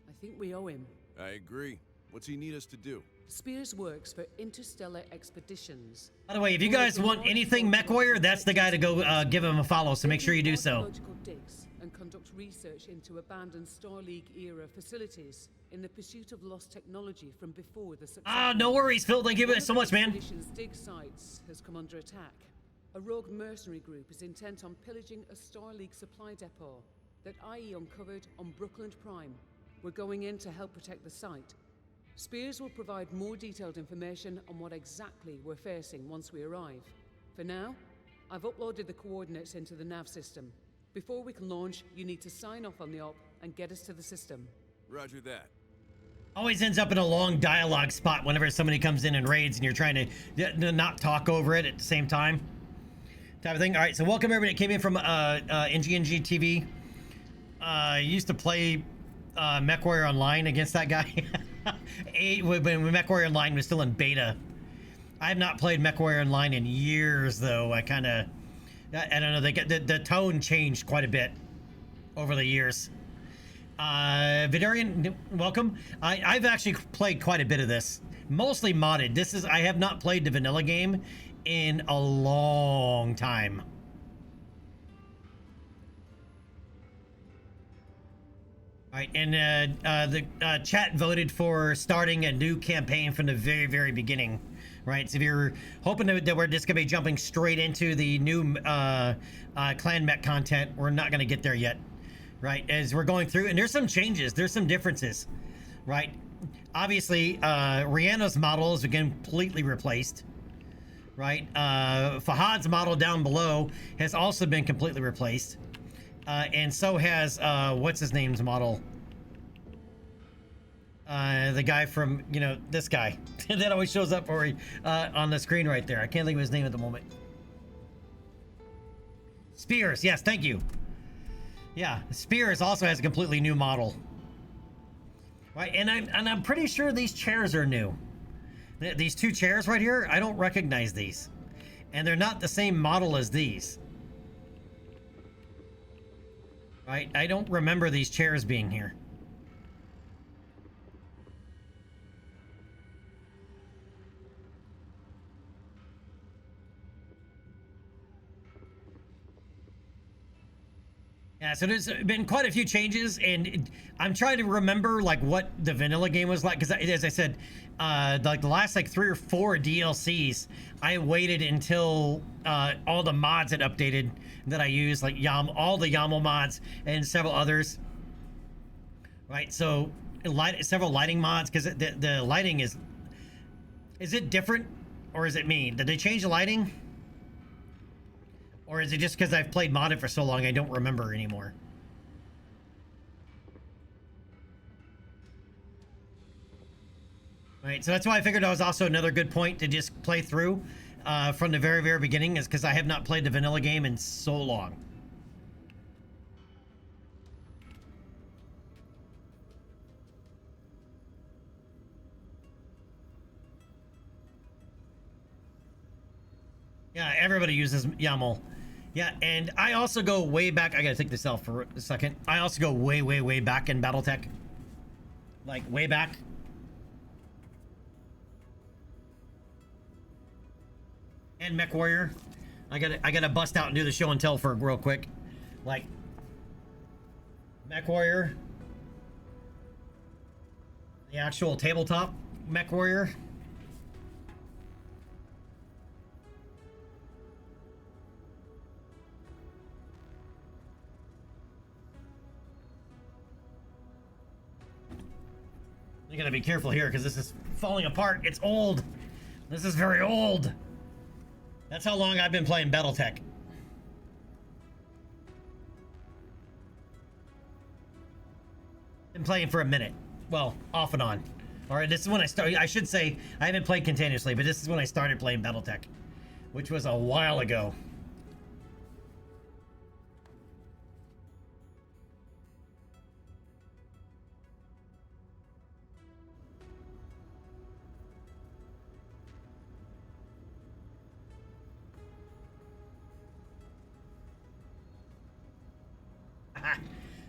I think we owe him. I agree. What's he need us to do? Spears works for Interstellar Expeditions. By the way, if you guys want anything MechWarrior, that's the guy to go give him a follow, so make sure you do so. Archaeological digs and conduct research into abandoned Star League era facilities in the pursuit of lost technology from before the success. Ah, no worries, Phil. Thank you so much, man. Expeditions dig sites has come under attack. A rogue mercenary group is intent on pillaging a Star League supply depot that IE uncovered on Brookland Prime. We're going in to help protect the site. Spears will provide more detailed information on what exactly we're facing once we arrive. For now, I've uploaded the coordinates into the nav system. Before we can launch, you need to sign off on the op and get us to the system. Roger that. Always ends up in a long dialogue spot whenever somebody comes in and raids and you're trying to not talk over it at the same time. Type of thing. All right, so welcome everybody that came in from NGNG TV. I used to play MechWarrior Online against that guy. When MechWarrior Online was still in beta. I have not played MechWarrior Online in years, though. I don't know. The tone changed quite a bit over the years. Vidarian, welcome. I've actually played quite a bit of this, mostly modded. I have not played the vanilla game in a long time. All right, and the chat voted for starting a new campaign from the very, very beginning. Right, so if you're hoping that we're just gonna be jumping straight into the new clan mech content, we're not gonna get there yet. Right, as we're going through, and there's some changes, there's some differences. Right, obviously, Rihanna's model is again completely replaced. Right, Fahad's model down below has also been completely replaced. And so has, what's his name's model? The guy from, you know, this guy. That always shows up for on the screen right there. I can't think of his name at the moment. Spears, yes, thank you. Yeah, Spears also has a completely new model. Right, and I'm pretty sure these chairs are new. These two chairs right here, I don't recognize these. And they're not the same model as these. Right, I don't remember these chairs being here. Yeah, so there's been quite a few changes, and I'm trying to remember like what the vanilla game was like, because as I said, like the last like 3 or 4 DLCs, I waited until all the mods had updated that I used, like all the YAML mods and several others. Right, so several lighting mods, because the lighting is it different, or is it me? Did they change the lighting? Or is it just because I've played modded for so long I don't remember anymore? Right, so that's why I figured that was also another good point to just play through from the very, very beginning, is because I have not played the vanilla game in so long. Yeah, everybody uses YAML. Yeah, and I also go way back. I gotta take this out for a second. I also go way, way, way back in BattleTech. Like, way back. And MechWarrior. I gotta bust out and do the show and tell for real quick. Like, MechWarrior. The actual tabletop MechWarrior. You gotta be careful here because this is falling apart. It's old. This is very old. That's how long I've been playing BattleTech. Been playing for a minute. Well, off and on. Alright, this is when I started. I should say I haven't played continuously, but this is when I started playing BattleTech, which was a while ago.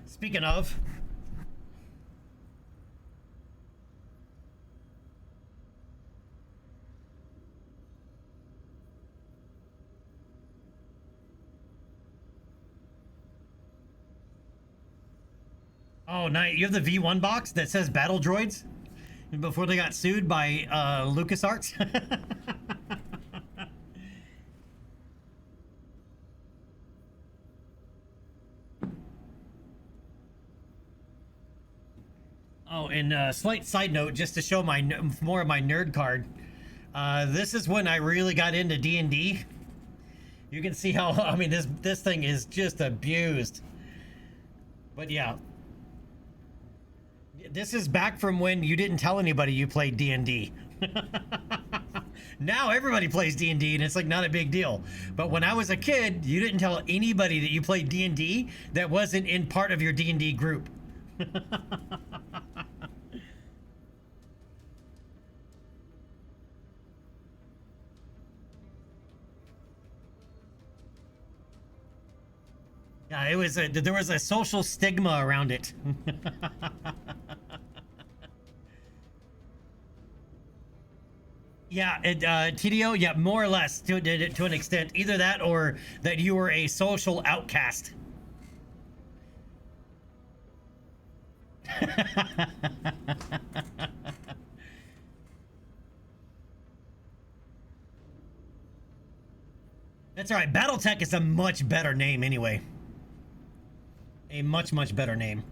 Speaking of, oh, nice. You have the V1 box that says Battle Droids before they got sued by LucasArts. Oh, and slight side note, just to show more of my nerd card. This is when I really got into D&D. You can see how, I mean, this thing is just abused. But yeah. This is back from when you didn't tell anybody you played D&D. Now everybody plays D&D and it's like not a big deal. But when I was a kid, you didn't tell anybody that you played D&D that wasn't in part of your D&D group. Yeah, there was a social stigma around it. Yeah, TDO, yeah, more or less to an extent. Either that or that you were a social outcast. That's all right. Battletech is a much better name anyway. A much, much better name.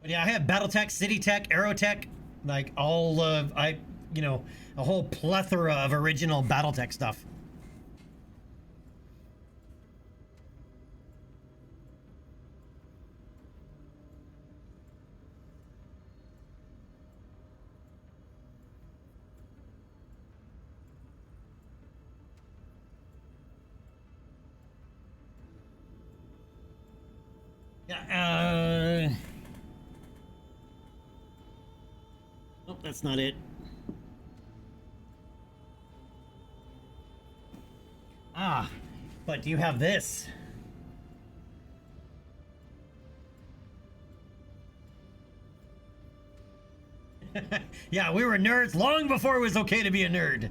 But yeah, I have Battletech, CityTech, Aerotech, like all of, you know, a whole plethora of original Battletech stuff. Yeah, oh, that's not it. Ah, but do you have this? Yeah, we were nerds long before it was okay to be a nerd.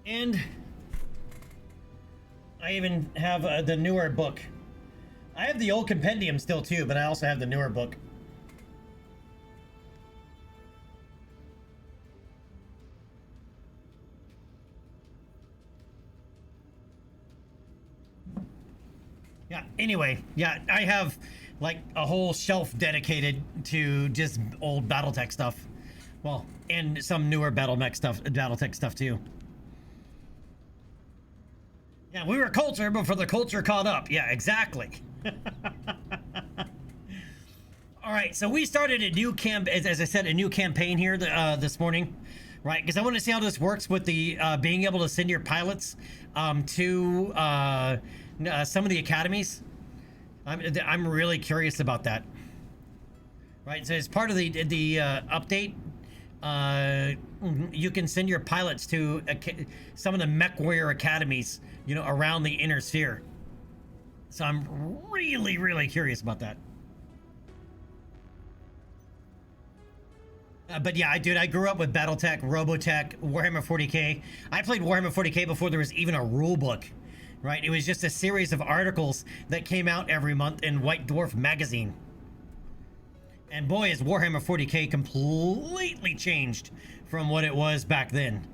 And I even have the newer book. I have the old compendium still too, but I also have the newer book. Yeah, anyway, yeah, I have like a whole shelf dedicated to just old Battletech stuff. Well, and some newer Battletech stuff too. Yeah, we were culture before the culture caught up. Yeah, exactly. All right, so we started a new as I said, a new campaign here this morning, right? Because I want to see how this works with the being able to send your pilots to some of the academies. I'm really curious about that. Right, so as part of the update, you can send your pilots to some of the mech warrior academies, you know, around the inner sphere. So I'm really, really curious about that. But yeah, I grew up with Battletech, Robotech, Warhammer 40k. I played Warhammer 40k before there was even a rule book, right? It was just a series of articles that came out every month in White Dwarf magazine. And boy, is Warhammer 40k completely changed from what it was back then.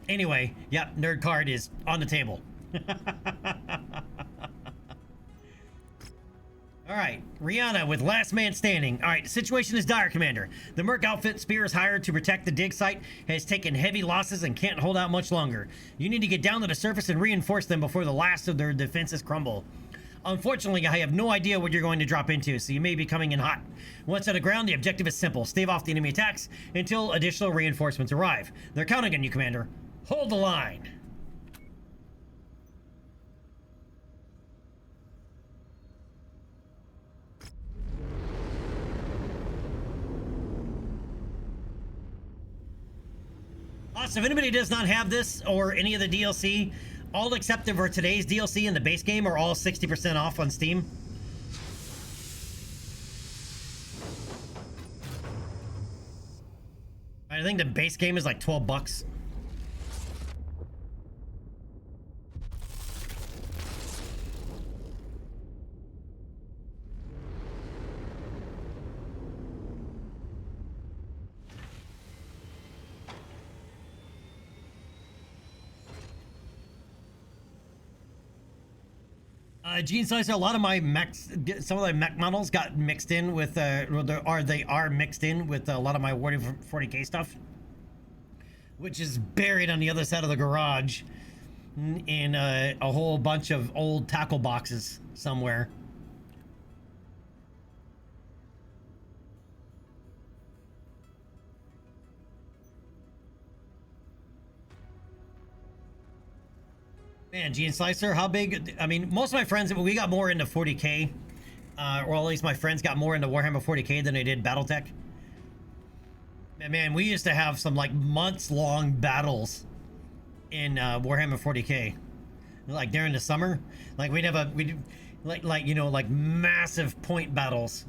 Anyway, yep, nerd card is on the table. All right, Rihanna with Last Man Standing. All right, the situation is dire, Commander. The Merc outfit Spears hired to protect the dig site has taken heavy losses and can't hold out much longer. You need to get down to the surface and reinforce them before the last of their defenses crumble. Unfortunately, I have no idea what you're going to drop into, so you may be coming in hot. Once on the ground, the objective is simple. Stave off the enemy attacks until additional reinforcements arrive. They're counting on you, Commander. Hold the line. Also, if anybody does not have this or any of the DLC, all except for today's DLC in the base game are all 60% off on Steam. I think the base game is like $12. Gene Slicer, a lot of my mechs, some of my mech models got mixed in with, they are mixed in with a lot of my Warhammer 40k stuff, which is buried on the other side of the garage in a whole bunch of old tackle boxes somewhere. Man, Gene Slicer, how big? I mean, most of my friends, we got more into 40k, or at least my friends got more into Warhammer 40k than they did Battletech. And man, we used to have some like months-long battles in Warhammer 40k, like during the summer. Like we'd have like you know, like massive point battles.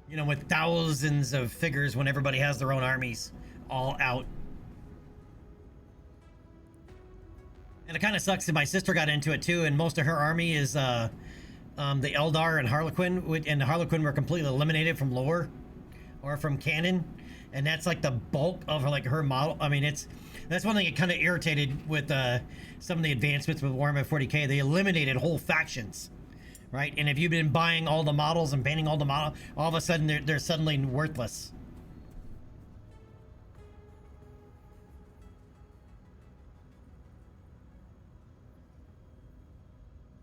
You know, with thousands of figures when everybody has their own armies all out. And it kind of sucks that my sister got into it too, and most of her army is the Eldar and Harlequin, and the Harlequin were completely eliminated from lore or from canon, and that's like the bulk of her model. I mean, that's one thing that kind of irritated with some of the advancements with Warhammer 40k. They eliminated whole factions, right? And if you've been buying all the models and painting all the models, all of a sudden they're suddenly worthless.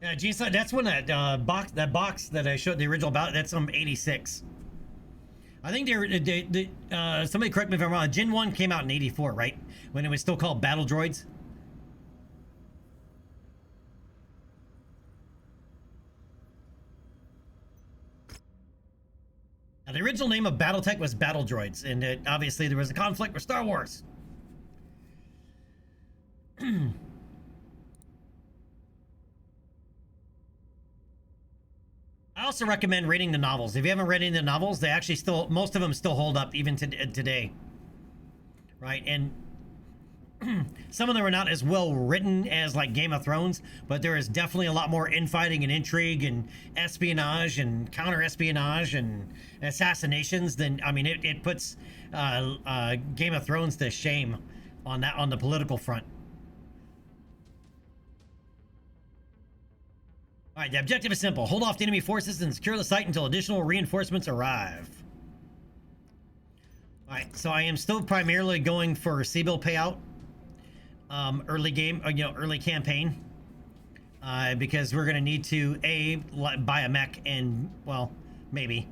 Yeah, geez, that's when that box that I showed the original about, that's from 86. I think somebody correct me if I'm wrong. Gen 1 came out in 84, right? When it was still called Battle Droids. Now, the original name of Battletech was Battle Droids, and obviously there was a conflict with Star Wars. I also recommend reading the novels. If you haven't read any of the novels, they actually still, most of them still hold up even today. Right? And some of them are not as well written as like Game of Thrones, but there is definitely a lot more infighting and intrigue and espionage and counter-espionage and assassinations than, I mean, it puts Game of Thrones to shame on the political front. All right, the objective is simple. Hold off the enemy forces and secure the site until additional reinforcements arrive. All right, so I am still primarily going for C-bill payout. Early game, early campaign. Because we're going to need to, buy a mech and, well, maybe.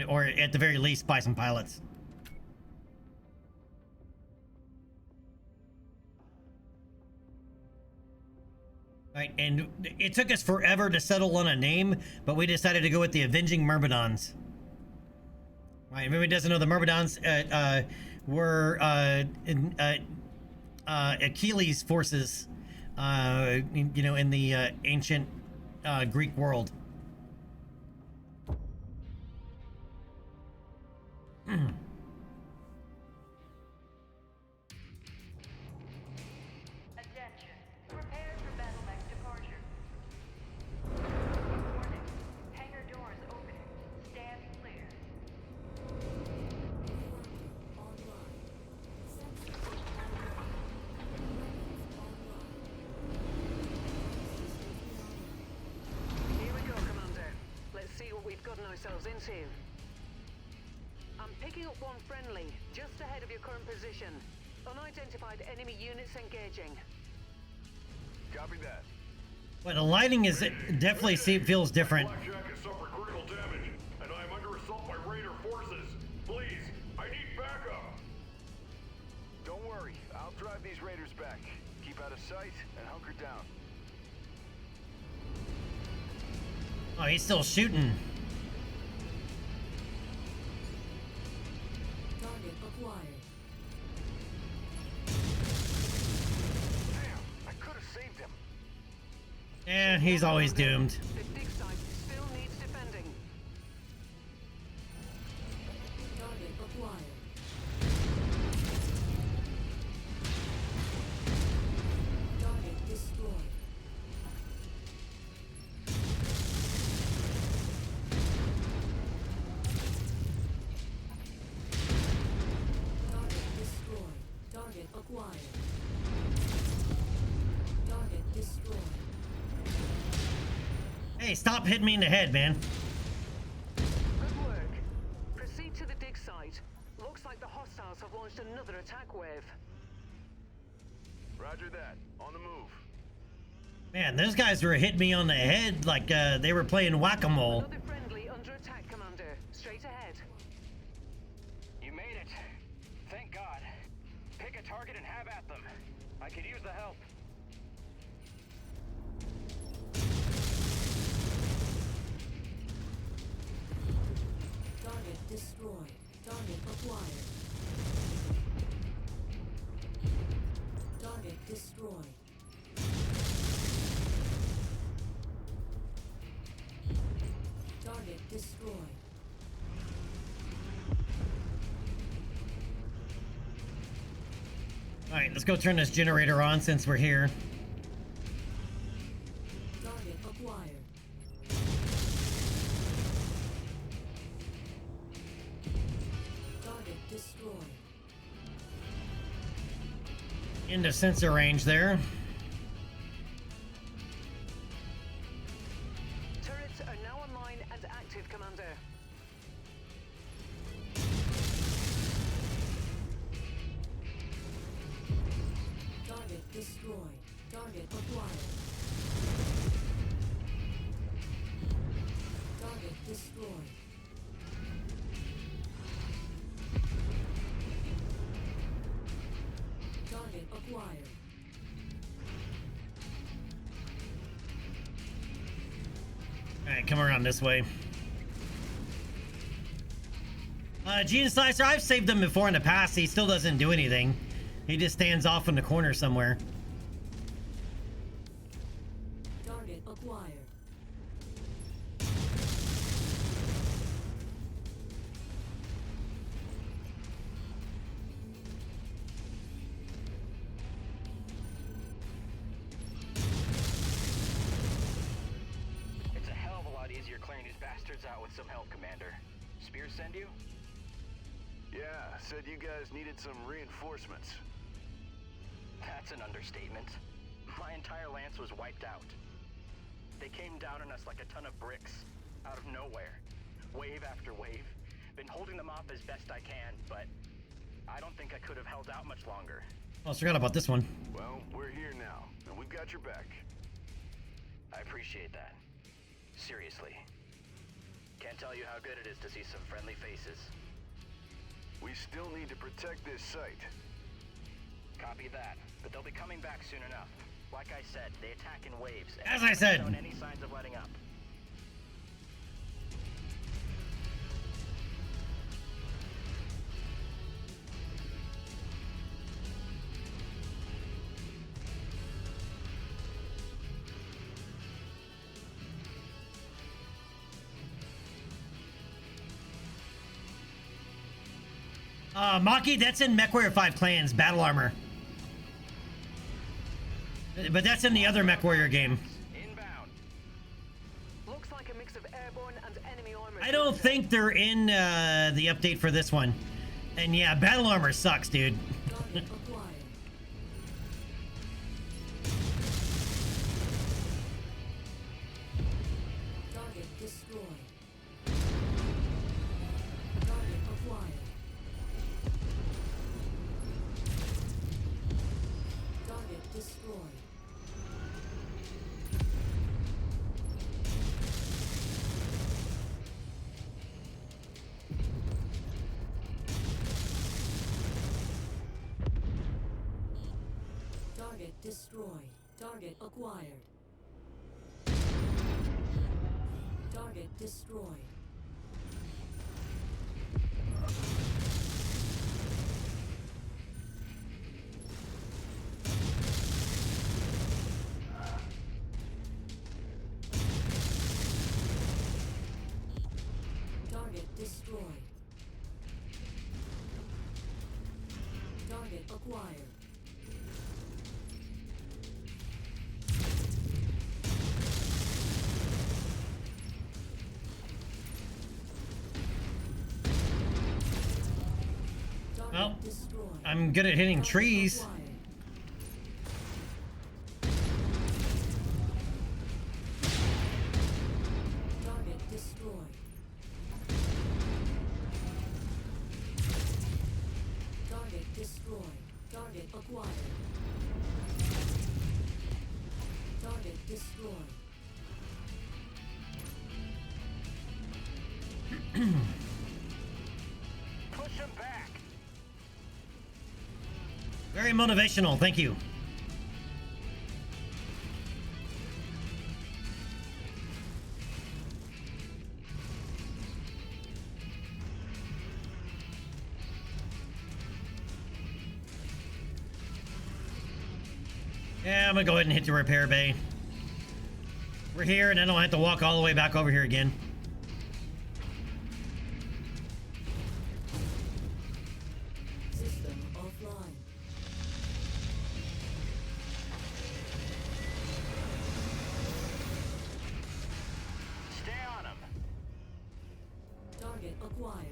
Or at the very least, buy some pilots. Right, and it took us forever to settle on a name, but we decided to go with the Avenging Myrmidons. Right, if everybody doesn't know, the Myrmidons were Achilles' forces, in the ancient Greek world. Into. I'm picking up one friendly, just ahead of your current position. Unidentified enemy units engaging. Copy that. Well, the lighting is definitely feels different. Blackjack has suffered critical damage, and I am under assault by Raider forces. Please, I need backup. Don't worry, I'll drive these raiders back. Keep out of sight and hunker down. Oh, he's still shooting. Yeah, he's always doomed. The dig site still needs defending. Target acquired. Target destroyed. Target destroyed. Target acquired. Target destroyed. Hey, stop hitting me in the head, man. Good work. Proceed to the dig site. Looks like the hostiles have launched another attack wave. Roger that. On the move. Man, those guys were hitting me on the head like they were playing whack-a-mole. Another friendly under attack, Commander. Straight ahead. You made it. Thank God. Pick a target and have at them. I could use the help. Target destroyed. Target acquired. Target destroyed. Alright, let's go turn this generator on since we're here. Target acquired. Target destroyed. Into sensor range there. Turrets are now online and active, Commander. Target destroyed. Target acquired. Target destroyed. Target acquired. Alright, come around this way. Gene Slicer, I've saved him before in the past. He still doesn't do anything. He just stands off in the corner somewhere. Target acquired. It's a hell of a lot easier clearing these bastards out with some help, Commander. Spears send you? Yeah, said you guys needed some reinforcements. That's an understatement. My entire lance was wiped out. They came down on us like a ton of bricks, out of nowhere. Wave after wave. Been holding them off as best I can, but I don't think I could have held out much longer. Oh, I forgot about this one. Well, we're here now, and we've got your back. I appreciate that. Seriously. Can't tell you how good it is to see some friendly faces. We still need to protect this site. Copy that, but they'll be coming back soon enough. Like I said, they attack in waves. And As I said. Shown any signs of letting up. Maki, that's in MechWarrior 5 Clans Battle Armor. But that's in the other MechWarrior game. Inbound. Looks like a mix of airborne and enemy armor. I don't think they're in the update for this one. And yeah, Battle Armor sucks, dude. Target acquired. Target destroyed. Target acquired. Target destroyed. Target destroyed. Target acquired. Target destroyed. Target destroyed. Target acquired. Well, Destroyed. I'm good at hitting trees. Acquired. Target destroyed. Target destroyed. Target acquired. Target destroyed. Push them back. Very motivational, thank you. Yeah, I'm gonna go ahead and hit the repair bay. We're here, and I don't have to walk all the way back over here again. System offline. acquired.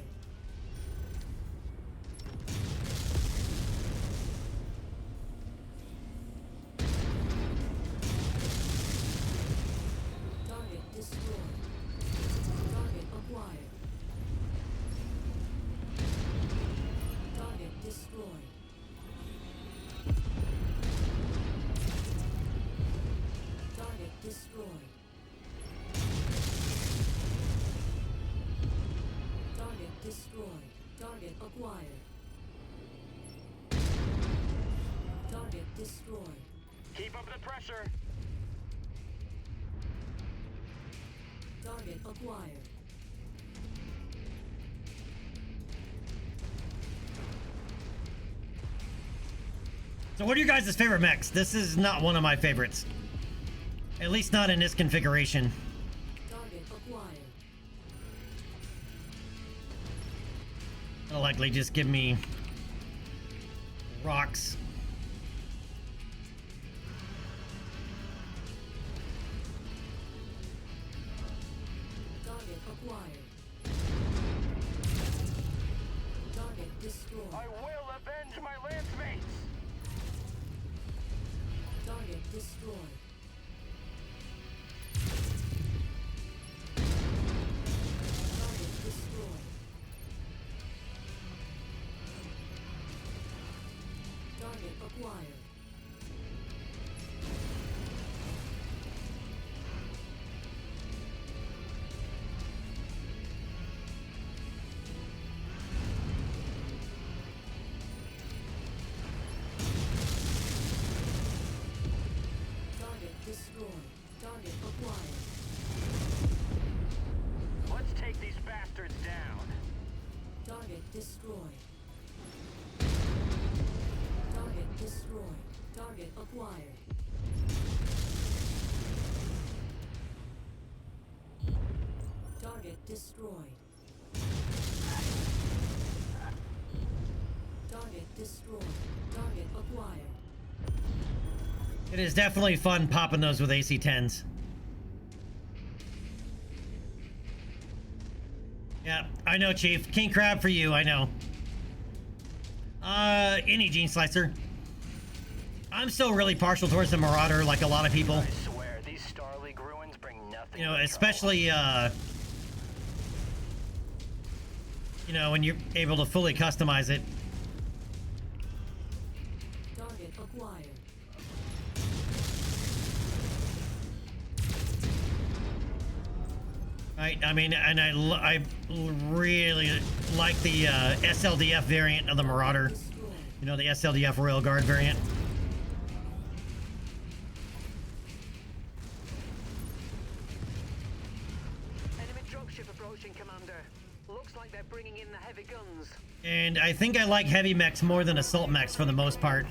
Target destroyed. Target acquired. Target destroyed. Target destroyed. Target destroyed. Target acquired. Target destroyed. Keep up the pressure. Target acquired. So what are your guys' favorite mechs? This is not one of my favorites. At least not in this configuration. Target acquired. It'll likely just give me rocks. Target acquired. Target destroyed. I will avenge my lance mates. Target destroyed. Target destroyed. Target acquired. Target destroyed. Target acquired. Let's take these bastards down. Target destroyed. Target destroyed. Target acquired. Target destroyed. Target destroyed. Target acquired. It is definitely fun popping those with AC-10s. Yeah, I know, Chief. King Crab for you, I know. Any Gene Slicer. I'm still really partial towards the Marauder, like a lot of people. I swear, these Star League ruins bring nothing. You know, especially, you know, when you're able to fully customize it. Target acquired. Right, I mean, and I really like the SLDF variant of the Marauder. You know, the SLDF Royal Guard variant. Enemy dropship approaching, Commander. Looks like they're bringing in the heavy guns. And I think I like heavy mechs more than assault mechs for the most part.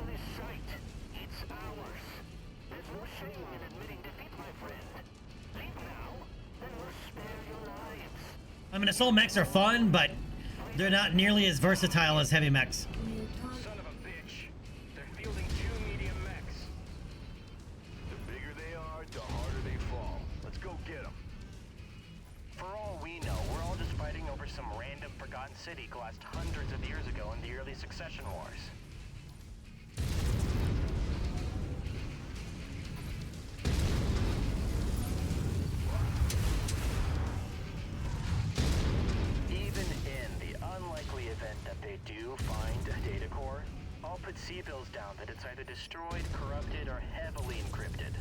I mean, assault mechs are fun, but they're not nearly as versatile as heavy mechs. Son of a bitch. They're fielding 2 medium mechs. The bigger they are, the harder they fall. Let's go get them. For all we know, we're all just fighting over some random forgotten city collapsed hundreds of years ago in the early succession wars. Even in the unlikely event that they do find a data core, I'll put C-bills down that it's either destroyed, corrupted, or heavily encrypted.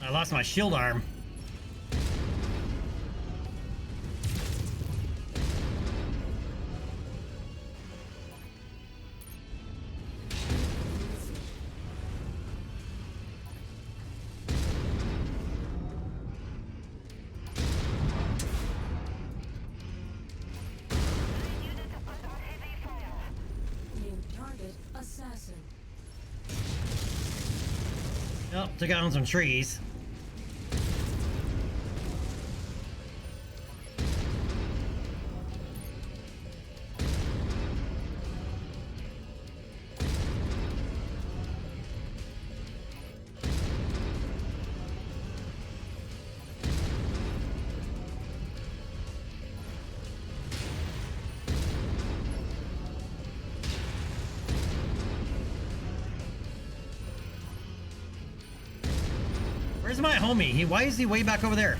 I lost my shield arm. New target assassin. Oh, took out on some trees. Where's my homie? Why is he way back over there?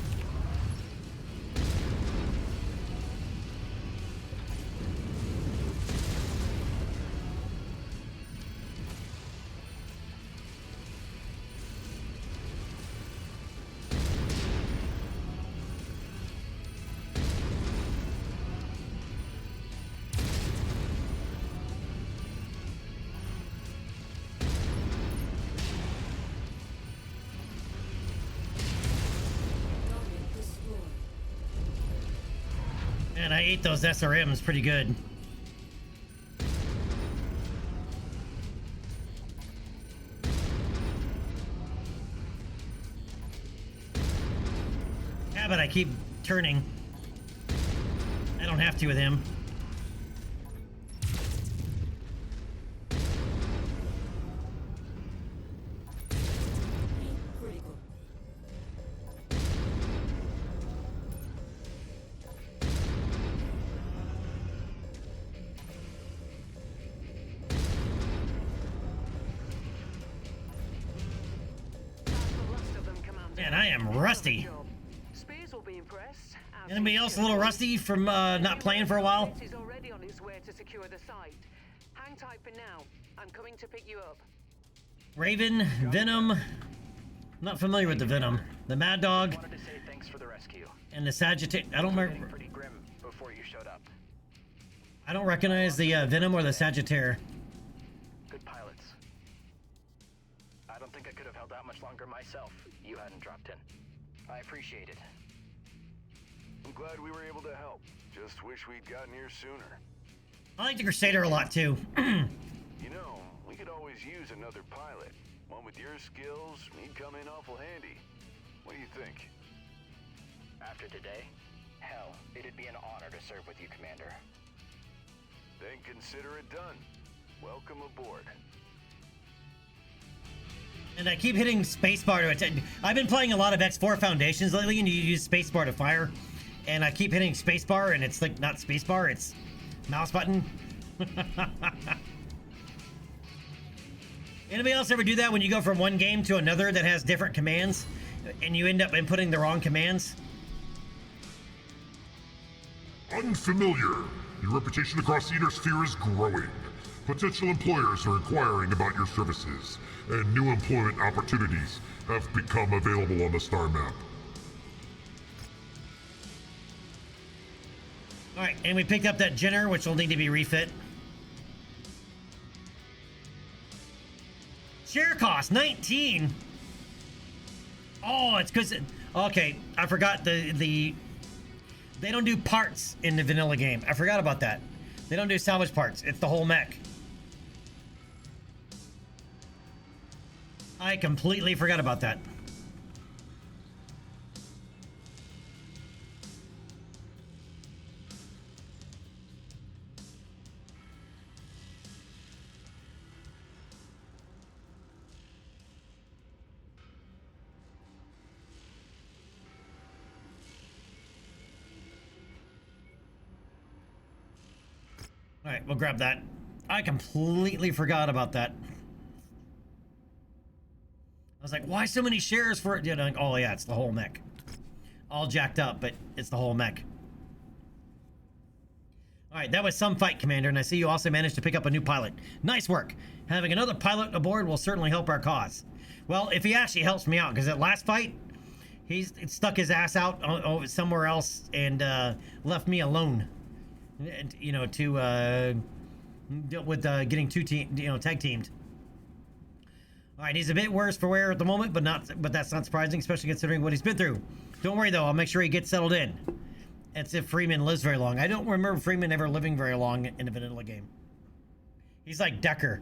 Man, I ate those SRMs pretty good. Yeah, but I keep turning. I don't have to with him. Man, I am rusty. Anybody else a little rusty from not playing for a while? Is already on its way to secure the site. Hang tight for now. I'm coming to pick you up. Raven, Venom. I'm not familiar with the Venom. The Mad Dog. Wanted to say thanks for the rescue. And the Sagittarius. I don't remember. Pretty grim before you showed up. I don't recognize the Venom or the Sagittarius. Good pilots. I don't think I could have held out much longer myself. You hadn't dropped in. I appreciate it. I'm glad we were able to help. Just wish we'd gotten here sooner. I like the Crusader a lot too. You know, we could always use another pilot. One with your skills, he'd come in awful handy. What do you think? After today? Hell, it'd be an honor to serve with you, Commander. Then consider it done. Welcome aboard. And I keep hitting spacebar to attack. I've been playing a lot of X4 Foundations lately, and you use spacebar to fire. And I keep hitting spacebar, and it's like not spacebar, it's mouse button. Anybody else ever do that when you go from one game to another that has different commands, and you end up inputting the wrong commands? Unfamiliar. Your reputation across the Inner Sphere is growing. Potential employers are inquiring about your services, and new employment opportunities have become available on the star map. Alright, and we picked up that Jenner, which will need to be refit. Share cost, 19! Oh, it's because... Okay, I forgot the... They don't do parts in the vanilla game. I forgot about that. They don't do salvage parts. It's the whole mech. I completely forgot about that. All right, we'll grab that. I completely forgot about that. I was like, why so many shares for it? You know, oh yeah, it's the whole mech. All jacked up, but it's the whole mech. All right, that was some fight, Commander, and I see you also managed to pick up a new pilot. Nice work. Having another pilot aboard will certainly help our cause. Well, if he actually helps me out, because that last fight, he's stuck his ass out somewhere else and left me alone. You know, to deal with getting tag teamed. All right, he's a bit worse for wear at the moment, but that's not surprising, especially considering what he's been through. Don't worry though, I'll make sure he gets settled in. That's if Freeman lives very long. I don't remember Freeman ever living very long in a vanilla game. He's like Decker.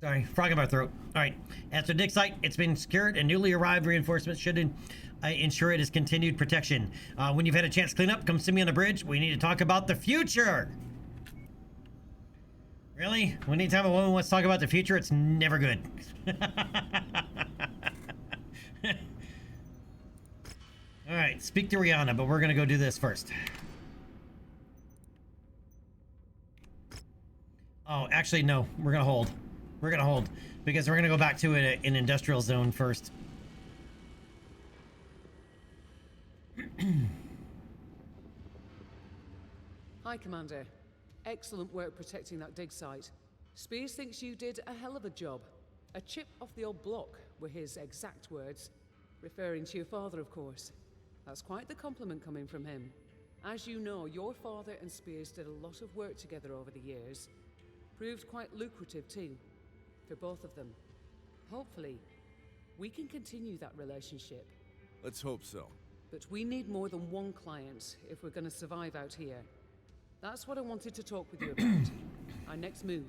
Sorry, frog in my throat. All right, as for Dick's site, it's been secured, and newly arrived reinforcements should ensure it is continued protection. When you've had a chance to clean up, come see me on the bridge. We need to talk about the future. Really? Anytime a woman wants to talk about the future, it's never good. All right, speak to Rihanna, but we're gonna go do this first. actually, no. We're gonna hold. We're gonna hold. Because we're gonna go back to an industrial zone first. Hi, Commander. Excellent work protecting that dig site. Spears thinks you did a hell of a job. A chip off the old block were his exact words. Referring to your father, of course. That's quite the compliment coming from him. As you know, your father and Spears did a lot of work together over the years. Proved quite lucrative too, for both of them. Hopefully, we can continue that relationship. Let's hope so. But we need more than one client if we're going to survive out here. That's what I wanted to talk with you about. Our next move.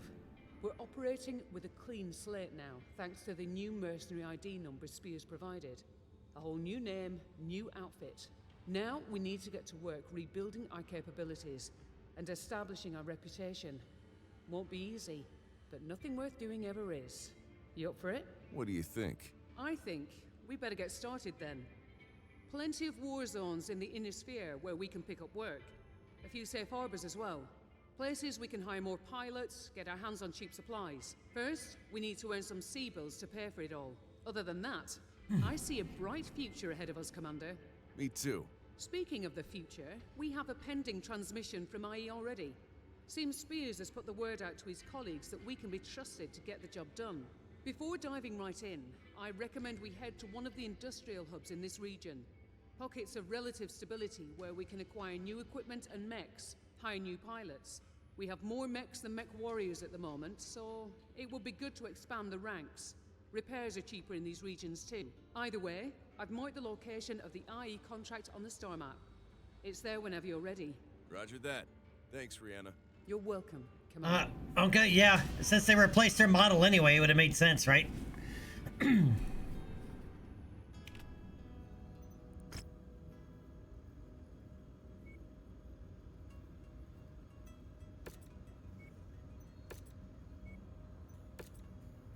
We're operating with a clean slate now, thanks to the new mercenary ID number Spears provided. A whole new name, new outfit. Now we need to get to work rebuilding our capabilities and establishing our reputation. Won't be easy, but nothing worth doing ever is. You up for it? What do you think? I think we better get started then. Plenty of war zones in the inner sphere where we can pick up work. A few safe harbors as well. Places we can hire more pilots, get our hands on cheap supplies. First, we need to earn some sea bills to pay for it all. Other than that, I see a bright future ahead of us, Commander. Me too. Speaking of the future, we have a pending transmission from IE already. Seems Spears has put the word out to his colleagues that we can be trusted to get the job done. Before diving right in, I recommend we head to one of the industrial hubs in this region. Pockets of relative stability where we can acquire new equipment and mechs, hire new pilots. We have more mechs than mech warriors at the moment, so it would be good to expand the ranks. Repairs are cheaper in these regions too. Either way, I've marked the location of the IE contract on the star map. It's there whenever you're ready. Roger that. Thanks, Rihanna. You're welcome, Commander. Okay, yeah. Since they replaced their model anyway, it would have made sense, right?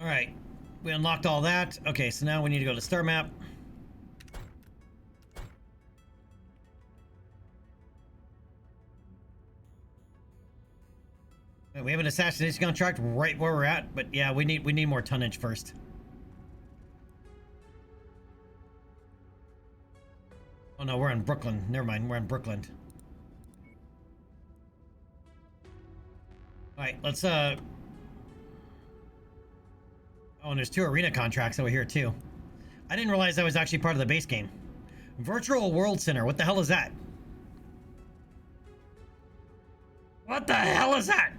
All right, we unlocked all that. Okay, so now we need to go to star map. We have an assassination contract right where we're at, but yeah, we need more tonnage first. Oh no, we're in Brooklyn. Never mind, we're in Brooklyn. All right, let's Oh, and there's 2 arena contracts over here too. I didn't realize that was actually part of the base game. Virtual World Center. What the hell is that? What the hell is that?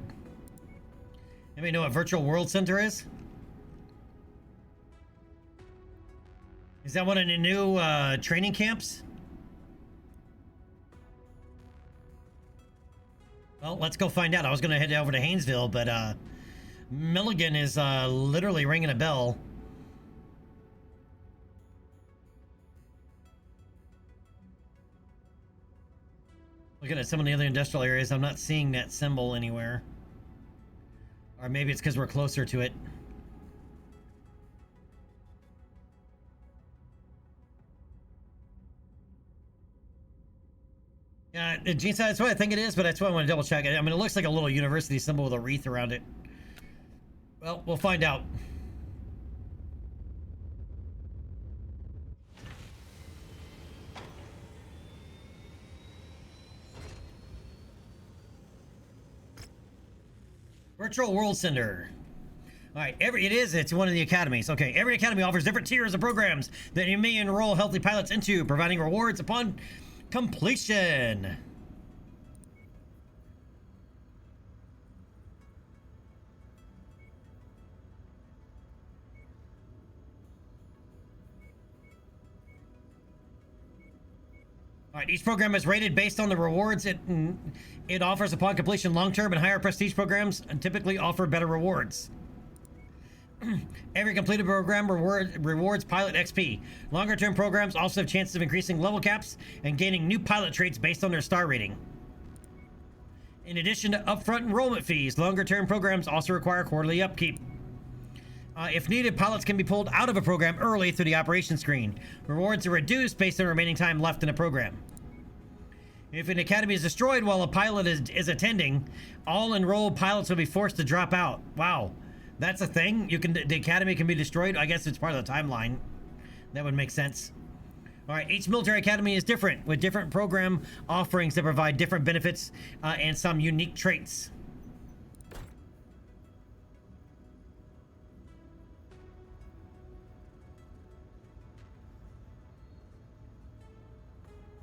Anybody know what Virtual World Center is? Is that one of the new training camps? Well, let's go find out. I was going to head over to Haynesville, but Milligan is literally ringing a bell. Looking at some of the other industrial areas, I'm not seeing that symbol anywhere. Or maybe it's because we're closer to it. Yeah, Gene said that's what I think it is, but that's why I want to double check it. I mean, it looks like a little university symbol with a wreath around it. Well, we'll find out. Virtual World Center. All right, it's one of the academies. Okay, every academy offers different tiers of programs that you may enroll healthy pilots into, providing rewards upon completion. All right, each program is rated based on the rewards it offers upon completion. Long-term and higher prestige programs typically offer better rewards. Every completed program rewards pilot XP. Longer-term programs also have chances of increasing level caps and gaining new pilot traits based on their star rating. In addition to upfront enrollment fees, longer-term programs also require quarterly upkeep. If needed, pilots can be pulled out of a program early through the operations screen. Rewards are reduced based on remaining time left in a program. If an academy is destroyed while a pilot is attending, all enrolled pilots will be forced to drop out. Wow, that's a thing? The academy can be destroyed? I guess it's part of the timeline. That would make sense. All right, each military academy is different, with different program offerings that provide different benefits and some unique traits.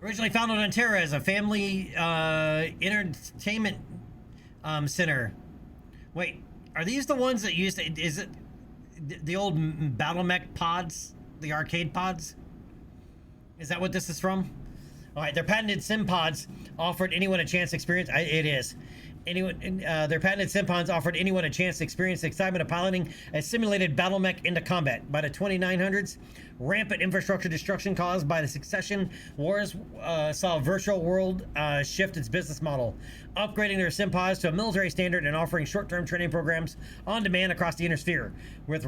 Originally founded on Terra as a family entertainment center. Wait, are these the ones that used to, is it the old battle mech pods? The arcade pods? Is that what this is from? All right, their patented sim pods offered anyone a chance to experience, it is. Their patented sim pods offered anyone a chance to experience the excitement of piloting a simulated battle mech into combat. By the 2900s, rampant infrastructure destruction caused by the succession wars saw virtual world shift its business model, upgrading their sim pods to a military standard and offering short-term training programs on demand across the inner sphere, with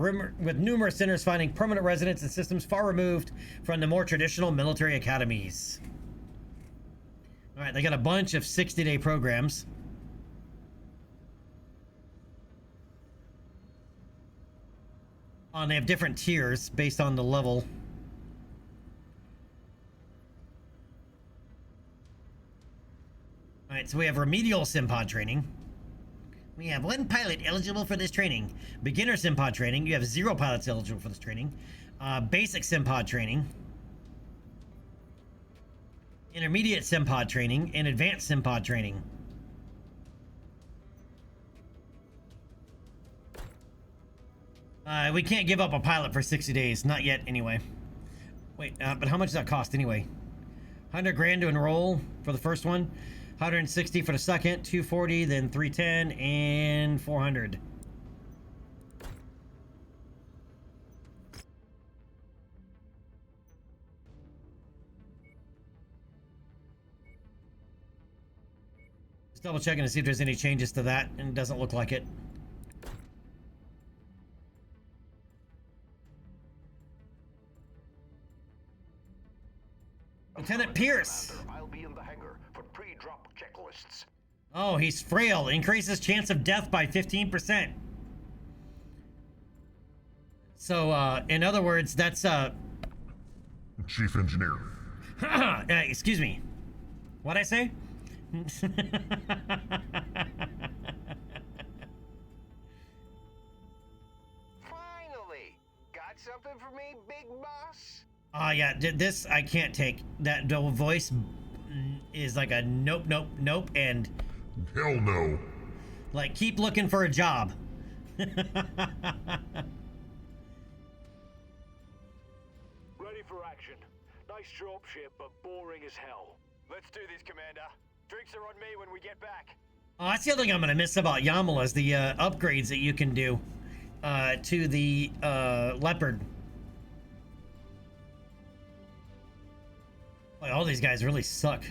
numerous centers finding permanent residence in systems far removed from the more traditional military academies. All right, they got a bunch of 60-day programs. They have different tiers based on the level. All right, so we have remedial simpod training. We have 1 pilot eligible for this training. Beginner simpod training. You have 0 pilots eligible for this training. Basic simpod training. Intermediate simpod training and advanced simpod training. We can't give up a pilot for 60 days. Not yet, anyway. Wait, but how much does that cost anyway? 100 grand to enroll for the first one. 160 for the second. 240, then 310, and 400. Just double checking to see if there's any changes to that, and it doesn't look like it. Lieutenant Pierce. I'll be in the hangar for pre-drop checklists. Oh, he's frail. Increases chance of death by 15%. So, in other words, that's, Chief Engineer. excuse me. What'd I say? Finally! Got something for me, big boss? Yeah, this I can't take. That the voice is like a nope, nope, nope, and hell no. Like, keep looking for a job. Ready for action. Nice dropship, but boring as hell. Let's do this, Commander. Drinks are on me when we get back. Oh, that's the other thing I'm gonna miss about Yamala is the upgrades that you can do to the Leopard. Boy, all these guys really suck.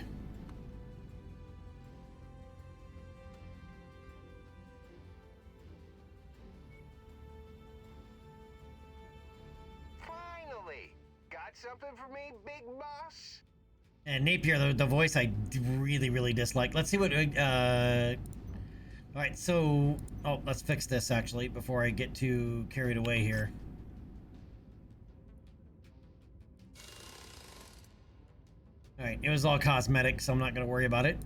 Finally! Got something for me, big boss? And Napier, the voice I really, really dislike. Let's see what, all right, so, oh, let's fix this actually before I get too carried away here. All right, it was all cosmetic, so I'm not gonna worry about it.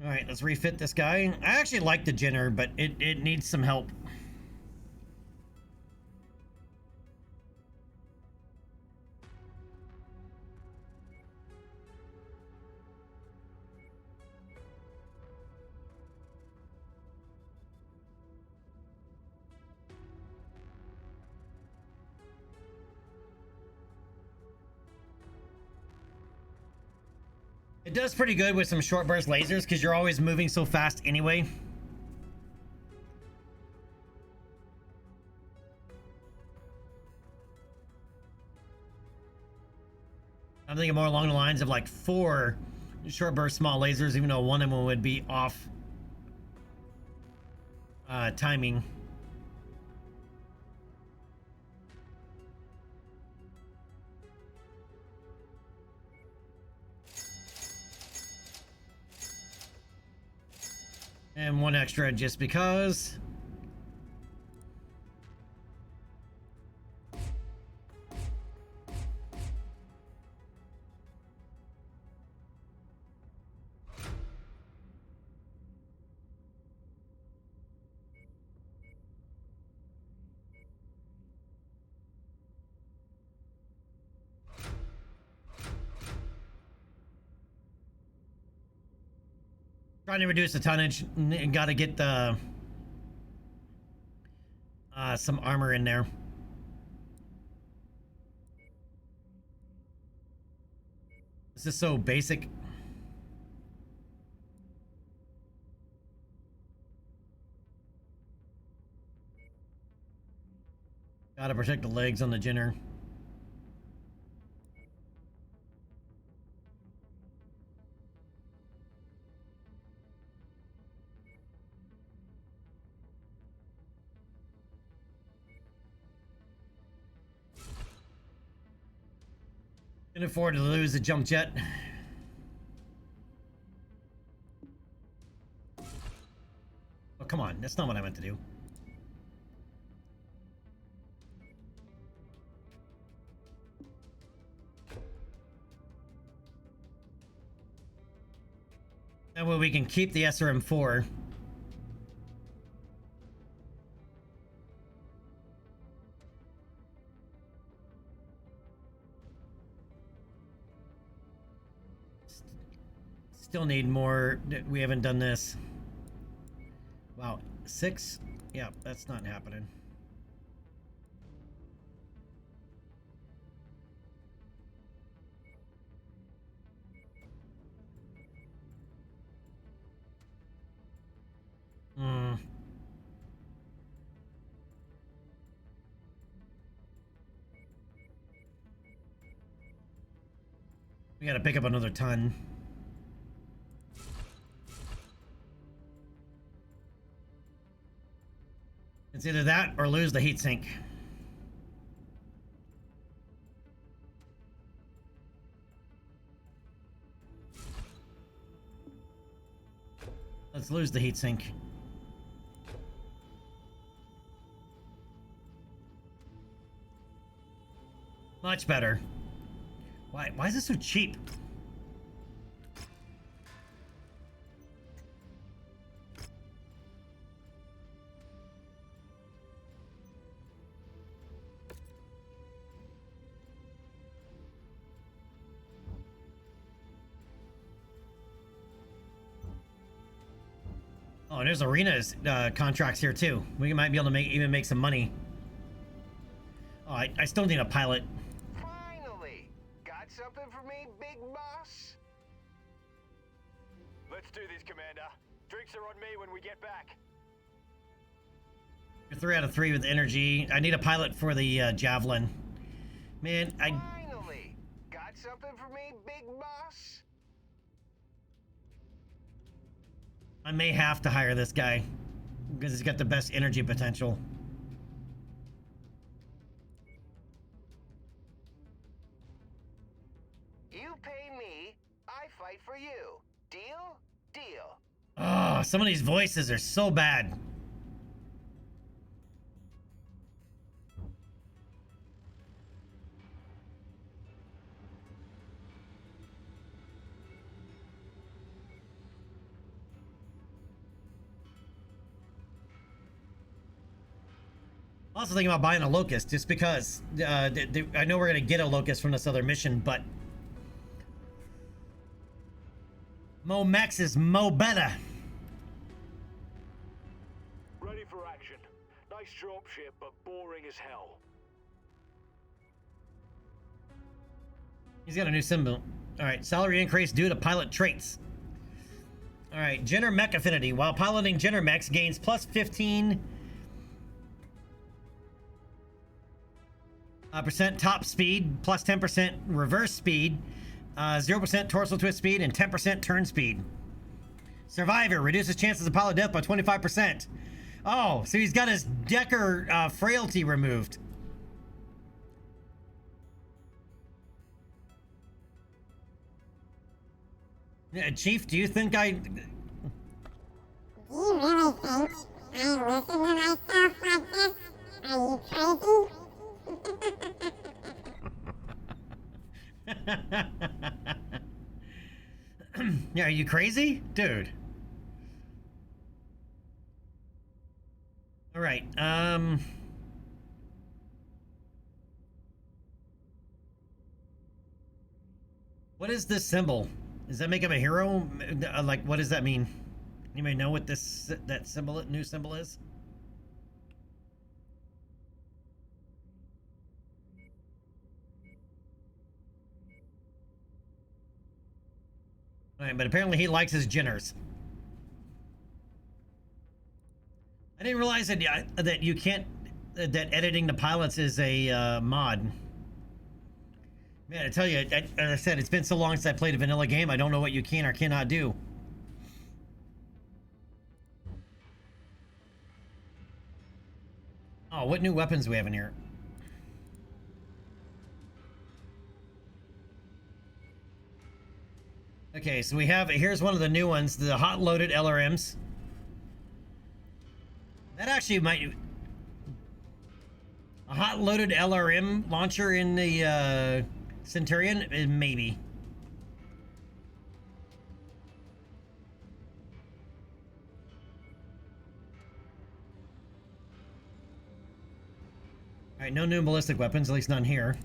All right, let's refit this guy. I actually like the Jenner, but it needs some help. It does pretty good with some short burst lasers because you're always moving so fast anyway. I'm thinking more along the lines of like 4 short burst small lasers, even though one of them would be off timing. And one extra just because. Trying to reduce the tonnage. Got to get the some armor in there. This is so basic. Gotta protect the legs on the Jenner. Can afford to lose the jump jet. Oh, come on. That's not what I meant to do. That way we can keep the SRM-4. Still need more. We haven't done this. Wow, 6? Yeah, that's not happening. We gotta pick up another ton. It's either that or lose the heatsink. Let's lose the heatsink. Much better. Why is this so cheap? Oh, and there's arenas contracts here too. We might be able to even make some money. Oh, I still need a pilot. Finally! Got something for me, big boss? Let's do this, Commander. Drinks are on me when we get back. You're 3 out of 3 with energy. I need a pilot for the Javelin. Man, Finally! Got something for me, big boss? I may have to hire this guy because he's got the best energy potential. You pay me, I fight for you. Deal? Deal. Oh, some of these voices are so bad. Also thinking about buying a Locust just because I know we're gonna get a Locust from this other mission, but Mo Max is Mo better. Ready for action. Nice dropship, but boring as hell. He's got a new symbol. All right, salary increase due to pilot traits. All right, Jenner Mech Affinity. While piloting Jenner Mechs, gains plus 15% percent top speed, plus 10% reverse speed, 0% torso twist speed and 10% turn speed. Survivor reduces chances of pilot death by 25%. Oh, so he's got his Decker frailty removed. Chief, do you think I... Do you really think I listen to myself like this? Are you crazy? Yeah, are you crazy? Dude. All right, what is this symbol? Does that make him a hero? Like, what does that mean? Anybody know what this, that symbol, new symbol is? All right, but apparently he likes his Jinners. I didn't realize that that you can't, that editing the pilots is a mod. Man, I tell you, as I said, it's been so long since I played a vanilla game, I don't know what you can or cannot do. Oh, what new weapons do we have in here? Okay, so we have, here's one of the new ones, the hot-loaded LRMs. That actually might... A hot-loaded LRM launcher in the Centurion? Maybe. Alright, no new ballistic weapons, at least none here.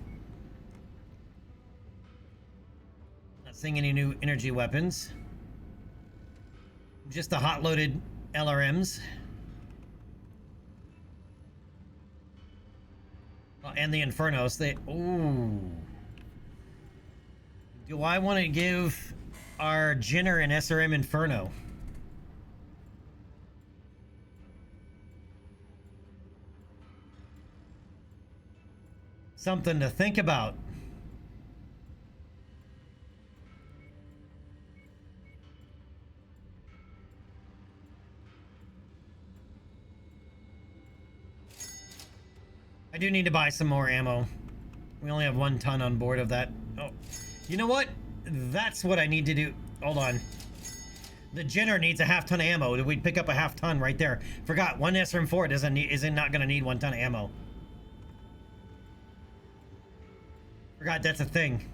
Not seeing any new energy weapons. Just the hot-loaded LRMs. Oh, and the Infernos. They... Ooh. Do I want to give our Jinner an SRM Inferno? Something to think about. I do need to buy some more ammo. We only have 1 ton on board of that. Oh, you know what? That's what I need to do. Hold on. The Jinner needs a half-ton of ammo. We'd pick up a half-ton right there. Forgot, 1 SRM4 isn't not going to need 1 ton of ammo. Forgot that's a thing.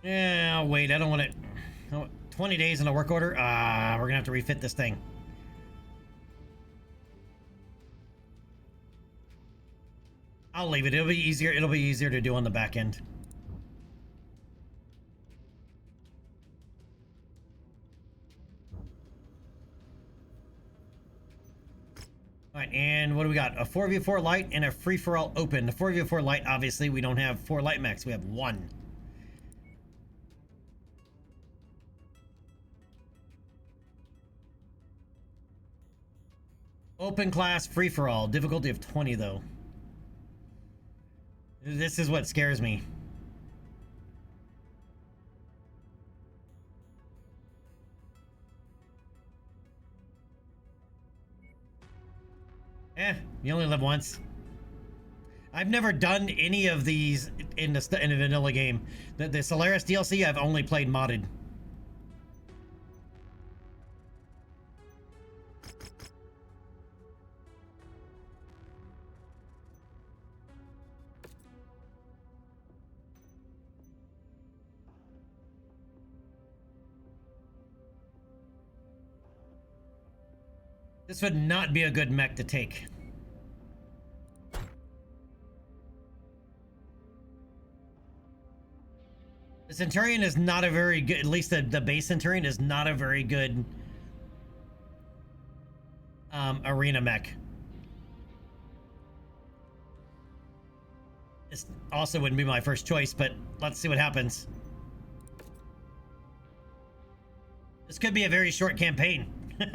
Yeah, wait, I don't want it. 20 days in a work order? We're gonna have to refit this thing. I'll leave it. It'll be easier. It'll be easier to do on the back end. All right, and what do we got? A 4v4 light and a free-for-all open. The 4v4 light, obviously, we don't have 4 light mechs. We have 1. Open class free-for-all. Difficulty of 20, though. This is what scares me. You only live once. I've never done any of these in a vanilla game. The Solaris DLC I've only played modded. This would not be a good mech to take. The Centurion is not a very good, at least the base Centurion is not a very good arena mech. This also wouldn't be my first choice, but let's see what happens. This could be a very short campaign. It's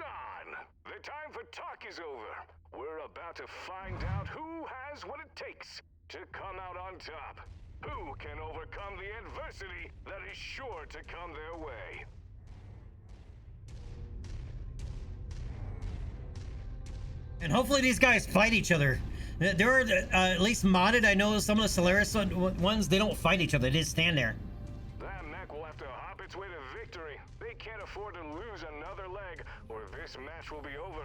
on! The time for talk is over. We're about to find out who has what it takes to come out on top. Who can overcome the adversity that is sure to come their way. And hopefully these guys fight each other. There are, at least modded, I know some of the Solaris ones, they don't fight each other. They just stand there. That mech will have to hop its way to victory. They can't afford to lose another leg, or this match will be over.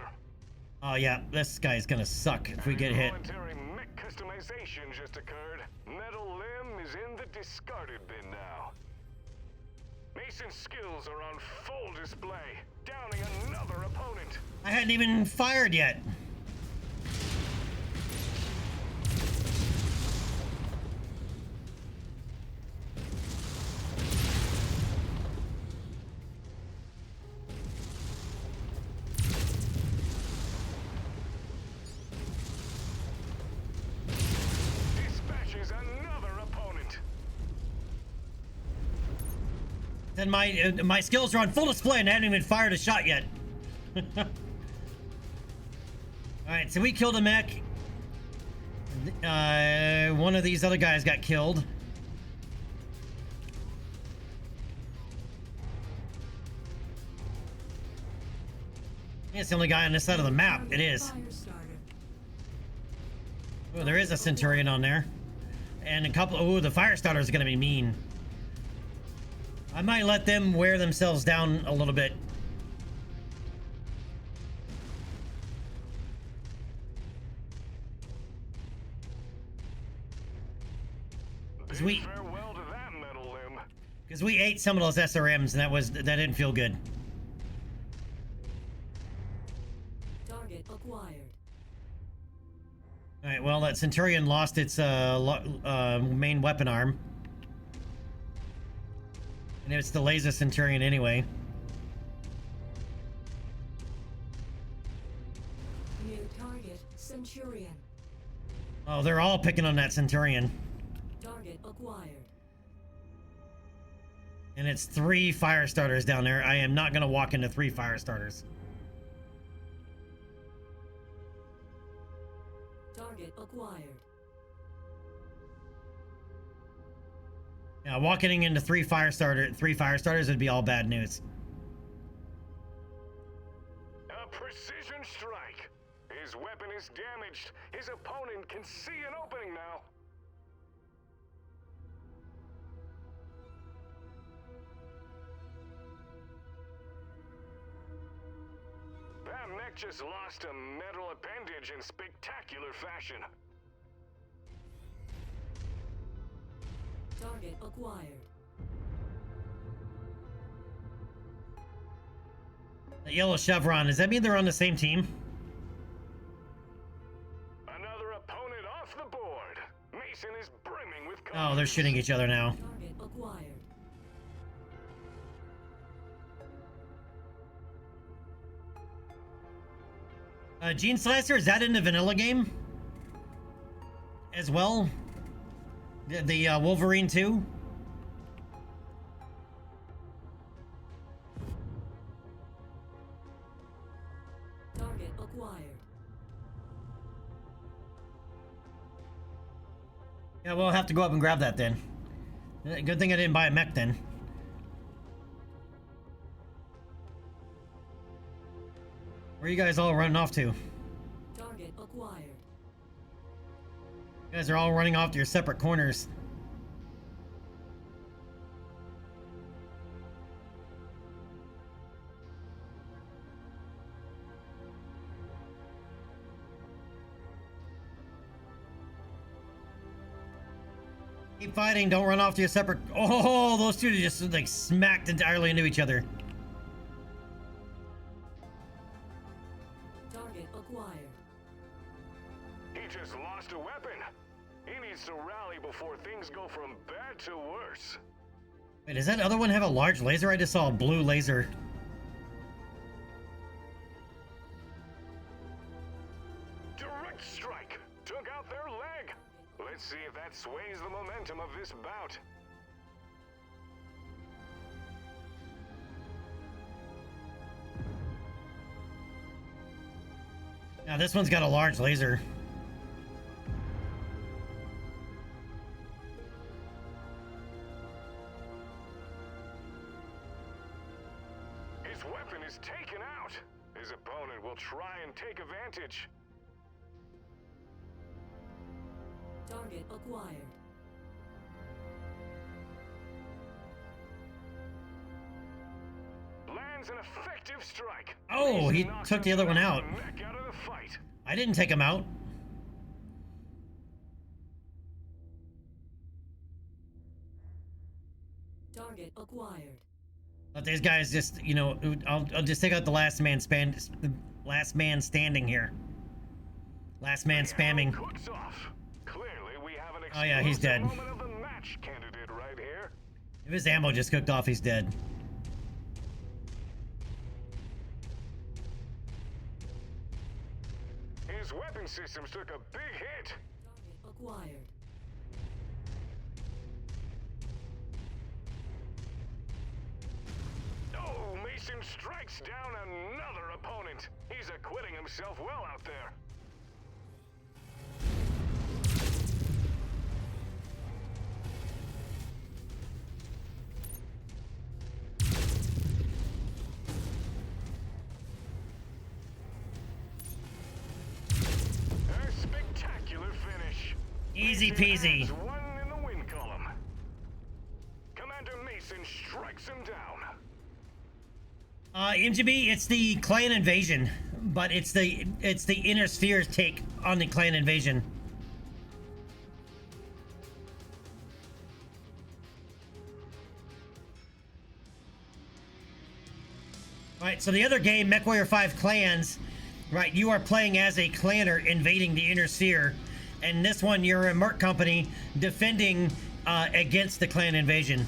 Oh yeah, this guy's gonna suck if we get hit. Voluntary mech customization just occurred. Metal limb is in the discarded bin now. Mason's skills are on full display, downing another opponent. I hadn't even fired yet. Dispatches another opponent. Then my skills are on full display and I haven't even fired a shot yet. Alright, so we killed a mech. One of these other guys got killed. It's the only guy on this side of the map. It is. Oh, there is a Centurion on there. And a couple... Oh, the fire starters are going to be mean. I might let them wear themselves down a little bit. Because we ate some of those SRMs and that didn't feel good. Target acquired. All right, well, that Centurion lost its main weapon arm. And it's the laser Centurion anyway. New target, Centurion. Oh, they're all picking on that Centurion. Target acquired. And it's 3 fire starters down there. I am not going to walk into 3 fire starters. Target acquired. Yeah, walking into 3 fire starters would be all bad news. A precision strike. His weapon is damaged. His opponent can see an opening now. That mech just lost a metal appendage in spectacular fashion. Target acquired. The yellow chevron, does that mean they're on the same team? Another opponent off the board. Mason is brimming with Oh, they're shooting each other now. Target acquired. Gene Slicer, is that in the vanilla game? As well? The Wolverine 2? Target acquired. Yeah, we'll have to go up and grab that then. Good thing I didn't buy a mech then. Where are you guys all running off to? Target acquired. You guys are all running off to your separate corners. Keep fighting, don't run off to your separate... Oh, those two just like smacked entirely into each other. Target acquired. He just lost a weapon. He needs to rally before things go from bad to worse. Wait, does that other one have a large laser? I just saw a blue laser. Direct strike! Took out their leg! Let's see if that sways the momentum of this bout. Now this one's got a large laser. His weapon is taken out. His opponent will try and take advantage. Target acquired. Lands an effective strike. Oh, he took the other one out. Neck out of the fight. I didn't take him out. Target acquired. Let these guys just, you know, I'll just take out the last man standing here. Last man spamming. Clearly, we have an Oh yeah, he's dead. moment of the match candidate right here. If his ammo just cooked off, he's dead. His weapon systems took a big hit. Target acquired. Oh, Mason strikes down another opponent. He's acquitting himself well out there. A spectacular finish. Easy peasy. Has one in the win column. Commander Mason strikes him down. MGB, it's the clan invasion, but it's the inner sphere's take on the clan invasion. Right, so the other game, MechWarrior 5 Clans, right, you are playing as a clanner invading the inner sphere, and this one you're a merc company defending against the clan invasion.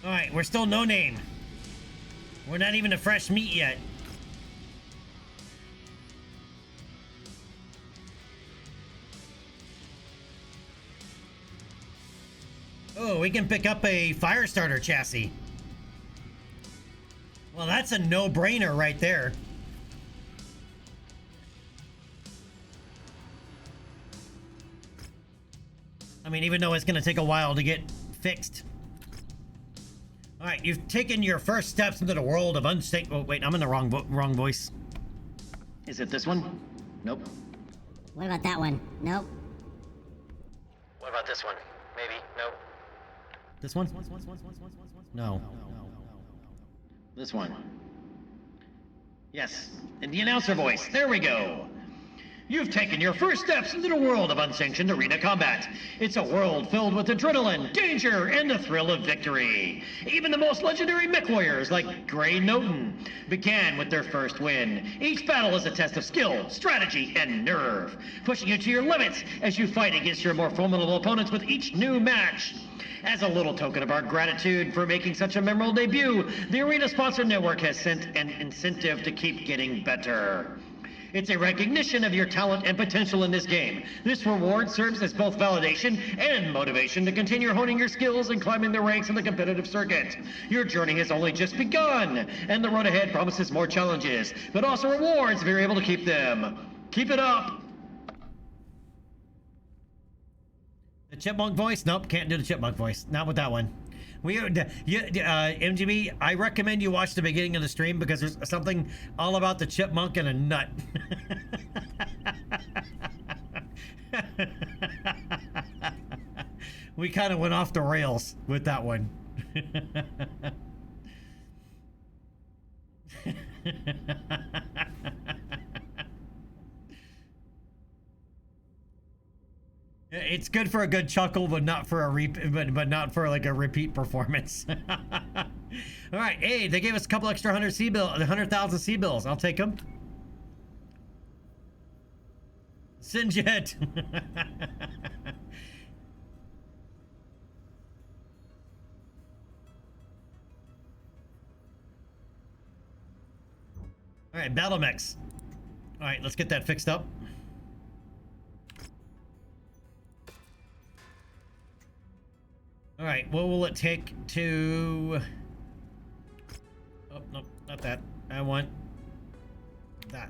Alright, we're still no name. We're not even a fresh meat yet. Oh, we can pick up a fire starter chassis. Well, that's a no-brainer right there. I mean, even though it's going to take a while to get fixed. All right, you've taken your first steps into the world of unstable. Oh, wait, I'm in the wrong voice. Is it this one? Nope. What about that one? Nope. What about this one? Maybe. Nope. This one? No. This one. Yes. In the announcer voice. There we go. You've taken your first steps into the world of unsanctioned arena combat. It's a world filled with adrenaline, danger, and the thrill of victory. Even the most legendary mech warriors like Gray Noten began with their first win. Each battle is a test of skill, strategy, and nerve, pushing you to your limits as you fight against your more formidable opponents with each new match. As a little token of our gratitude for making such a memorable debut, the Arena Sponsor Network has sent an incentive to keep getting better. It's a recognition of your talent and potential in this game. This reward serves as both validation and motivation to continue honing your skills and climbing the ranks in the competitive circuit. Your journey has only just begun, and the road ahead promises more challenges, but also rewards if you're able to keep them. Keep it up! The chipmunk voice? Nope, can't do the chipmunk voice. Not with that one. MGB, I recommend you watch the beginning of the stream because there's something all about the chipmunk and a nut. We kind of went off the rails with that one. It's good for a good chuckle, but not for a but not for like a repeat performance. All right, hey, they gave us a couple extra 100,000 C bills. I'll take them. Sinjet. All right, battle mechs. All right, let's get that fixed up. All right, what will it take to... Oh, no, not that. I want that.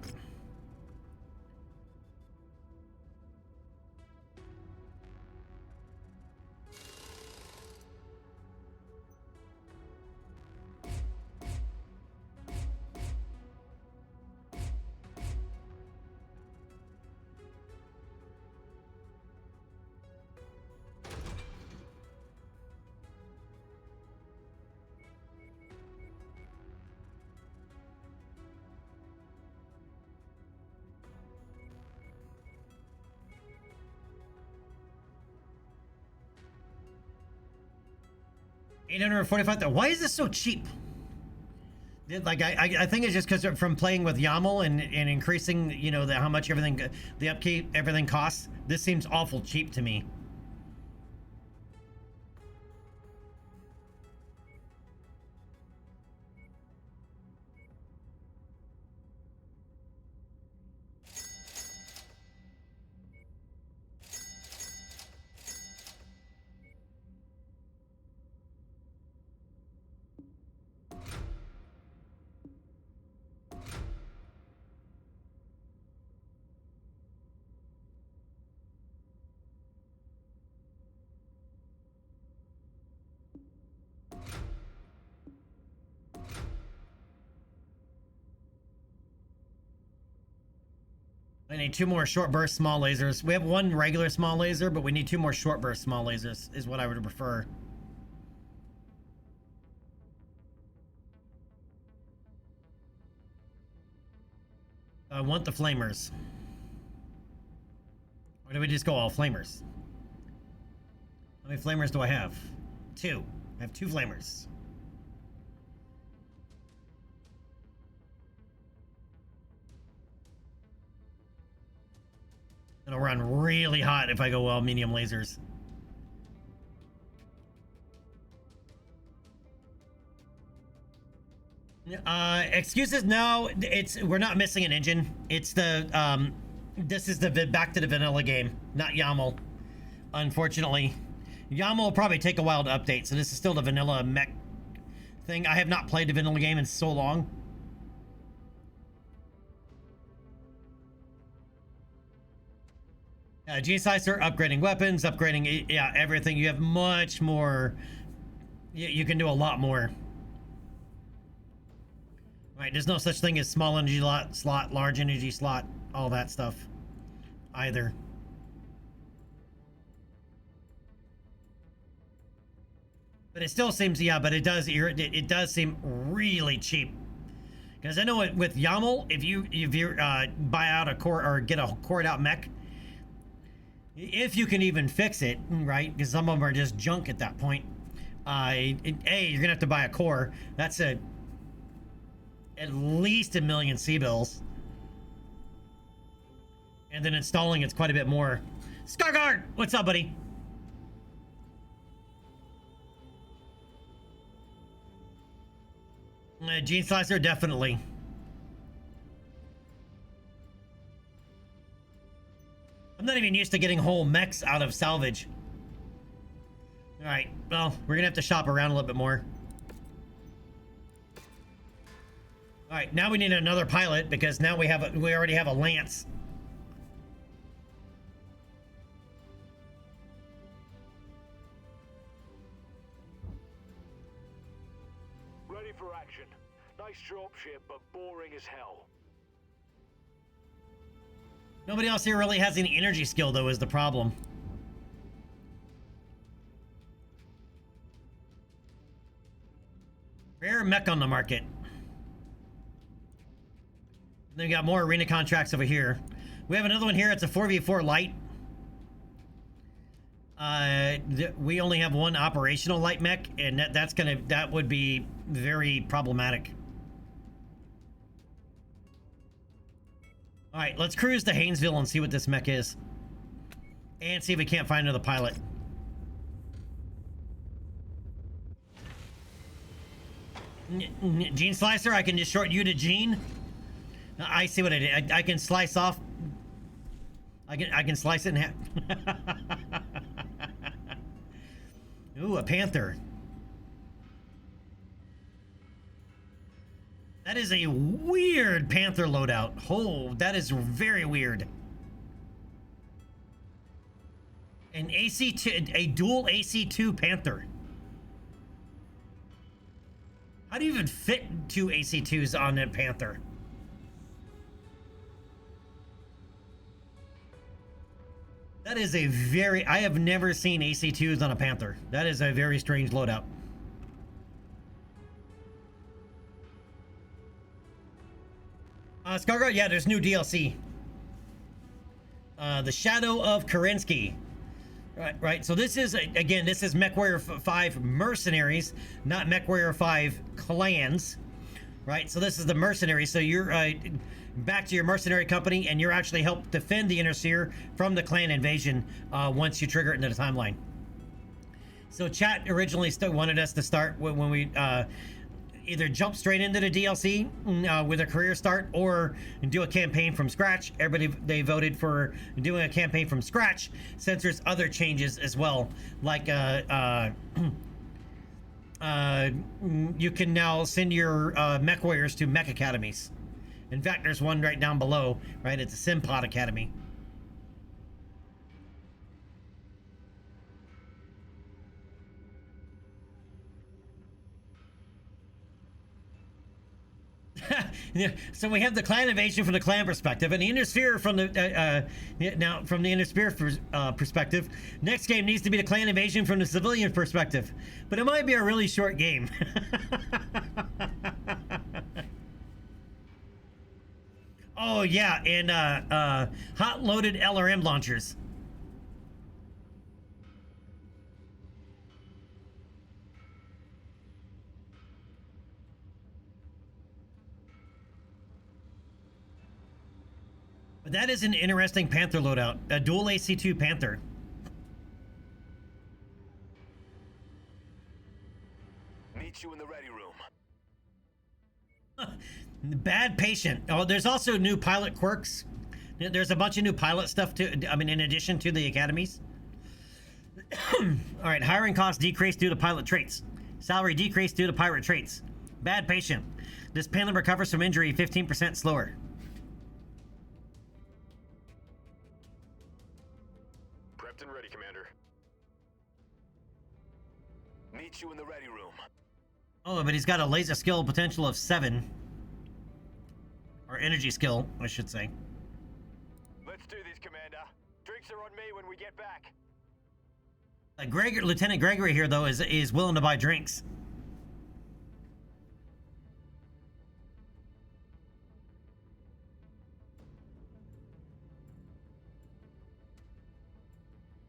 $845. Why is this so cheap? Like I think it's just because from playing with YAML and increasing, you know, how much the upkeep, everything costs. This seems awful cheap to me. I need 2 more short burst small lasers. We have 1 regular small laser, but we need 2 more short burst small lasers is what I would prefer. I want the flamers. Or do we just go all flamers? How many flamers do I have? 2. I have 2 flamers. It'll run really hot if I go all medium lasers. Excuses? No, we're not missing an engine. It's the this is the back to the vanilla game, not YAML. Unfortunately, YAML will probably take a while to update, so this is still the vanilla mech thing. I have not played the vanilla game in so long. G-Sizer, upgrading weapons, upgrading, yeah, everything. You have much more. You can do a lot more. Right, there's no such thing as small energy slot, large energy slot, all that stuff either. But it still seems, yeah, but it does seem really cheap. Because I know with YAML, if you buy out a core or get a cored out mech, if you can even fix it, right? Because some of them are just junk at that point. You're gonna have to buy a core. That's at least 1 million C-bills. And then installing it's quite a bit more. Scarguard, what's up, buddy? Gene Slicer, definitely. I'm not even used to getting whole mechs out of salvage. All right, well, we're gonna have to shop around a little bit more. All right, now we need another pilot because now we already have a Lance. Ready for action. Nice dropship, but boring as hell. Nobody else here really has any energy skill, though, is the problem. Rare mech on the market. Then we got more arena contracts over here. We have another one here. It's a 4v4 light. We only have 1 operational light mech, and that would be very problematic. All right, let's cruise to Haynesville and see what this mech is. And see if we can't find another pilot. Gene Slicer, I can just short you to Gene. I see what I did. I can slice off. I can slice it in half. Ooh, a panther. That is a weird panther loadout. Oh, that is very weird. An AC2, a dual AC2 panther. How do you even fit two AC2s on a panther? That is a very... I have never seen AC2s on a panther. That is a very strange loadout. Scargo, yeah, there's new DLC. The Shadow of Kerensky. Right. So this is, again, this is MechWarrior 5 Mercenaries, not MechWarrior 5 Clans. Right? So this is the Mercenaries. So you're back to your mercenary company, and you're actually help defend the Inner Sphere from the clan invasion once you trigger it into the timeline. So chat originally wanted us to start when we either jump straight into the DLC with a career start, or do a campaign from scratch. Everybody, they voted for doing a campaign from scratch, since there's other changes as well, like you can now send your mech warriors to mech academies. In fact, there's one right down below, right? It's a Simpod Academy. Yeah, so we have the clan invasion from the clan perspective, and the Inner Sphere from the now from the Inner Sphere perspective. Next game needs to be the clan invasion from the civilian perspective, but it might be a really short game. Oh yeah, and hot loaded LRM launchers. But that is an interesting Panther loadout. A dual AC2 Panther. Meet you in the ready room. Bad patient. Oh, there's also new pilot quirks. There's a bunch of new pilot stuff too. I mean, in addition to the academies. All right, hiring costs decreased due to pilot traits. Salary decreased due to pirate traits. Bad patient. This pilot recovers from injury 15% slower. Prepped and ready, Commander. Meet you in the ready room. Oh, but he's got a laser skill potential of 7. Or energy skill, I should say. Let's do this, Commander. Drinks are on me when we get back. Lieutenant Gregory here, though, is willing to buy drinks.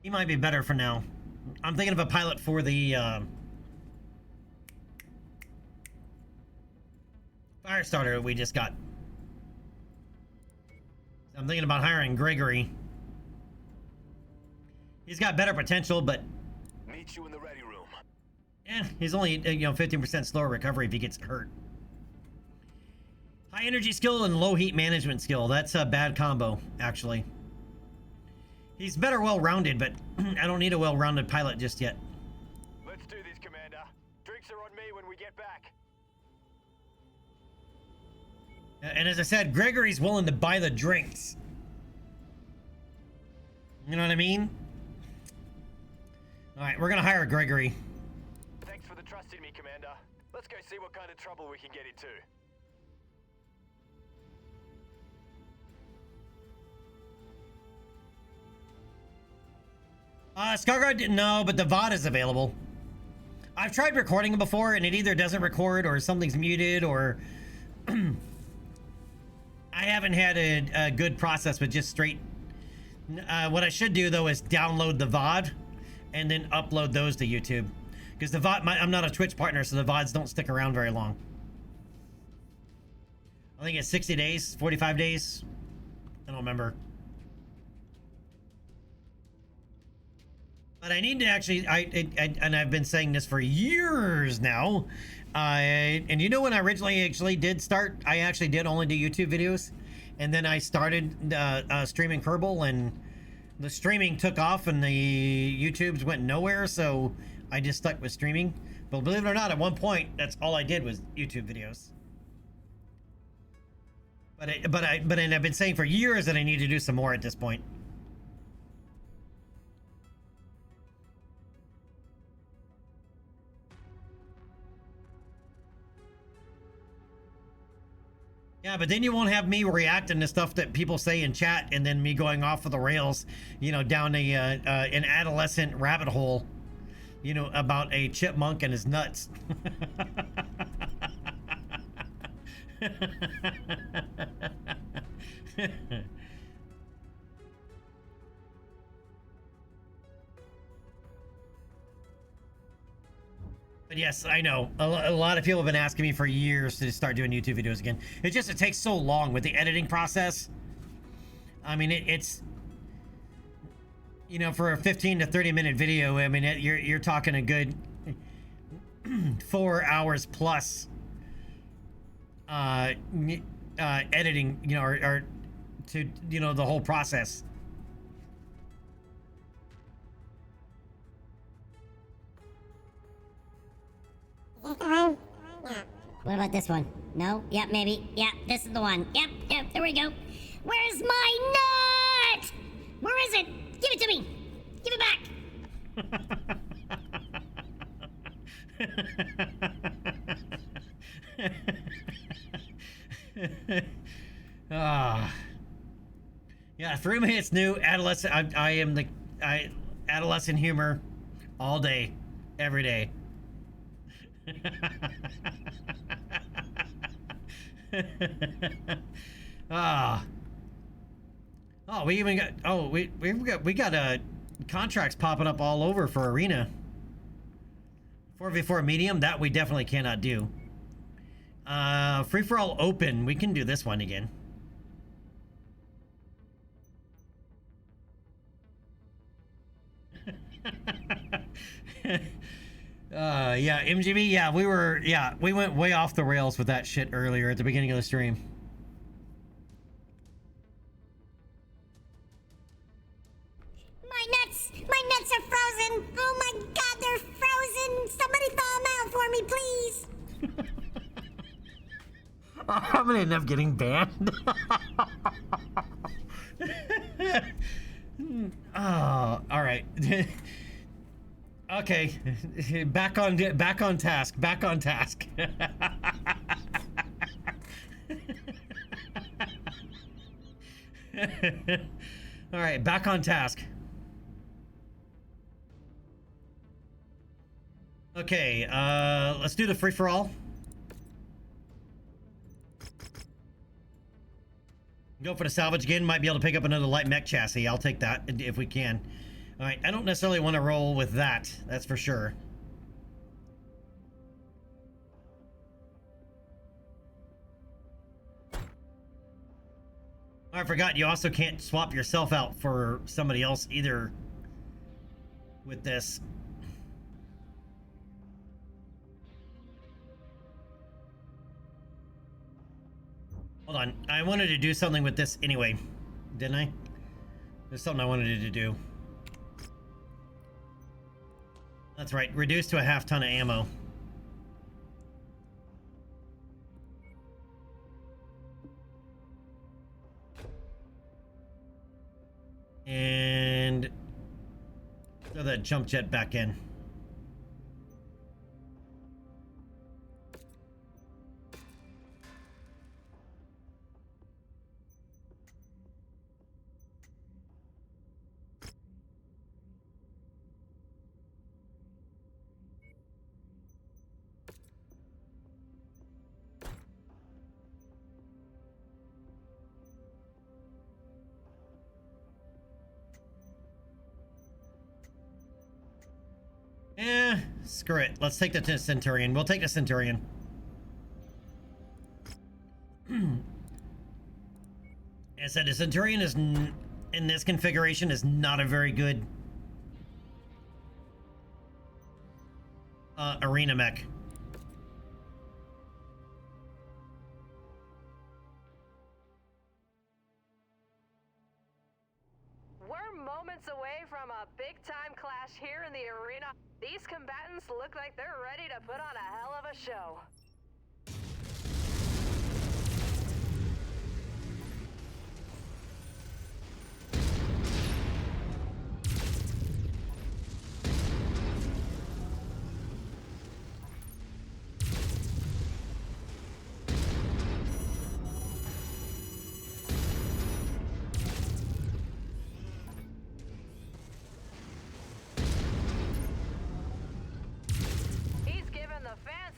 He might be better for now. I'm thinking of a pilot for the Firestarter we just got. I'm thinking about hiring Gregory. He's got better potential, but meet you in the ready room. He's only 15% slower recovery if he gets hurt. High energy skill and low heat management skill. That's a bad combo, actually. He's better well-rounded, but I don't need a well-rounded pilot just yet. Let's do this, Commander. Drinks are on me when we get back. And as I said, Gregory's willing to buy the drinks. You know what I mean? All right, we're gonna hire Gregory. Thanks for the trust in me, Commander. Let's go see what kind of trouble we can get into. Scarguard didn't know, but the VOD is available. I've tried recording it before, and it either doesn't record, or something's muted, or I haven't had a good process with just straight. What I should do though is download the VOD, and then upload those to YouTube, because the VOD, I'm not a Twitch partner, so the VODs don't stick around very long. I think it's 60 days, 45 days. I don't remember. But I need to actually, and I've been saying this for years now. And you know when I originally actually did start, I actually did only do YouTube videos. And then I started streaming Kerbal, and the streaming took off and the YouTubes went nowhere. So I just stuck with streaming. But believe it or not, at one point, that's all I did was YouTube videos. But I've been saying for years that I need to do some more at this point. Yeah, but then you won't have me reacting to stuff that people say in chat and then me going off of the rails, you know, down an adolescent rabbit hole, you know, about a chipmunk and his nuts. But yes, I know. A lot of people have been asking me for years to start doing YouTube videos again. It takes so long with the editing process. I mean, it's, you know, for a 15 to 30 minute video, I mean, you're talking a good 4 hours plus editing, you know, or to, you know, the whole process. What about this one? No? Yep, maybe. Yep, this is the one. Yep, there we go. Where's my nut? Where is it? Give it to me. Give it back. Yeah, for me it's new. Adolescent. I am the adolescent humor all day, every day. Oh, we even got, we got contracts popping up all over for Arena. 4v4 medium, that we definitely cannot do. Free for all open, we can do this one again. Yeah, MGB, yeah, we went way off the rails with that shit earlier at the beginning of the stream. My nuts are frozen. Oh my god, they're frozen. Somebody thaw them out for me, please. I'm gonna end up getting banned. Oh, all right. Okay, back on task. All right, back on task. Okay, let's do the free for all. Go for the salvage again. Might be able to pick up another light mech chassis. I'll take that if we can. All right, I don't necessarily want to roll with that. That's for sure. Oh, I forgot you also can't swap yourself out for somebody else either with this. Hold on, I wanted to do something with this anyway, didn't I? There's something I wanted to do. That's right, reduce to a half ton of ammo. And throw that jump jet back in. Screw it. Let's take the Centurion. We'll take the Centurion. said, the Centurion is in this configuration is not a very good arena mech. We're moments away from a big-time clash here in the arena. These combatants look like they're ready to put on a hell of a show.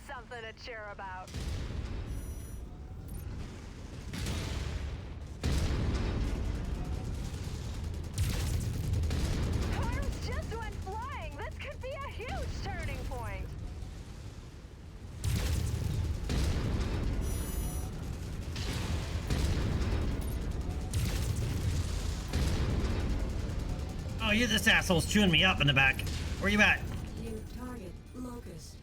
Something to cheer about. Arms just went flying. This could be a huge turning point. Oh, you this asshole's chewing me up in the back. Where you at? New target, Locust.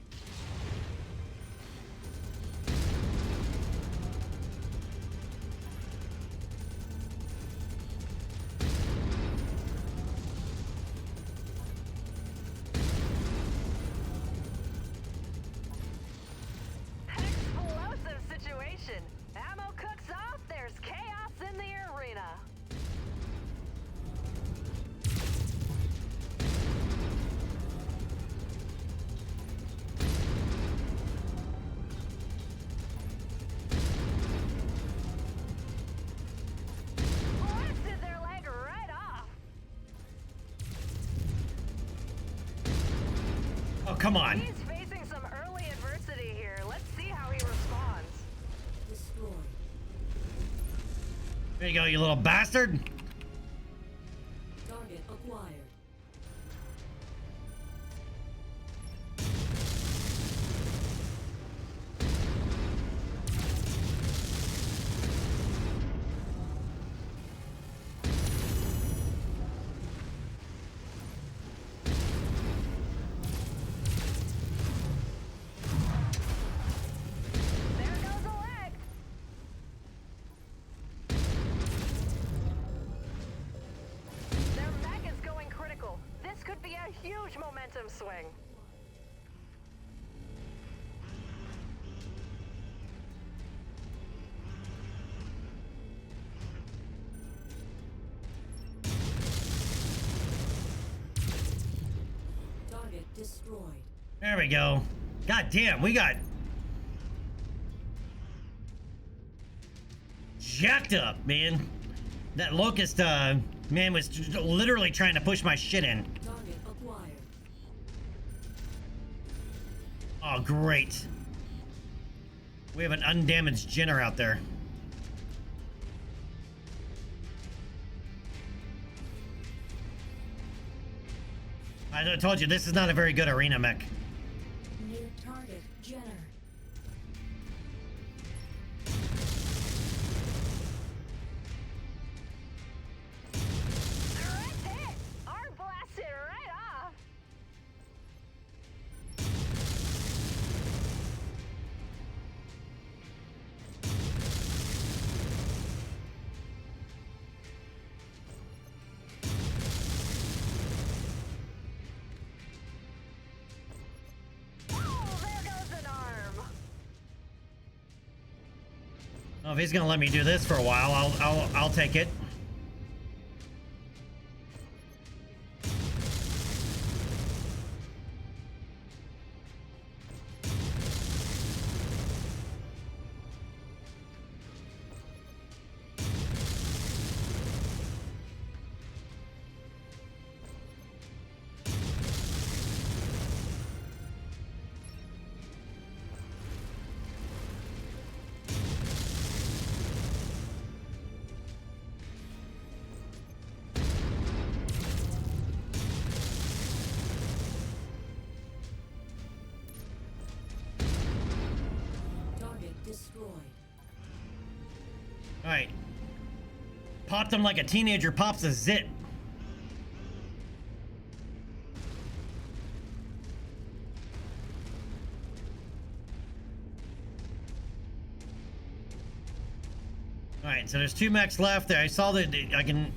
Explosive situation. Ammo cooks off. There's chaos in the arena. Blasted their leg right off. Oh, come on. He's facing some early adversity here. Let's see how he responds. Destroyed. There you go, you little bastard. Target acquired. There goes a leg. Their mech is going critical. This could be a huge momentum swing. Target destroyed. There we go. God damn, we got jacked up, man. That Locust, man was literally trying to push my shit in. Target acquired. Oh, great. We have an undamaged Jenner out there. I told you, this is not a very good arena mech. New target, Jenner. Direct hit. Arm blasted right off. Oh, there goes an arm. Oh, if he's gonna let me do this for a while, I'll take it. Popped him like a teenager pops a zit. All right, so there's 2 mechs left. I saw that I can.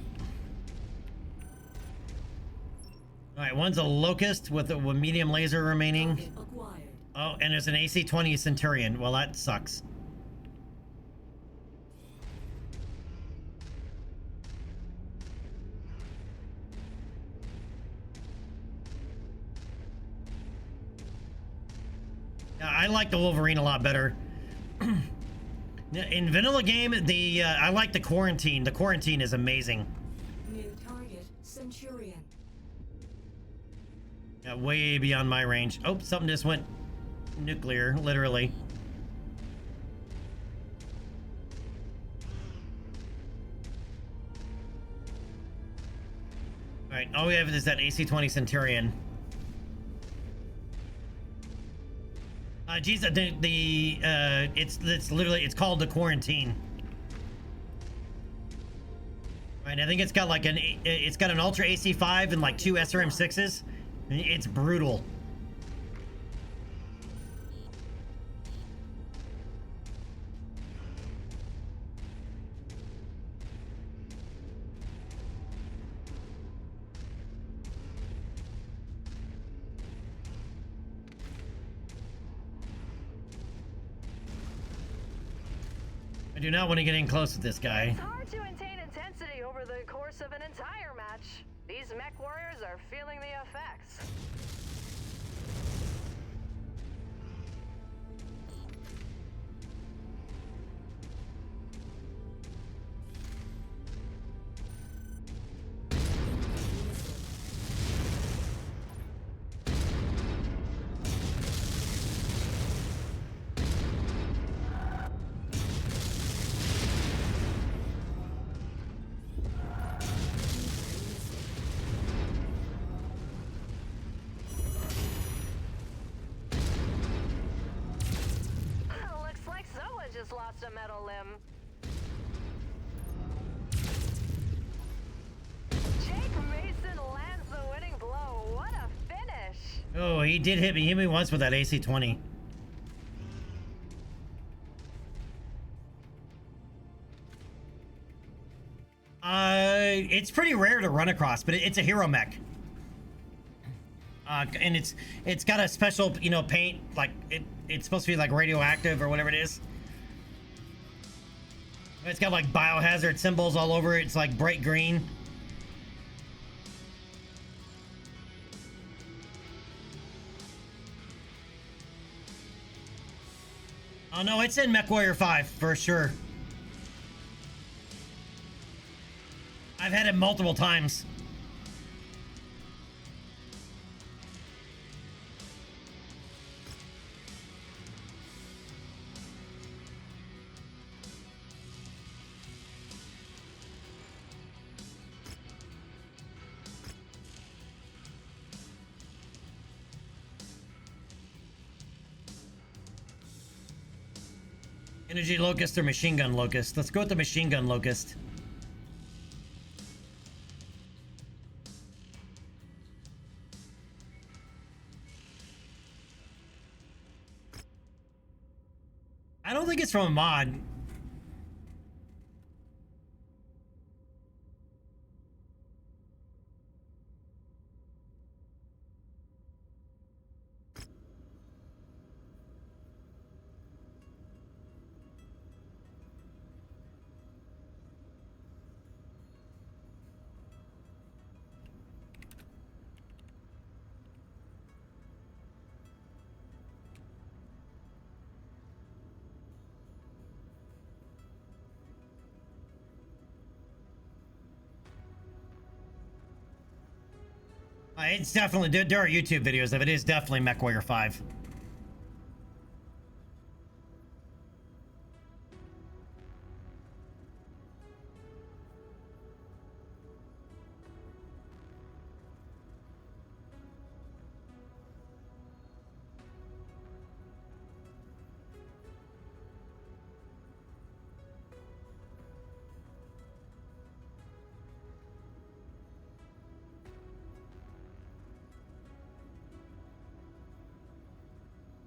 All right, one's a locust with a medium laser remaining. Oh, and there's an AC-20 Centurion. Well, that sucks. Yeah, I like the Wolverine a lot better. In vanilla game, I like the quarantine. The quarantine is amazing. New target, Centurion. Yeah, way beyond my range. Oh, something just went nuclear, literally. All right, all we have is that AC-20 Centurion. Geez, it's literally, it's called the quarantine. Right, I think it's got like it's got an Ultra AC-5 and like 2 SRM-6s. It's brutal. I do not want to get in close with this guy. It's hard to maintain intensity over the course of an entire match. These mech warriors are feeling the effects. Just lost a metal limb. Jake Mason lands the winning blow. What a finish! Oh, he did hit me. He hit me once with that AC-20. It's pretty rare to run across, but it's a hero mech. And it's got a special, you know, paint, like it's supposed to be like radioactive or whatever it is. It's got like biohazard symbols all over it. It's like bright green. Oh no, it's in MechWarrior 5 for sure. I've had it multiple times. Energy Locust or Machine Gun Locust? Let's go with the Machine Gun Locust. I don't think it's from a mod. It's definitely, there are YouTube videos of it. It is definitely MechWarrior 5.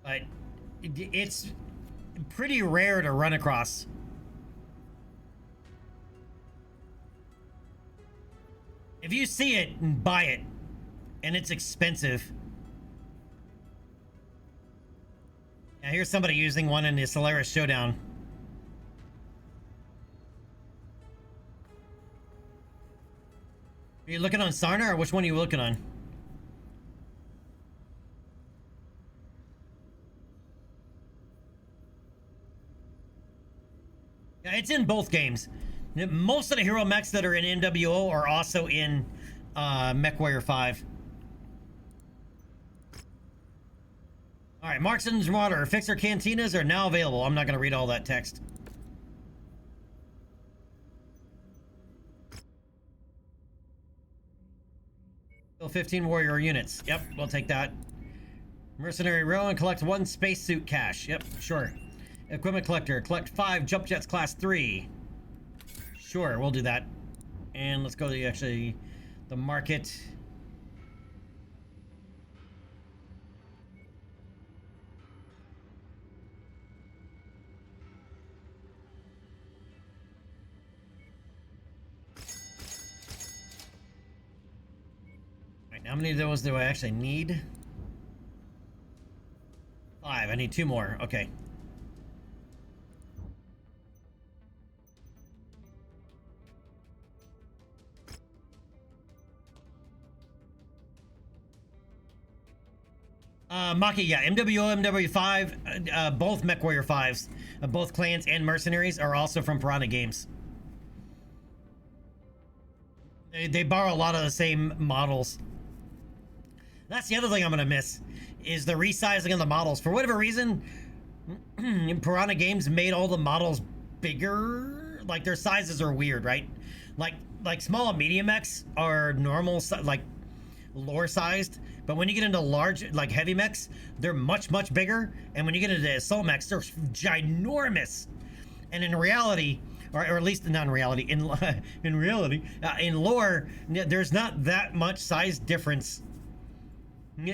But it's pretty rare to run across. If you see it, buy it. And it's expensive. Now here's somebody using one in the Solaris Showdown. Are you looking on Sarna, or which one are you looking on? Yeah, it's in both games. Most of the hero mechs that are in NWO are also in MechWarrior 5. All right, Markson's Water, Fixer Cantinas are now available. I'm not going to read all that text. Kill 15 warrior units. Yep, we'll take that. Mercenary row and collect 1 spacesuit cache. Yep, sure. Equipment collector, collect 5 jump jets class 3. Sure, we'll do that. And let's go to the market. How many of those do I actually need? 5. I need 2 more. Okay. Maki, yeah, MWO, MW5, both MechWarrior 5s, both clans and mercenaries are also from Piranha Games. They borrow a lot of the same models. That's the other thing I'm gonna miss, is the resizing of the models. For whatever reason, Piranha Games made all the models bigger. Like, their sizes are weird, right? Like small and medium mechs are normal, like lore sized, but when you get into large, like heavy mechs, they're much bigger. And when you get into assault mechs, they're ginormous. And in reality, or at least not in reality, in reality, in lore, there's not that much size difference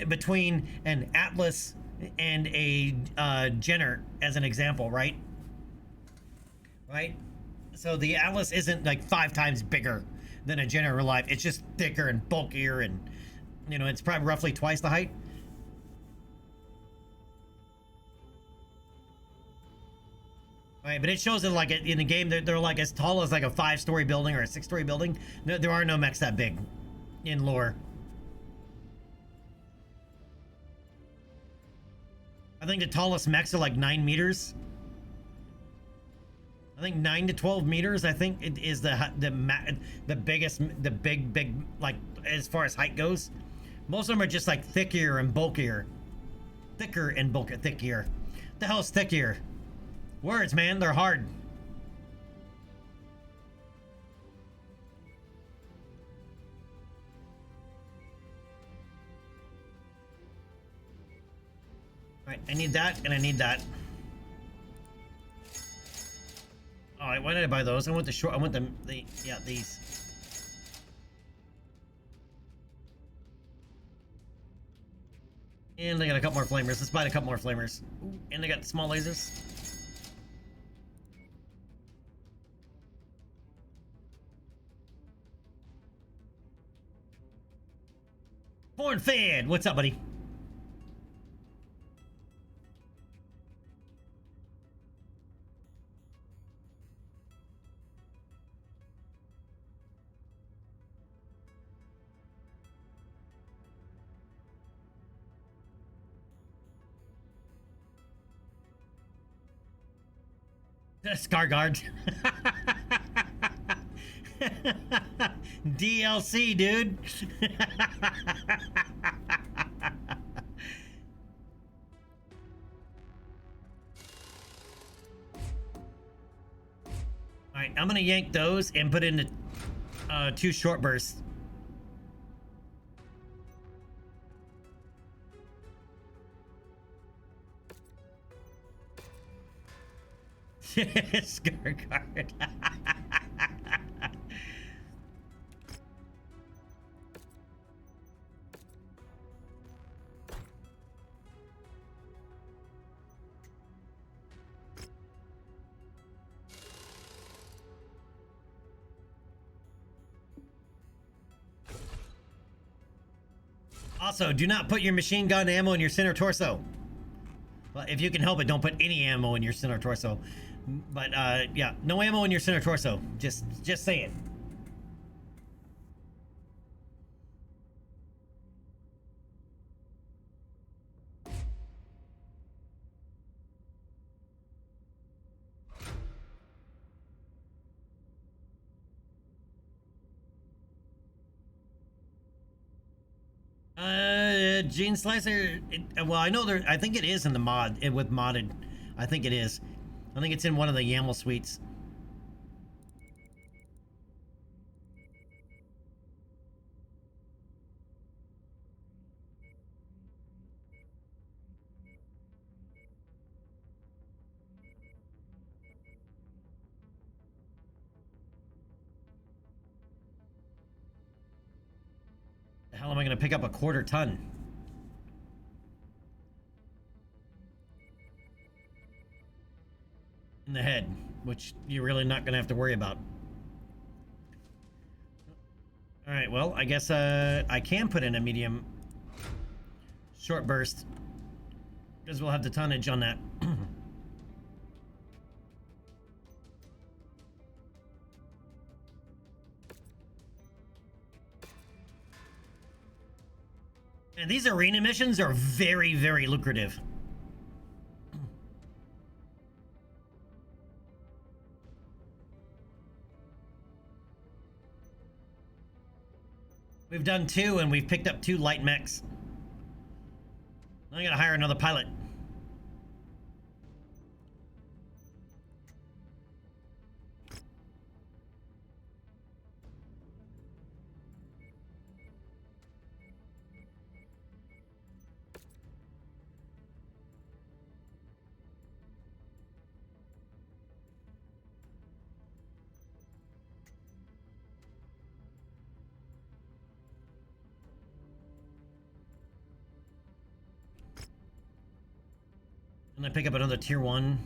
between an Atlas and a Jenner, as an example, right? Right? So the Atlas isn't like 5 times bigger than a Jenner in real life. It's just thicker and bulkier, and you know, it's probably roughly twice the height. Right, but it shows that like in the game they're like as tall as like a 5-story building or a 6-story building. No, there are no mechs that big in lore. I think the tallest mechs are like 9 meters. I think 9 to 12 meters. I think it is the biggest, the big like as far as height goes. Most of them are just like thicker and bulkier. Thicker and bulkier. Thickier. The hell's thickier? Words, man, they're hard. All right, I need that, and I need that. All right, why did I buy those? I want the short. I want the yeah, these. And they got a couple more flamers. Let's buy a couple more flamers. Ooh, and they got small lasers. Born Fed, what's up, buddy? Scar Guard. DLC, dude. Alright, I'm gonna yank those and put in the 2 short bursts. Scar Guard. Also, do not put your machine gun ammo in your center torso. Well, if you can help it, don't put any ammo in your center torso. But yeah, no ammo in your center torso. Just saying. Gene Slicer. Well, I know there. I think it is in the mod. With modded, I think it is. I think it's in one of the YAML suites. The hell am I going to pick up a quarter ton? In the head, which you're really not going to have to worry about. All right, well, I guess I can put in a medium short burst because we'll have the tonnage on that. And these arena missions are very, very lucrative. We've done 2 and we've picked up 2 light mechs. I gotta hire another pilot. And I pick up another tier 1.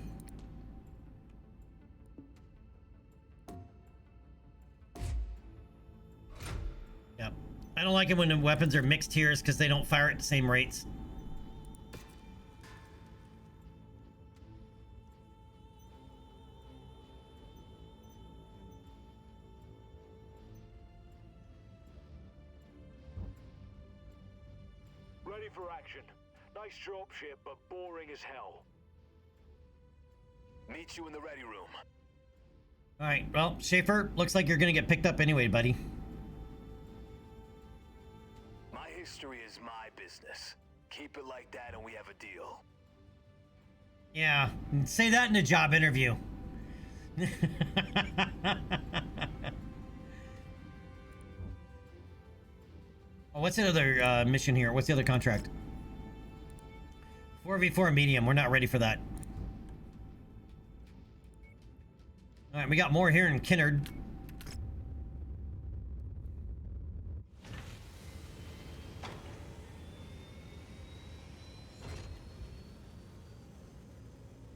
Yep. I don't like it when the weapons are mixed tiers because they don't fire at the same rates. Ready for action. Nice dropship, but boring as hell. Meet you in the ready room. All right, well, Schaefer, looks like you're gonna get picked up anyway, buddy. My history is my business. Keep it like that and we have a deal. Yeah, say that in a job interview. Oh, what's the other mission here? What's the other contract? 4v4 medium. We're not ready for that. All right, we got more here in Kinnard.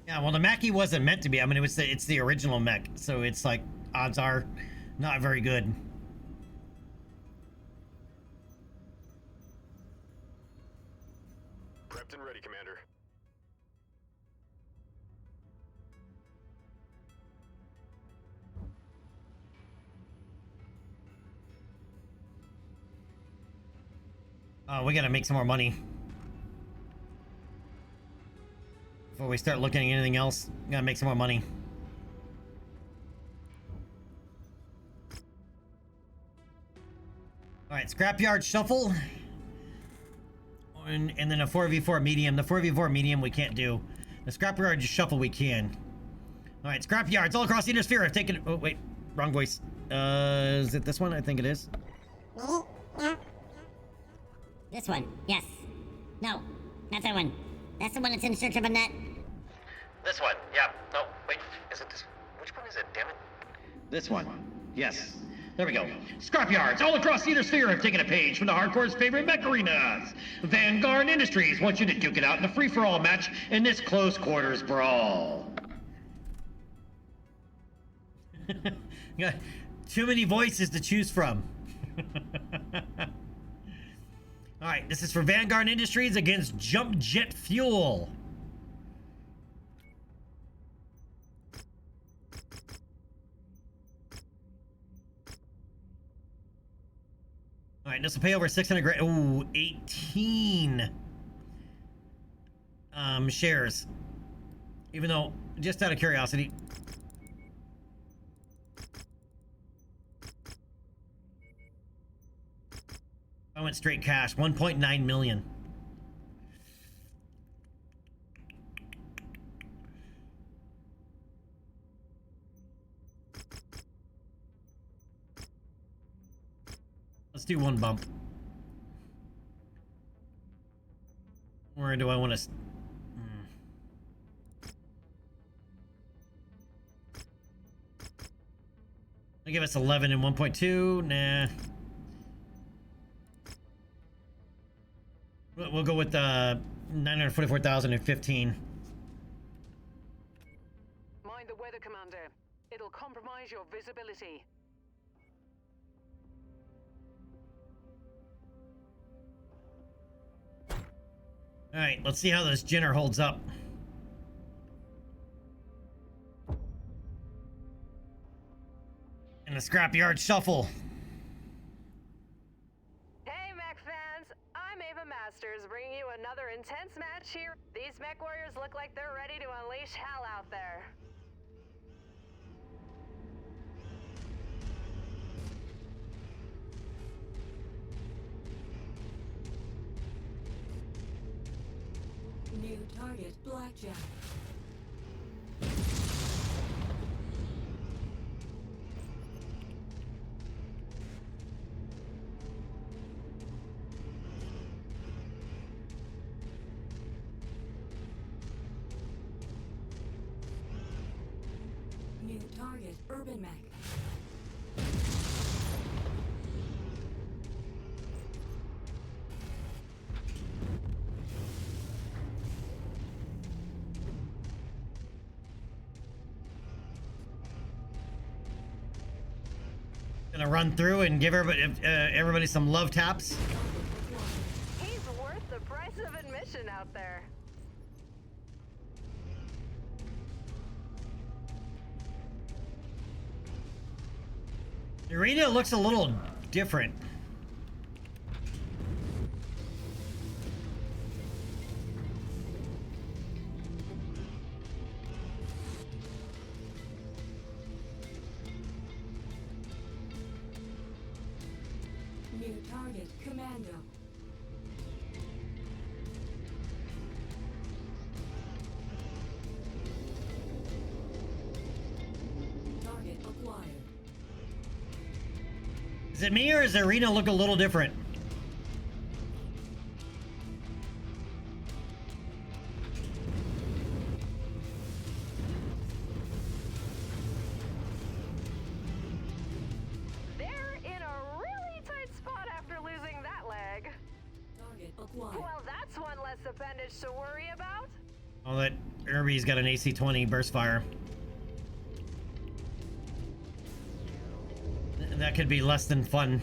Yeah, well, the Mackie wasn't meant to be. I mean, it's the original mech, so it's like odds are not very good. Prepped and ready, Commander. We gotta make some more money before we start looking at anything else. Gotta make some more money. All right, scrapyard shuffle, and then a 4v4 medium. The 4v4 medium we can't do. The scrapyard shuffle we can. All right, scrapyards all across the inner sphere. I've taken. Oh wait, wrong voice. Is it this one? I think it is. This one, yes. No, not that one. That's the one that's in search of a net. This one, yeah. No, wait, is it this? Which one is it, damn it? This one, yes. There we go. Scrapyards all across the inner sphere have taken a page from the hardcore's favorite mech arenas. Vanguard Industries wants you to duke it out in a free-for-all match in this close quarters brawl. Got too many voices to choose from. All right, this is for Vanguard Industries against Jump Jet Fuel. All right, this will pay over 600 grand. Ooh, 18 shares. Even though, just out of curiosity. I went straight cash, 1.9 million. Let's do one bump. Where do I want to... I give us 11 and 1.2. Nah. We'll go with 944,015. Mind the weather, Commander. It'll compromise your visibility. All right, let's see how this Jenner holds up. In the Scrapyard Shuffle. Hey, mech fans! I'm Ava Masters, bringing you another intense match here. These mech warriors look like they're ready to unleash hell out there. New target, Blackjack. New target, Urban Mech. Gonna run through and give everybody some love taps. He's worth the price of admission out there. The arena looks a little different. New target, Commando. Target acquired. Is it me or does the arena look a little different? They're in a really tight spot after losing that leg. Target acquired. Well, that's one less appendage to worry about. Oh, that Irby's got an AC-20 burst fire. That could be less than fun.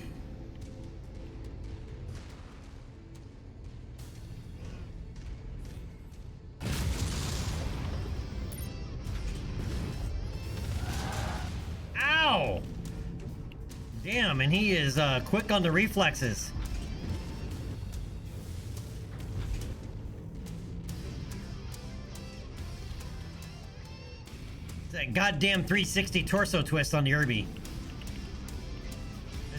Ow! Damn, and he is quick on the reflexes. It's that goddamn 360 torso twist on the Irby.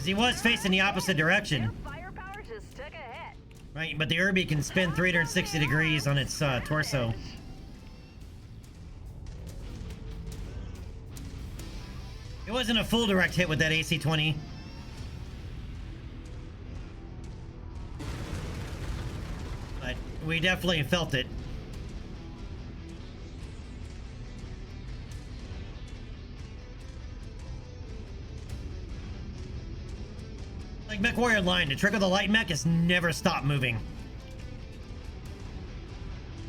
He was facing the opposite direction. Firepower just took a hit. Right, but the Irby can spin 360 degrees on its torso. It wasn't a full direct hit with that AC-20. But we definitely felt it. Like MechWarrior Line, the trick of the light mech is never stop moving.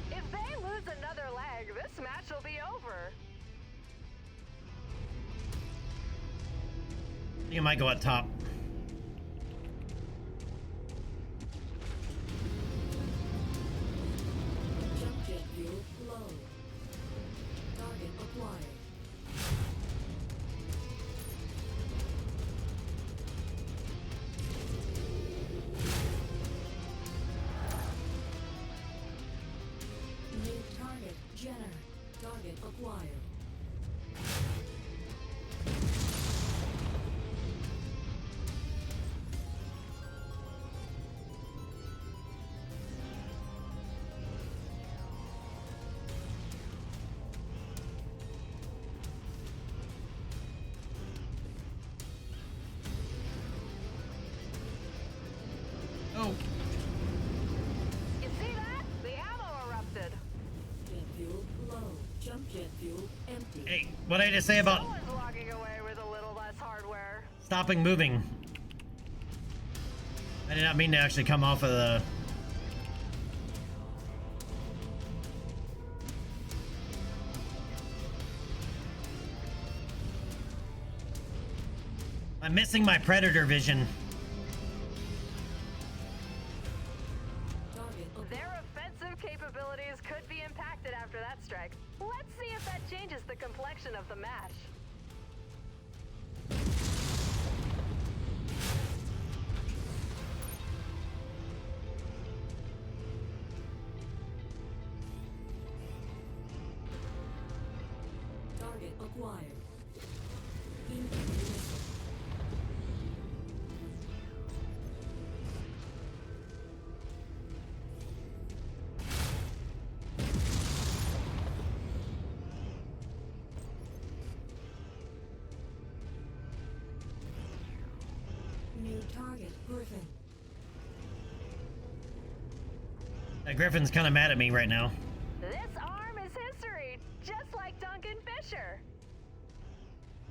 If they lose another leg, this match will be over. You might go up top. empty. Hey, what did I just say about Someone's walking away with a little less hardware. stopping moving? I did not mean to actually come off of the... I'm missing my predator vision. Their offensive capabilities could be impacted after that strike. Let's see if that changes the complexion of the match. Target acquired. Incoming missile. New target, Griffin. Griffin's kind of mad at me right now. This arm is history, just like Duncan Fisher.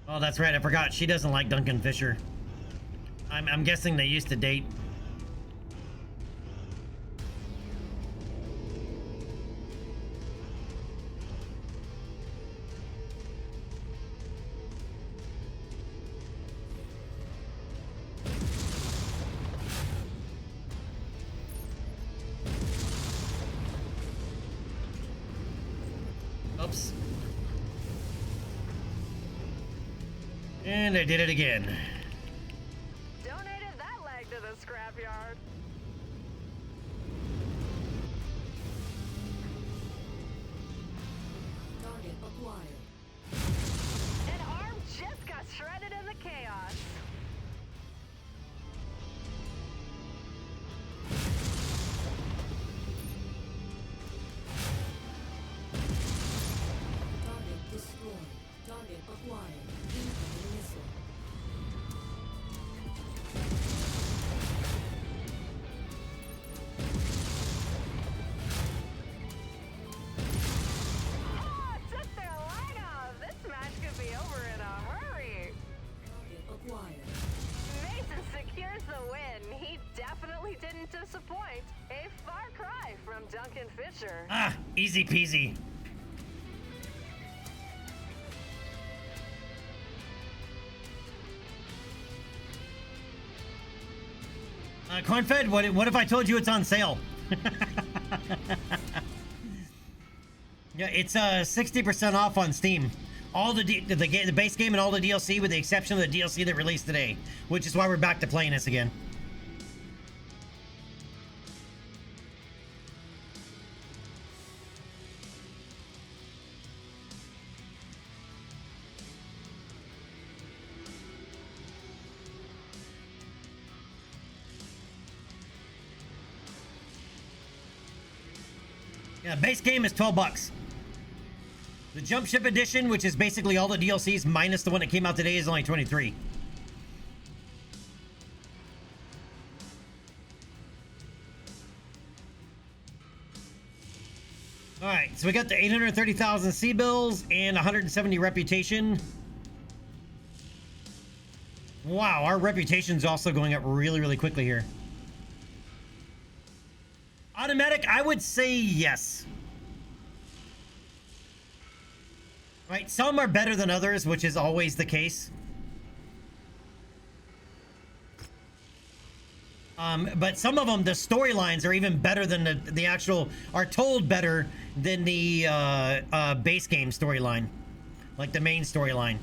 Oh, that's right. I forgot. She doesn't like Duncan Fisher. I'm guessing they used to date. Oops. And I did it again. Donated that leg to the scrapyard. Target acquired. An arm just got shredded in the chaos. Target destroyed. Target acquired. Incoming missile. Oh, took their leg off. This match could be over in a hurry. Target acquired. Mason secures the win. He definitely didn't disappoint. A far cry from Duncan Fisher. Ah, easy peasy. Cornfed, what if I told you it's on sale? Yeah, it's 60% off on Steam. All the base game and all the DLC, with the exception of the DLC that released today, which is why we're back to playing this again. Yeah, base game is 12 bucks. The Jump Ship Edition, which is basically all the DLCs minus the one that came out today, is only 23. All right, so we got the 830,000 C-bills and 170 reputation. Wow, our reputation's also going up really, really quickly here. Automatic, I would say yes. Right, some are better than others, which is always the case. But some of them, the storylines are even better than the actual, are told better than the base game storyline. Like the main storyline.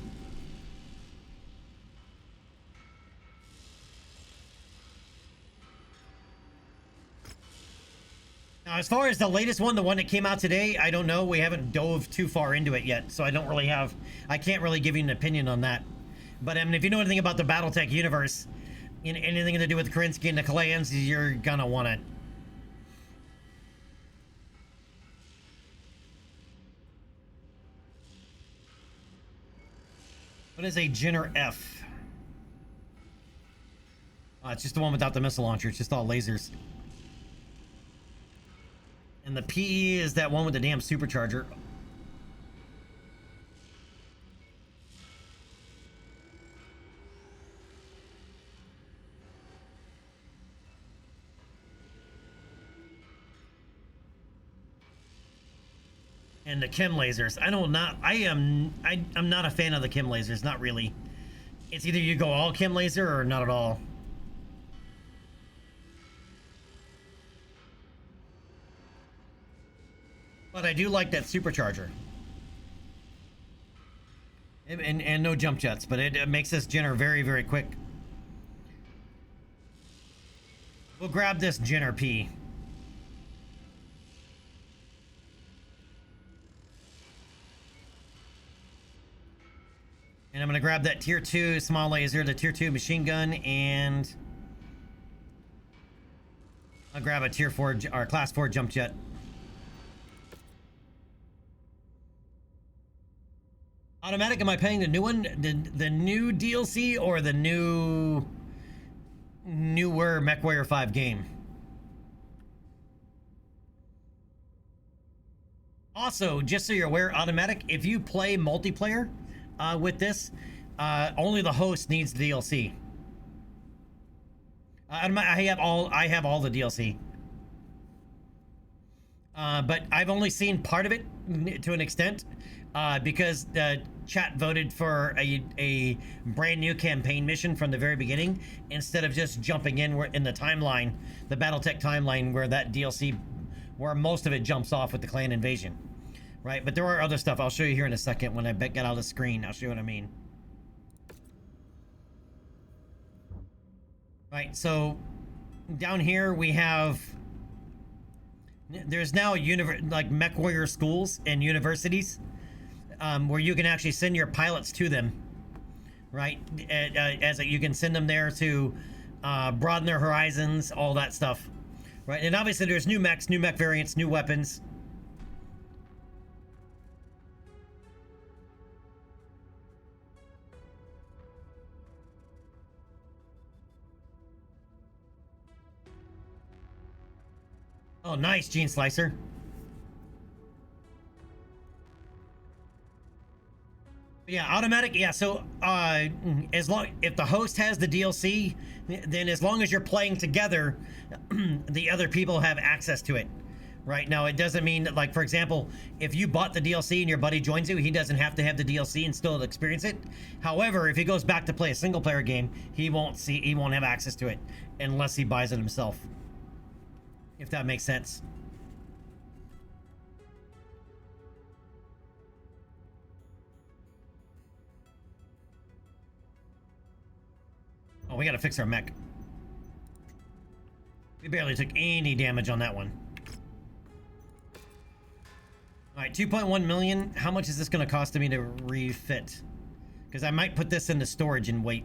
Now, as far as the latest one, the one that came out today, I don't know. We haven't dove too far into it yet, so I don't really have... I can't really give you an opinion on that. But, I mean, if you know anything about the Battletech universe, anything to do with Krinsky and the Kalayans, you're gonna want it. What is a Jenner F? It's just the one without the missile launcher. It's just all lasers. And the PE is that one with the damn supercharger. And the chem lasers. I'm not a fan of the chem lasers, not really. It's either you go all chem laser or not at all. But I do like that supercharger. And no jump jets, but it makes this Jenner very, very quick. We'll grab this Jenner P. And I'm gonna grab that tier 2 small laser, the tier 2 machine gun, and I'll grab a tier 4 or class 4 jump jet. Automatic, am I paying the new one? The new DLC or the newer MechWarrior 5 game? Also, just so you're aware, Automatic, if you play multiplayer with this, only the host needs the DLC. I have all the DLC. But I've only seen part of it to an extent because the chat voted for a brand new campaign mission from the very beginning instead of just jumping in the timeline, the BattleTech timeline, where that DLC, where most of it jumps off with the clan invasion, right? But there are other stuff I'll show you here in a second when I get out of the screen. I'll show you what I mean. Right, so down here we have, there's now like MechWarrior schools and universities where you can actually send your pilots to them, right? You can send them there to broaden their horizons, all that stuff, right? And obviously there's new mechs, new mech variants, new weapons. Oh, nice, Gene Slicer. Yeah, Automatic. Yeah, so if the host has the DLC, then as long as you're playing together, the other people have access to it. Right now, it doesn't mean that, like, for example, if you bought the DLC and your buddy joins you, he doesn't have to have the DLC and still experience it. However, if he goes back to play a single player game, he won't have access to it unless he buys it himself. If that makes sense. Oh, we gotta fix our mech. We barely took any damage on that one. Alright, 2.1 million. How much is this gonna cost me to refit? Because I might put this into storage and wait.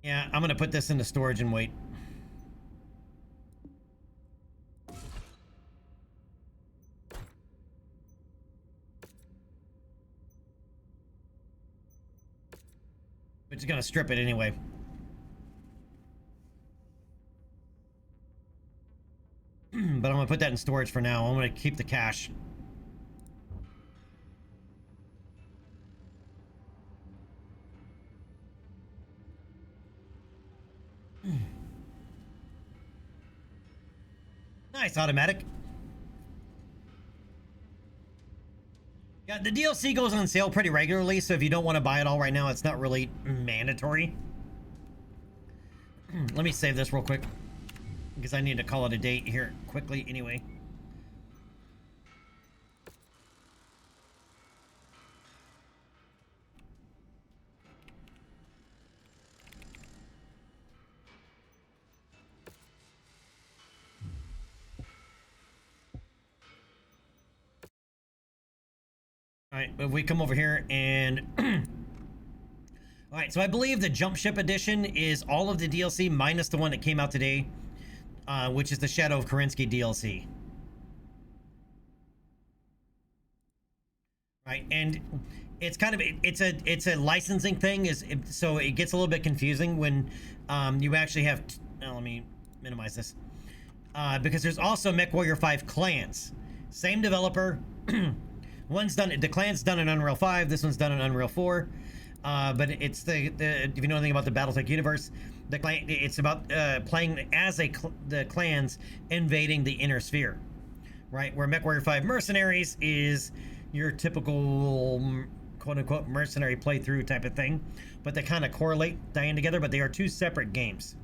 Yeah, I'm gonna put this into storage and wait. We're just gonna strip it anyway. But I'm gonna put that in storage for now. I'm gonna keep the cash. Nice, Automatic. Yeah, the DLC goes on sale pretty regularly, so if you don't want to buy it all right now, it's not really mandatory. Let me save this real quick, because I need to call it a date here quickly anyway. Alright, if we come over here and... Alright, so I believe the Jump Ship Edition is all of the DLC minus the one that came out today, which is the Shadow of Kerensky DLC. Right, and it's kind of, it's a licensing thing, so it gets a little bit confusing when you actually have... let me minimize this. Because there's also MechWarrior 5 Clans. Same developer... One's done, the clan's done in Unreal 5, this one's done in Unreal 4. But it's the if you know anything about the BattleTech universe, the clan, it's about playing as the clans invading the inner sphere, right? Where MechWarrior 5 Mercenaries is your typical quote-unquote mercenary playthrough type of thing, but they kind of correlate, tie in together, but they are two separate games.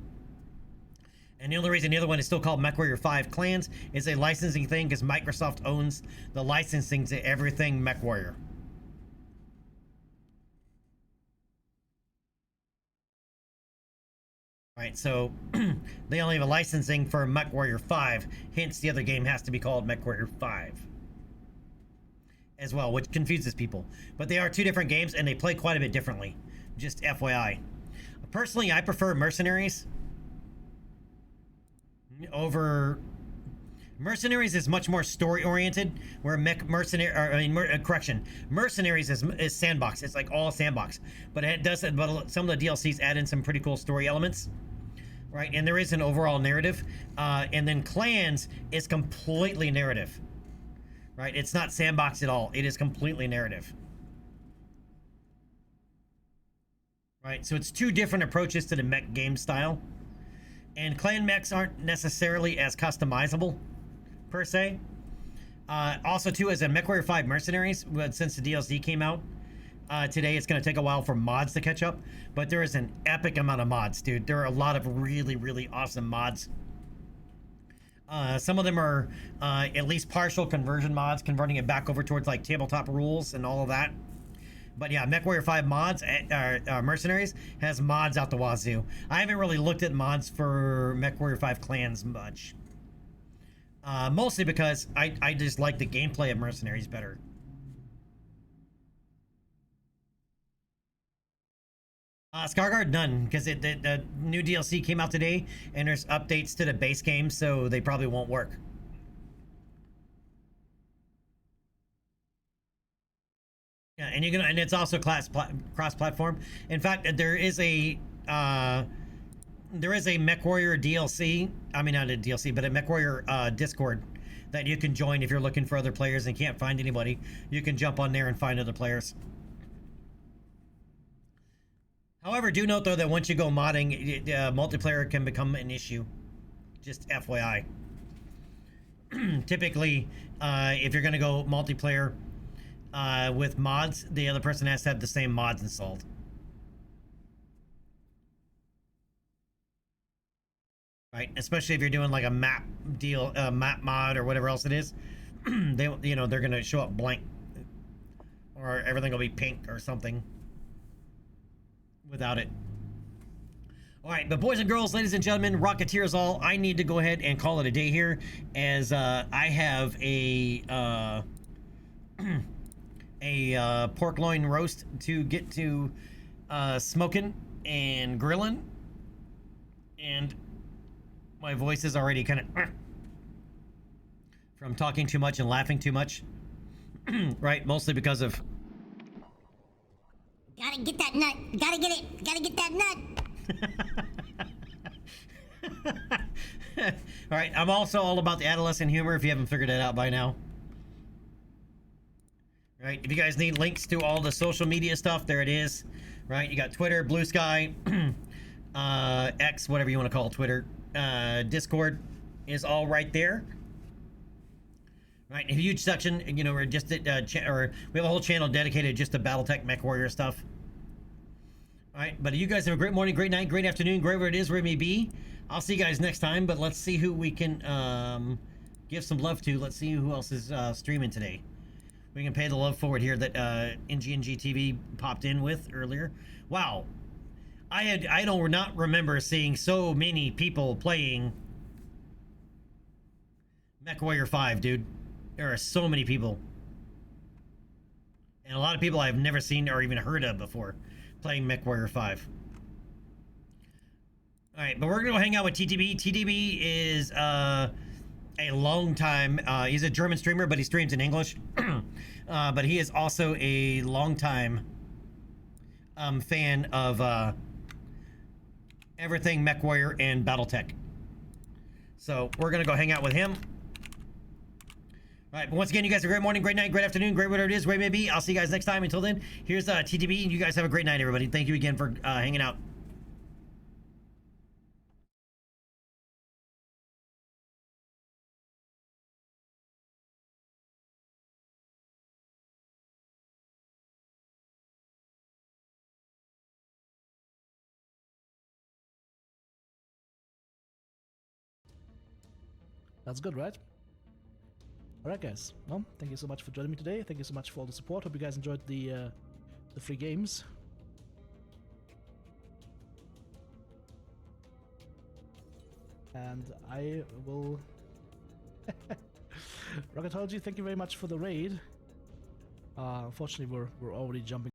And the only reason the other one is still called MechWarrior 5 Clans is a licensing thing, because Microsoft owns the licensing to everything MechWarrior. Right, so they only have a licensing for MechWarrior 5, hence the other game has to be called MechWarrior 5 as well, which confuses people. But they are two different games and they play quite a bit differently, just FYI. Personally, I prefer Mercenaries over... Mercenaries is much more story-oriented, where Mercenaries is sandbox. It's like all sandbox, but it does. But some of the DLCs add in some pretty cool story elements, right? And there is an overall narrative. And then Clans is completely narrative, right? It's not sandbox at all. It is completely narrative, right? So it's two different approaches to the mech game style, and clan mechs aren't necessarily as customizable per se. Also too, as a MechWarrior 5 Mercenaries, since the DLC came out today, it's going to take a while for mods to catch up, but there is an epic amount of mods, dude. There are a lot of really, really awesome mods. Some of them are at least partial conversion mods, converting it back over towards like tabletop rules and all of that. But yeah, MechWarrior 5 mods, Mercenaries, has mods out the wazoo. I haven't really looked at mods for MechWarrior 5 Clans much. Mostly because I just like the gameplay of Mercenaries better. Scarguard, none, because the new DLC came out today, and there's updates to the base game, so they probably won't work. Yeah, and and it's also cross-platform. In fact, there is a MechWarrior DLC. I mean, not a DLC, but a MechWarrior Discord that you can join if you're looking for other players and can't find anybody. You can jump on there and find other players. However, do note though that once you go modding, multiplayer can become an issue. Just FYI. Typically, if you're going to go multiplayer with mods, the other person has to have the same mods installed. Right, especially if you're doing like a map deal, map mod or whatever else it is, they're gonna show up blank, or everything will be pink or something without it. All right, but boys and girls, ladies and gentlemen, Rocketeers all, I need to go ahead and call it a day here, as I have a pork loin roast to get to smoking and grilling, and my voice is already kind of from talking too much and laughing too much. Right, mostly because of... Gotta get that nut. Gotta get it. Gotta get that nut. All right, I'm also all about the adolescent humor, if you haven't figured it out by now. Right, if you guys need links to all the social media stuff, there it is. Right, you got Twitter, Blue Sky, X, whatever you want to call Twitter. Discord is all right there. Right, a huge section, we're just we have a whole channel dedicated just to BattleTech MechWarrior stuff. All right, but you guys have a great morning, great night, great afternoon, wherever it is, where it may be. I'll see you guys next time, but let's see who we can give some love to. Let's see who else is streaming today. We can pay the love forward here that NGNG TV popped in with earlier. Wow. I don't not remember seeing so many people playing MechWarrior 5, dude. There are so many people. And a lot of people I've never seen or even heard of before playing MechWarrior 5. Alright, but we're going to go hang out with TTB. TTB is a long time... he's a German streamer, but he streams in English. But he is also a long time fan of... everything MechWarrior and BattleTech. So we're gonna go hang out with him. All right, but once again, you guys have a great morning, great night, great afternoon, great whatever it is, where it may be. I'll see you guys next time. Until then, here's TTB, and you guys have a great night, everybody. Thank you again for hanging out. That's good, right? Alright guys, well, thank you so much for joining me today. Thank you so much for all the support. Hope you guys enjoyed the free games. And I will... Rocketology, thank you very much for the raid. Unfortunately, we're already jumping